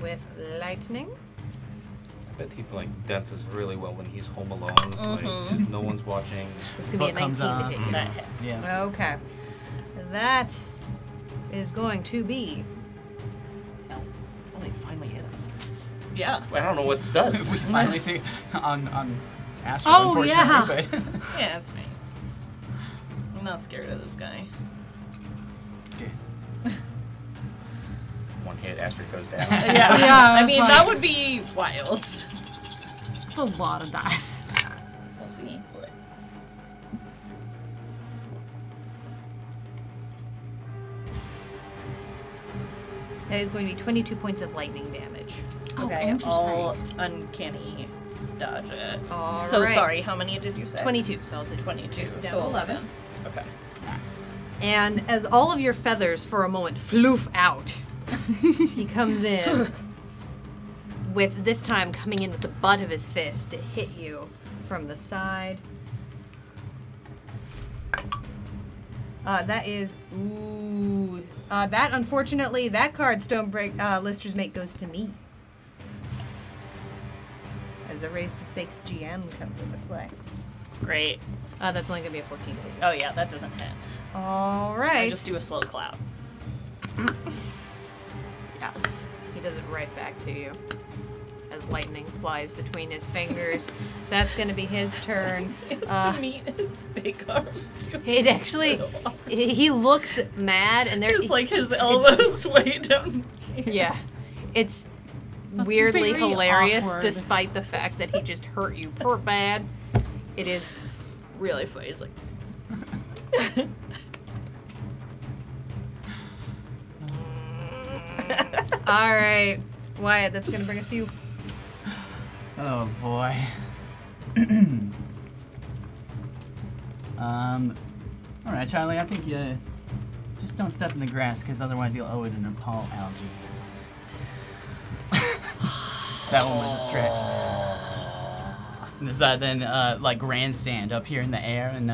with lightning. I bet he like dances really well when he's home alone. Like, just no one's watching. It's going to be a Book comes 19 to on. hit you. That hits. Yeah. Okay. That is going to be. Oh, they finally hit us. Yeah. I don't know what this we does. finally see on Astro, Oh, unfortunately, yeah. but Yeah, it's me. I'm not scared of this guy. One hit, Astrid goes down. Yeah. Yeah, I it's mean, like- that would be wild. That's a lot of dice. We'll see. That is going to be 22 points of lightning damage. Okay, interesting. I'll uncanny dodge it. All So right. sorry, how many did you say? 22, so I'll do 22. down So 11. 11. Okay. nice. And as all of your feathers for a moment floof out, he comes in with this time coming in with the butt of his fist to hit you from the side. That is, ooh. That, unfortunately, that card, Stonebreak, Lister's Mate, goes to me. As a Raise the Stakes GM comes into play. Great. That's only going to be a 14 to hit. Oh yeah, that doesn't hit. All I right. just do a slow clap. Yes. He does it right back to you. As lightning flies between his fingers. That's going to be his turn. It's to meet his big arm. It actually, he looks mad, and there. It's like his elbows way down. Yeah, it's That's weirdly very hilarious, awkward. despite the fact that he just hurt you for bad. It is really funny. It's like. All right, Wyatt. That's gonna bring us to you. Oh boy. All right, Charlie. I think you just don't step in the grass, because otherwise you'll owe it an Nepal algae. That one was a stretch. Decide then, like grandstand up here in the air and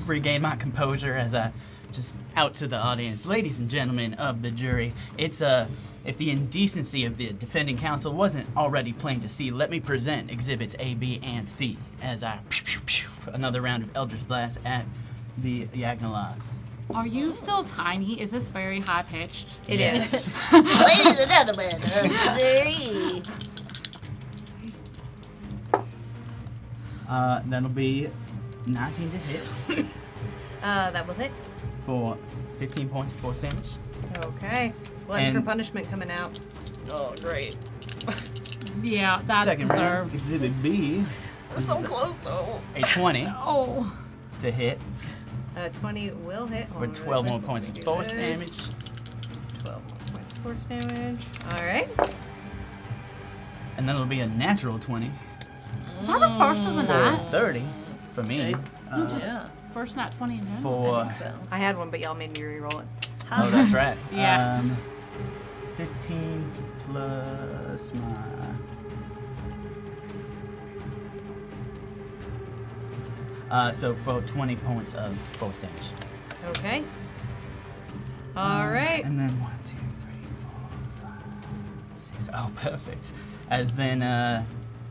regain my composure as I just out to the audience. Ladies and gentlemen of the jury, it's if the indecency of the defending counsel wasn't already plain to see, let me present exhibits A, B, and C as I another round of Eldritch Blast at the Yagnaloth. Are you still tiny? Is this very high pitched? It Yes. is. Ladies and gentlemen, today. That'll be 19 to hit That will hit. for 15 points of force damage. Okay. Glutton for And- punishment coming out. Oh, great. Yeah, that's Second round, deserved. Exhibit B, We're so close, though. a 20 Oh. to hit 20 will hit. for Hold on, 12 more let me points of do force this. damage. 12 more points of force damage. All right. And then it'll be a natural 20 Is that the first of the for night? 30 for me. Yeah. First nat 20 in general. For So. I had one, but y'all made me re-roll it. oh, that's right. Yeah. 15 plus my. So for 20 points of force damage. Okay. All right. And then 1, 2, 3, 4, 5, 6. Oh, perfect. As then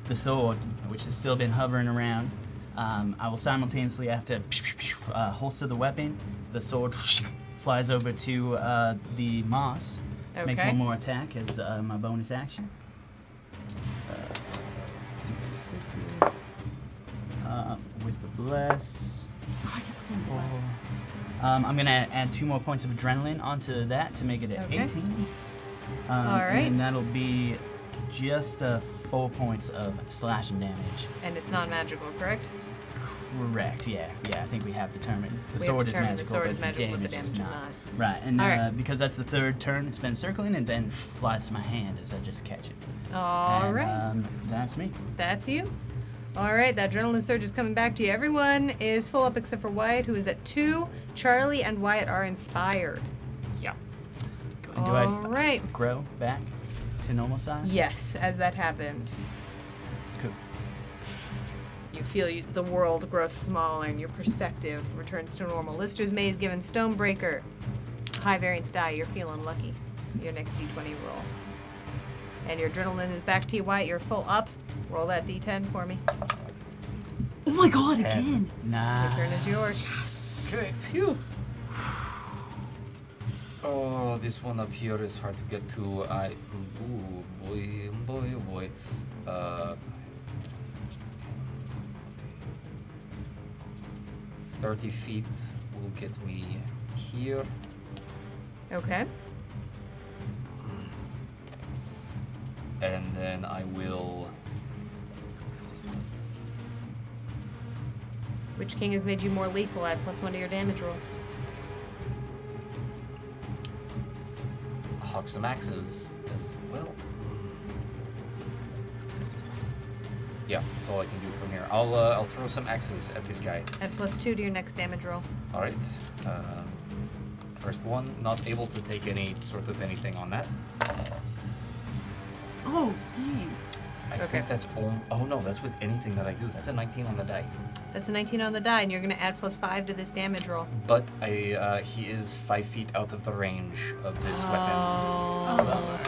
the sword, which has still been hovering around, I will simultaneously, after holster the weapon, the sword flies over to the moss. Makes Okay. one more attack as my bonus action. With the bless. Four. I'm gonna add 2 more points of adrenaline onto that to make it at Okay. 18. All right. And that'll be just 4 points of slashing damage. And it's non-magical, correct? Correct. Yeah. I think we have determined the We have sword is determined magical, the sword but is magical, but the damage is damage is not. not. Right. And All right. because that's the third turn, it's been circling and then flies to my hand as I just catch it. All And, right. That's me. That's you. All right, that adrenaline surge is coming back to you. Everyone is full up except for Wyatt, who is at 2. Charlie and Wyatt are inspired. Yeah. And do I All right. grow back to normal size? Yes, as that happens, Cool. you feel the world grows smaller and your perspective returns to normal. Lister's Maze given Stonebreaker. High variance die, you're feeling lucky. Your next d20 roll. And your adrenaline is back to you, Wyatt. You're full up. Roll that d10 for me. Oh my god, 10. again. Nah. Your turn is yours. Okay, phew. Oh, this one up here is hard to get to. Ooh, boy. 30 feet will get me here. Okay. And then I will. Which king has made you more lethal? Add +1 to your damage roll. Hawk some axes as well. Yeah, that's all I can do from here. I'll throw some axes at this guy. Add +2 to your next damage roll. All right. First one, not able to take any sort of anything on that. Oh, dang. I Okay. think that's oh no, that's with anything that I do. That's a 19 on the die. That's a 19 on the die, and you're going to add +5 to this damage roll. But he is 5 feet out of the range of this weapon. Oh.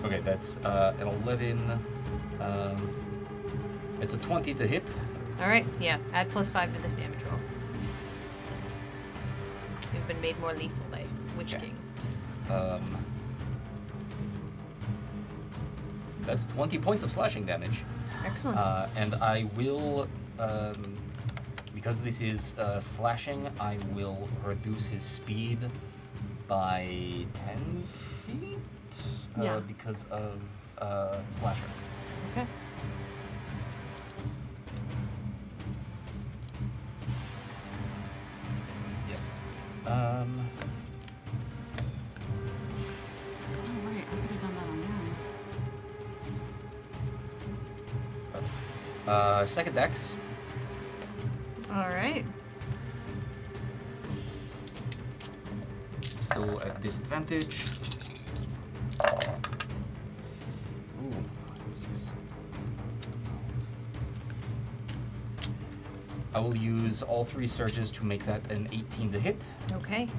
Okay, that's an 11. It's a 20 to hit. All right, yeah. Add +5 to this damage roll. You've been made more lethal by Witch Okay. King. That's 20 points of slashing damage. Excellent. And I will, because this is slashing, I will reduce his speed by 10 feet Yeah. because of slasher. Okay. Yes. Oh, right. I could have done that on mine. Second dex. All right. Still at disadvantage. Ooh, 6. I will use all 3 surges to make that an 18 to hit Okay.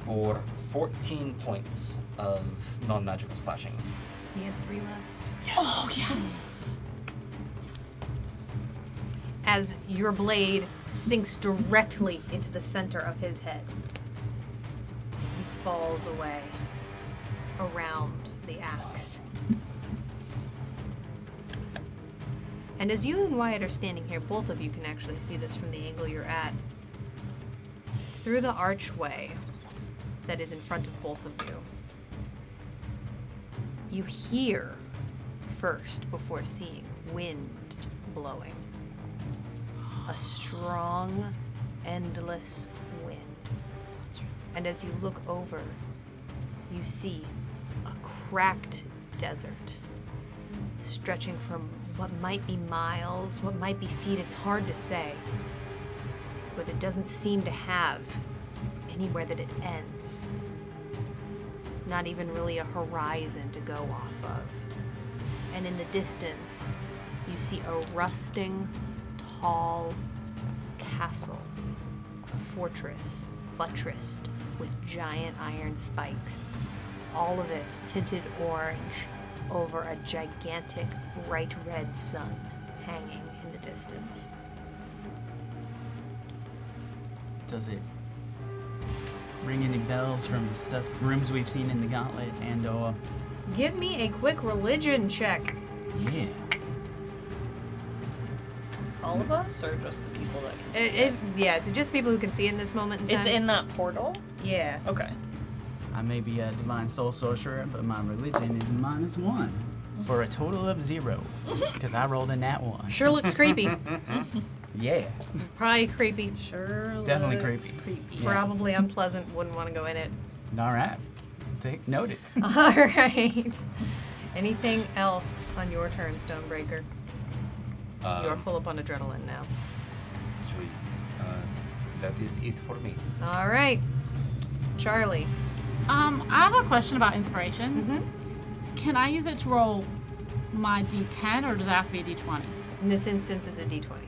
for 14 points of non-magical slashing. He had 3 left. Oh, yes. as your blade sinks directly into the center of his head. He falls away around the axe. And as you and Wyatt are standing here, both of you can actually see this from the angle you're at. Through the archway that is in front of both of you, you hear first, before seeing, wind blowing. A strong, endless wind. And as you look over, you see a cracked desert stretching from what might be miles, what might be feet, it's hard to say. But it doesn't seem to have anywhere that it ends. Not even really a horizon to go off of. And in the distance, you see a rusting, tall castle, a fortress buttressed with giant iron spikes, all of it tinted orange over a gigantic bright red sun hanging in the distance. Does it ring any bells from stuff rooms we've seen in the Gauntlet and Give me a quick religion check. yeah. All of us, or just the people that can see it? Yeah, is it just people who can see in this moment in time? It's in that portal? Yeah. Okay. I may be a divine soul sorcerer, but my religion is -1 for a total of 0 because I rolled a nat 1. Sure looks creepy. Yeah. Probably creepy. Sure. Definitely looks creepy. creepy. Yeah. Probably unpleasant. Wouldn't want to go in it. All right. Take noted. All right. Anything else on your turn, Stonebreaker? You are full up on adrenaline now. Actually, that is it for me. All right. Charlie. I have a question about inspiration. Mm-hmm. Can I use it to roll my D10, or does it have to be a D20? In this instance, it's a D20.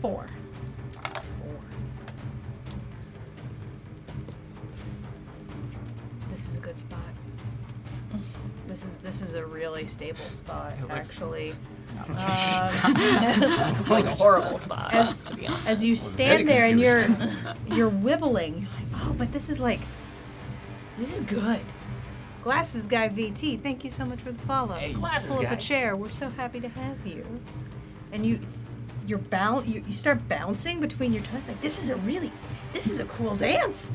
4. 4. This is a good spot. This is a really stable spot, It looks- actually. It's like a horrible spot, As to be honest. as you very stand there and you're confused. wibbling, you're like, oh, but this is good. Glasses Guy VT, thank you so much for the follow. Hey, Glasses Pull up Guy. a chair. We're so happy to have you. And you start bouncing between your toes. Like this is a cool dance.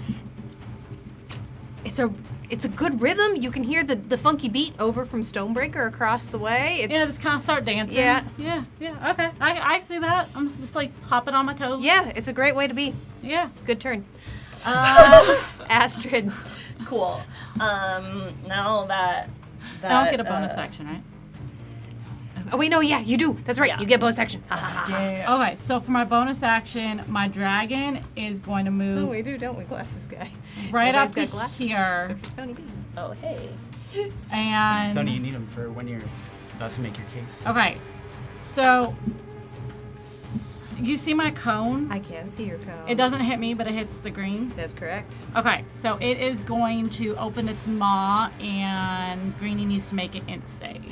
It's a good rhythm. You can hear the funky beat over from Stonebreaker across the way. It's, Yeah, just kind of start dancing. Yeah. Yeah. Okay, I see that. I'm just like hopping on my toes. yeah, it's a great way to be. Yeah. Good turn. Astrid. Cool. Now that I don't get a bonus action, right? Oh wait, no, yeah, you do. That's right. Yeah. You get bonus action. Ha, ha, ha. Yeah. Okay, so for my bonus action, my dragon is going to Oh, move we do, don't we, glasses guy? right Everybody's up to got glasses, here, except for Stony B. Oh, hey. and Sonny, you need them for when you're about to make your case. okay, so you see my cone? I can see your cone. It doesn't hit me, but it hits the green. That's correct. Okay, so it is going to open its maw, and Greenie needs to make an int save.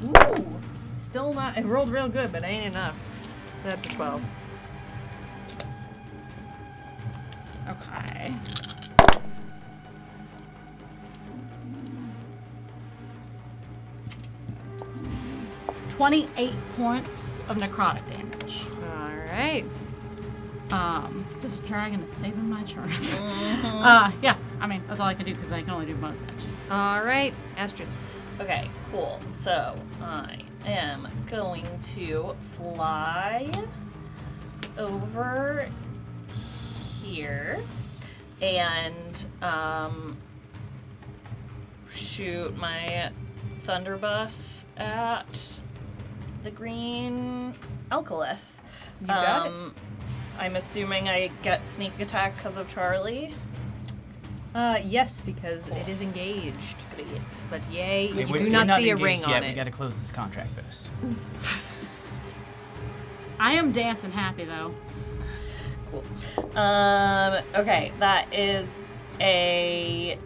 Ooh, still not. It rolled real good, but ain't enough. That's a 12. Okay. $28 points of necrotic damage. All right. This dragon is saving my turn. Yeah, I mean, that's all I can do because I can only do bonus action. All right, Astrid. Okay, cool. So I am going to fly over here and shoot my thunderbuss at the green alkalith. You got it. I'm assuming I get sneak attack because of Charlie. Yes, because it is engaged. Great. But yay, Hey, you we're do not see a engaged ring yet. on We it. gotta close this contract first. I am dancing happy though. Cool. Okay, that is a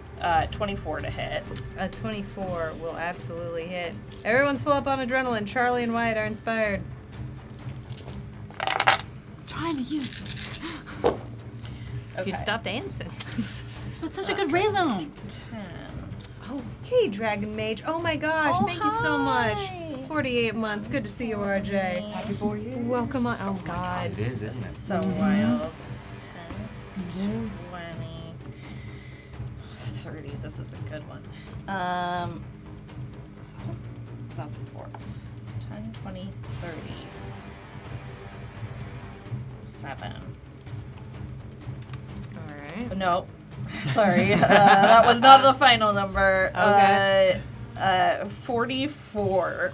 24 to hit. A 24 will absolutely hit. Everyone's full up on adrenaline. Charlie and Wyatt are inspired. Trying to use it. If you'd stop dancing. That's such a good rhythm. 10. Oh, hey, Dragon Mage. Oh my gosh, thank you so much. 48 months. Good to see you, RJ. Happy 4 years. Welcome on. Oh, God. It is, isn't it? So wild. 10, 20, 30. This is a good one. That's a 4. 10, 20, 30. 7. All right. No. Sorry. That was not the final number. Okay. 44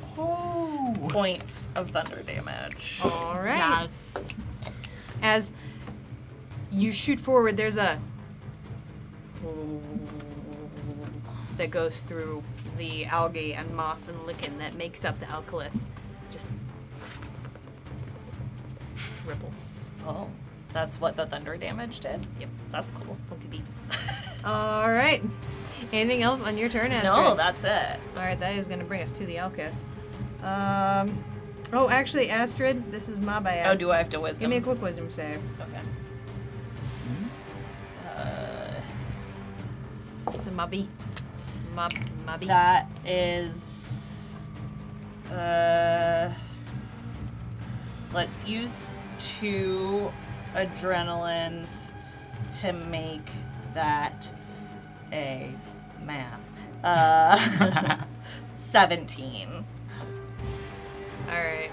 points of thunder damage. All right. Yes. As you shoot forward, there's a that goes through the algae and moss and lichen that makes up the alkalith. Just ripples. Oh, that's what the thunder damage did? Yep. That's cool. Funky beat. All right. Anything else on your turn, Astrid? No, that's it. All right, that is going to bring us to the alkith. Oh, actually, Astrid, this is my bad. Oh, do I have to wisdom? Give me a quick wisdom save. Okay. The mubby. Mubby. That is... let's use 2 adrenalines to make that a map. 17. All right.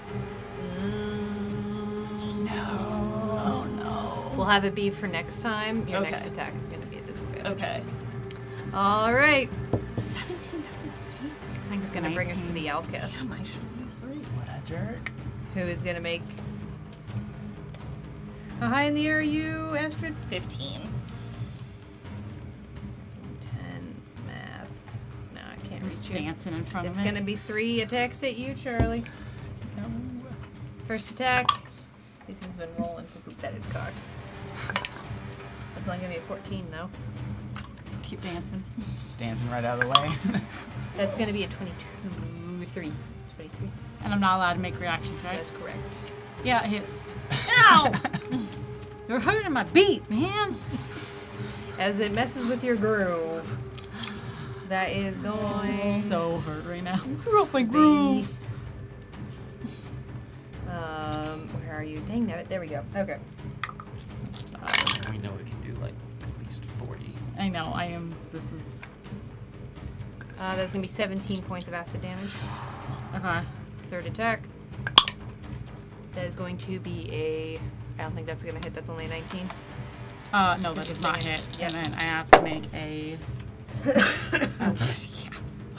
Oh no. We'll have it be for next time. Your Okay. next attack is going to be a disadvantage. Okay. All right. 17 doesn't say. It's going to bring us to the alkith, Damn, I should use 3. What a jerk. who is going to make... How high in the air are you, Astrid? 15. 10 math. No, I can't You're reach just you. dancing in front It's of going it. to be 3 attacks at you, Charlie. First attack. This thing's been rolling. Oop, that is cocked. That's only going to be a 14, though. Keep dancing. Just dancing right out of the way. That's going to be a 23. 23. And I'm not allowed to make reactions, right? That's correct. Yeah, it hits. Ow! You're hurting my beat, man. As it messes with your groove, that is going... I'm so hurt right now. Threw off my groove. Where are you? Dang it. There we go. Okay. We know it can do like at least 40. I know, I am. This is. That's going to be 17 points of acid damage. Okay. Third attack. That is going to be a... I don't think that's going to hit. That's only a 19. No, that does not hit. And then I have to make a. Why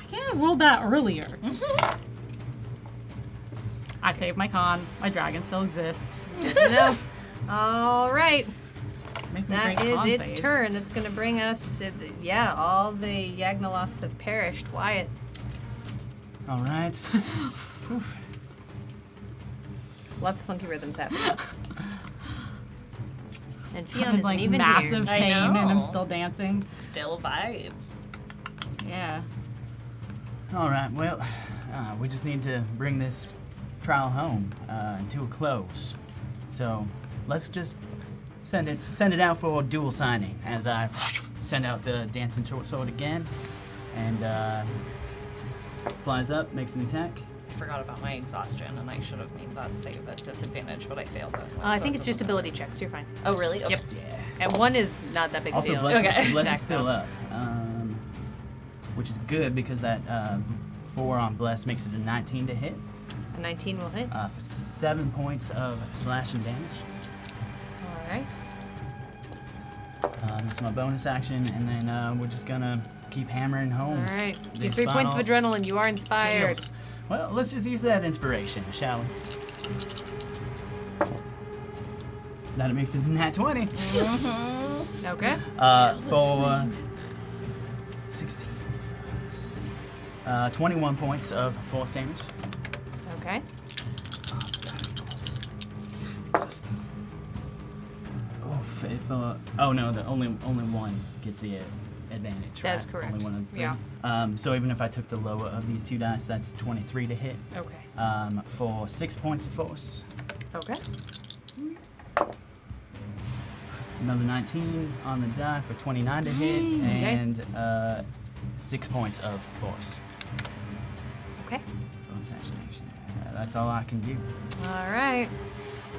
can't I rolled that earlier? I saved my con. My dragon still exists. Good to know. All right. Making That great is con its saves. turn. That's going to bring us... yeah, all the Yagnoloths have perished. Wyatt. All right. Lots of funky rhythms happening. And I'm Fionn in isn't like even massive here. I pain and I'm know. still dancing. Still vibes. Yeah. All right. Well, we just need to bring this trial home to a close. So let's just send it out for dual signing as I send out the dancing short sword again, and flies up, makes an attack. I forgot about my exhaustion, and I should have made that save at disadvantage, but I failed anyway. I so think it it's just doesn't ability checks. You're fine. matter. Oh, really? Yep. Yeah. And 1 is not that big a Also, deal. bless, Okay. bless Stack is still though. up, which is good because that 4 on bless makes it a 19 to hit. A 19 will hit. For 7 points of slashing damage. All right. That's my bonus action, and then we're just gonna keep hammering home. All right. You These 3 points of final adrenaline. You are inspired. deals. Well, let's just use that inspiration, shall we? That makes it nat 20. Okay. For 16. 21 points of force damage. Okay. Oof, it fell. Oh, Oh no, the only one gets the advantage. That's right? correct. Only one of the three. Yeah. So even if I took the lower of these 2 dice, that's 23 to hit. Okay. For 6 points of force. Okay. Another 19 on the die for 29 to hit, and 6 points of force. Okay. Bonus action. That's all I can do. All right.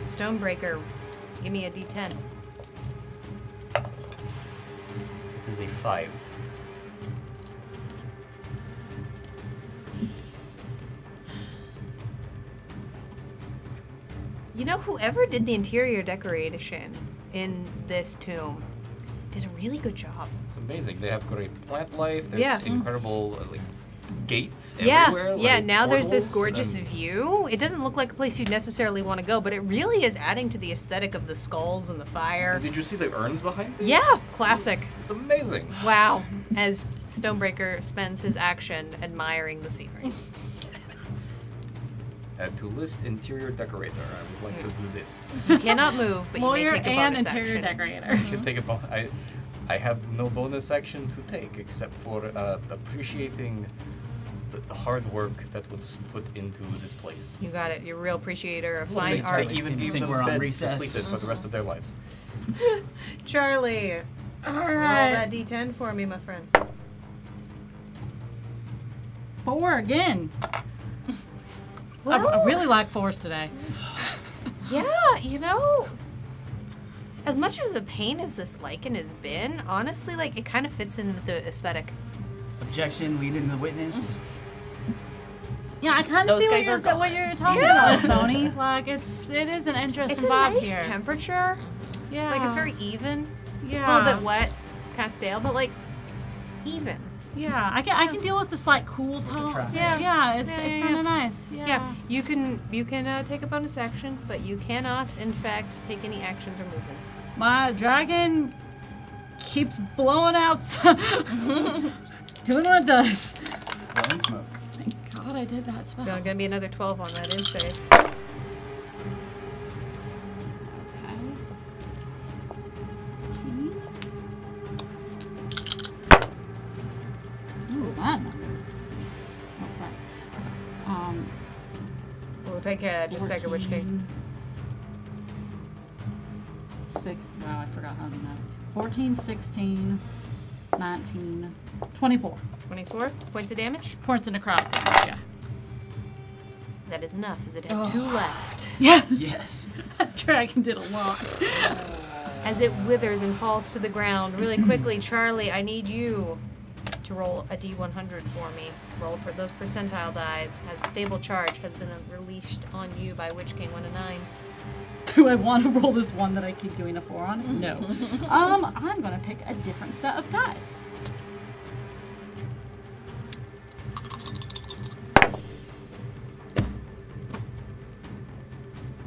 Stonebreaker, give me a D10. It is a 5. You know, whoever did the interior decoration in this tomb did a really good job. It's amazing. They have great plant life. There's incredible like gates Yeah, everywhere. yeah. like Now there's this portals, gorgeous and view. It doesn't look like a place you'd necessarily want to go, but it really is adding to the aesthetic of the skulls and the fire. Did you see the urns behind me? Yeah, classic. It's amazing. Wow. As Stonebreaker spends his action admiring the scenery. And to list interior decorator, I would like to do this. You cannot move, but you Lawyer may take a and bonus interior action. decorator. I can take I have no bonus action to take except for appreciating the hard work that was put into this place. You got it. You're a real appreciator of They, fine art. they even You gave think them we're on beds to recess? sleep in for the rest of their lives. Charlie, All roll right. that D10 for me, my friend. 4 again. Well, I really like 4s today. yeah, you know, as much as a pain as this lichen has been, honestly, like, it kind of fits in with the aesthetic. Objection, leading the witness. Yeah, I kind of Those see guys are what you're talking Yeah. about, Tony. Like, it is an interesting It's a vibe nice here. temperature. Yeah. Like, it's very even. yeah. A little bit wet, kind of stale, but, like, even. Yeah, I can deal with this like cool to tone. try. Yeah, it's Yeah, kind of nice. Yeah. Yeah, you can take a bonus action, but you cannot, in fact, take any actions or movements. My dragon keeps blowing out, doing what it does. Blowing smoke. Thank God I did that spell. So going to be another 12 on that save. Okay. Ooh, that number. Okay. We'll take just a second, which came. 6. Wow, I forgot how to do that. 14, 16, 19, 24. 24 points of damage. Points in a crowd. Yeah. That is enough, as it had 2 left. Yeah. Yes. That dragon did a lot. As it withers and falls to the ground, really quickly, Charlie, I need you to roll a D100 for me. Roll for those percentile dies. Has a stable charge has been released on you by Witch King 1 to 9. Do I want to roll this one that I keep doing a 4 on? No. I'm gonna pick a different set of dice.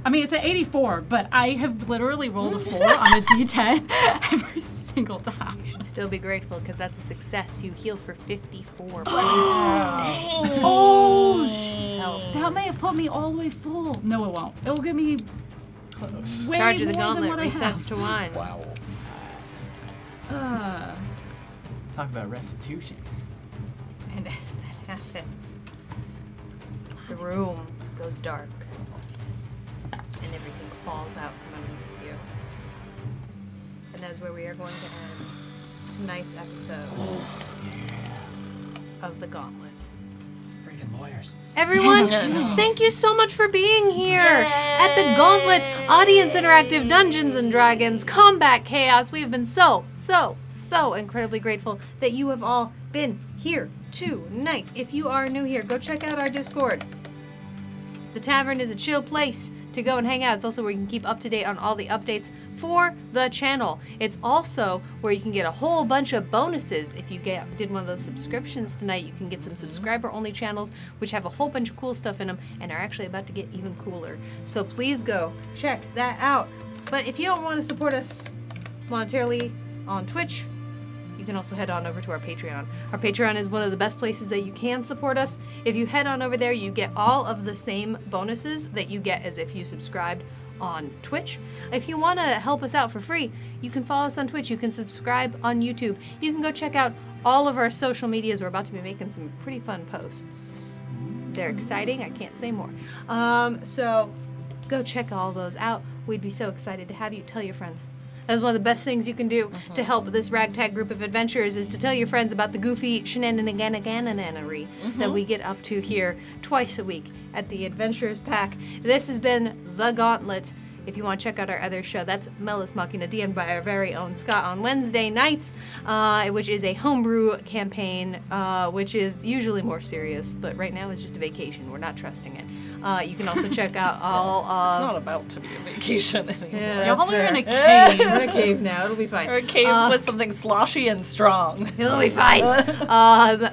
I mean, it's an 84, but I have literally rolled a 4 on a D10 every single time. You should still be grateful because that's a success. You heal for 54 points. Oh, Health. that may have put me all the way full. No, it won't. It will give me Close. way Charge of the more than Gauntlet what I resets have. to 1. Wow. Talk about restitution. And as that happens, the room goes dark and everything falls out from underneath you. And that's where we are going to end tonight's episode of the Gauntlet. Freaking lawyers. Everyone, thank you so much for being here at the Gauntlet Audience Interactive Dungeons and Dragons Combat Chaos. We have been so incredibly grateful that you have all been here tonight. If you are new here, go check out our Discord. The tavern is a chill place to go and hang out. It's also where you can keep up to date on all the updates for the channel. It's also where you can get a whole bunch of bonuses. If you did one of those subscriptions tonight, you can get some subscriber-only channels, which have a whole bunch of cool stuff in them and are actually about to get even cooler. So please go check that out. But if you don't want to support us monetarily on Twitch, you can also head on over to our Patreon. Our Patreon is one of the best places that you can support us. If you head on over there, you get all of the same bonuses that you get as if you subscribed on Twitch. If you want to help us out for free, you can follow us on Twitch. You can subscribe on YouTube. You can go check out all of our social medias. We're about to be making some pretty fun posts. They're exciting. I can't say more. So go check all those out. We'd be so excited to have you. Tell your friends. That's one of the best things you can do to help this ragtag group of adventurers is to tell your friends about the goofy shenanigananery that we get up to here twice a week at the Adventurers Pack. This has been The Gauntlet. If you want to check out our other show, that's Melis Machina, DM'd by our very own Scott on Wednesday nights, which is a homebrew campaign, which is usually more serious, but right now it's just a vacation. We're not trusting it. You can also check out all It's not about to be a vacation anymore. Yeah, Y'all that's are in a fair. cave. We're in a cave now. It'll be fine. Or a cave with something sloshy and strong. It'll be fine.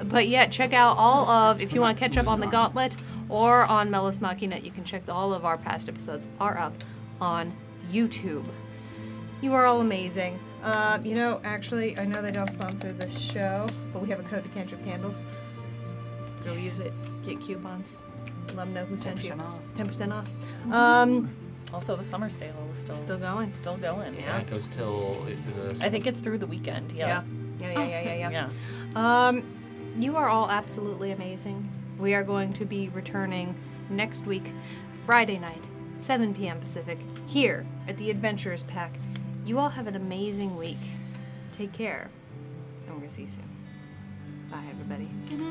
But yeah, check out all of, if you want to catch up on the Gauntlet or on Melis Machina, you can check all of our past episodes are up on YouTube. You are all amazing. Actually, I know they don't sponsor this show, but we have a code to Cantrip Candles. Go use it. Get coupons. Let them know who sent you. 10% off. Also, the summer sale is still going. Still going. Yeah, Yeah. it goes till. I think it's through the weekend. Yeah. Yeah. Yeah. You are all absolutely amazing. We are going to be returning next week, Friday night, 7 p.m. Pacific, here at the Adventurers Pack. You all have an amazing week. Take care, and we're going to see you soon. Bye, everybody. Good night.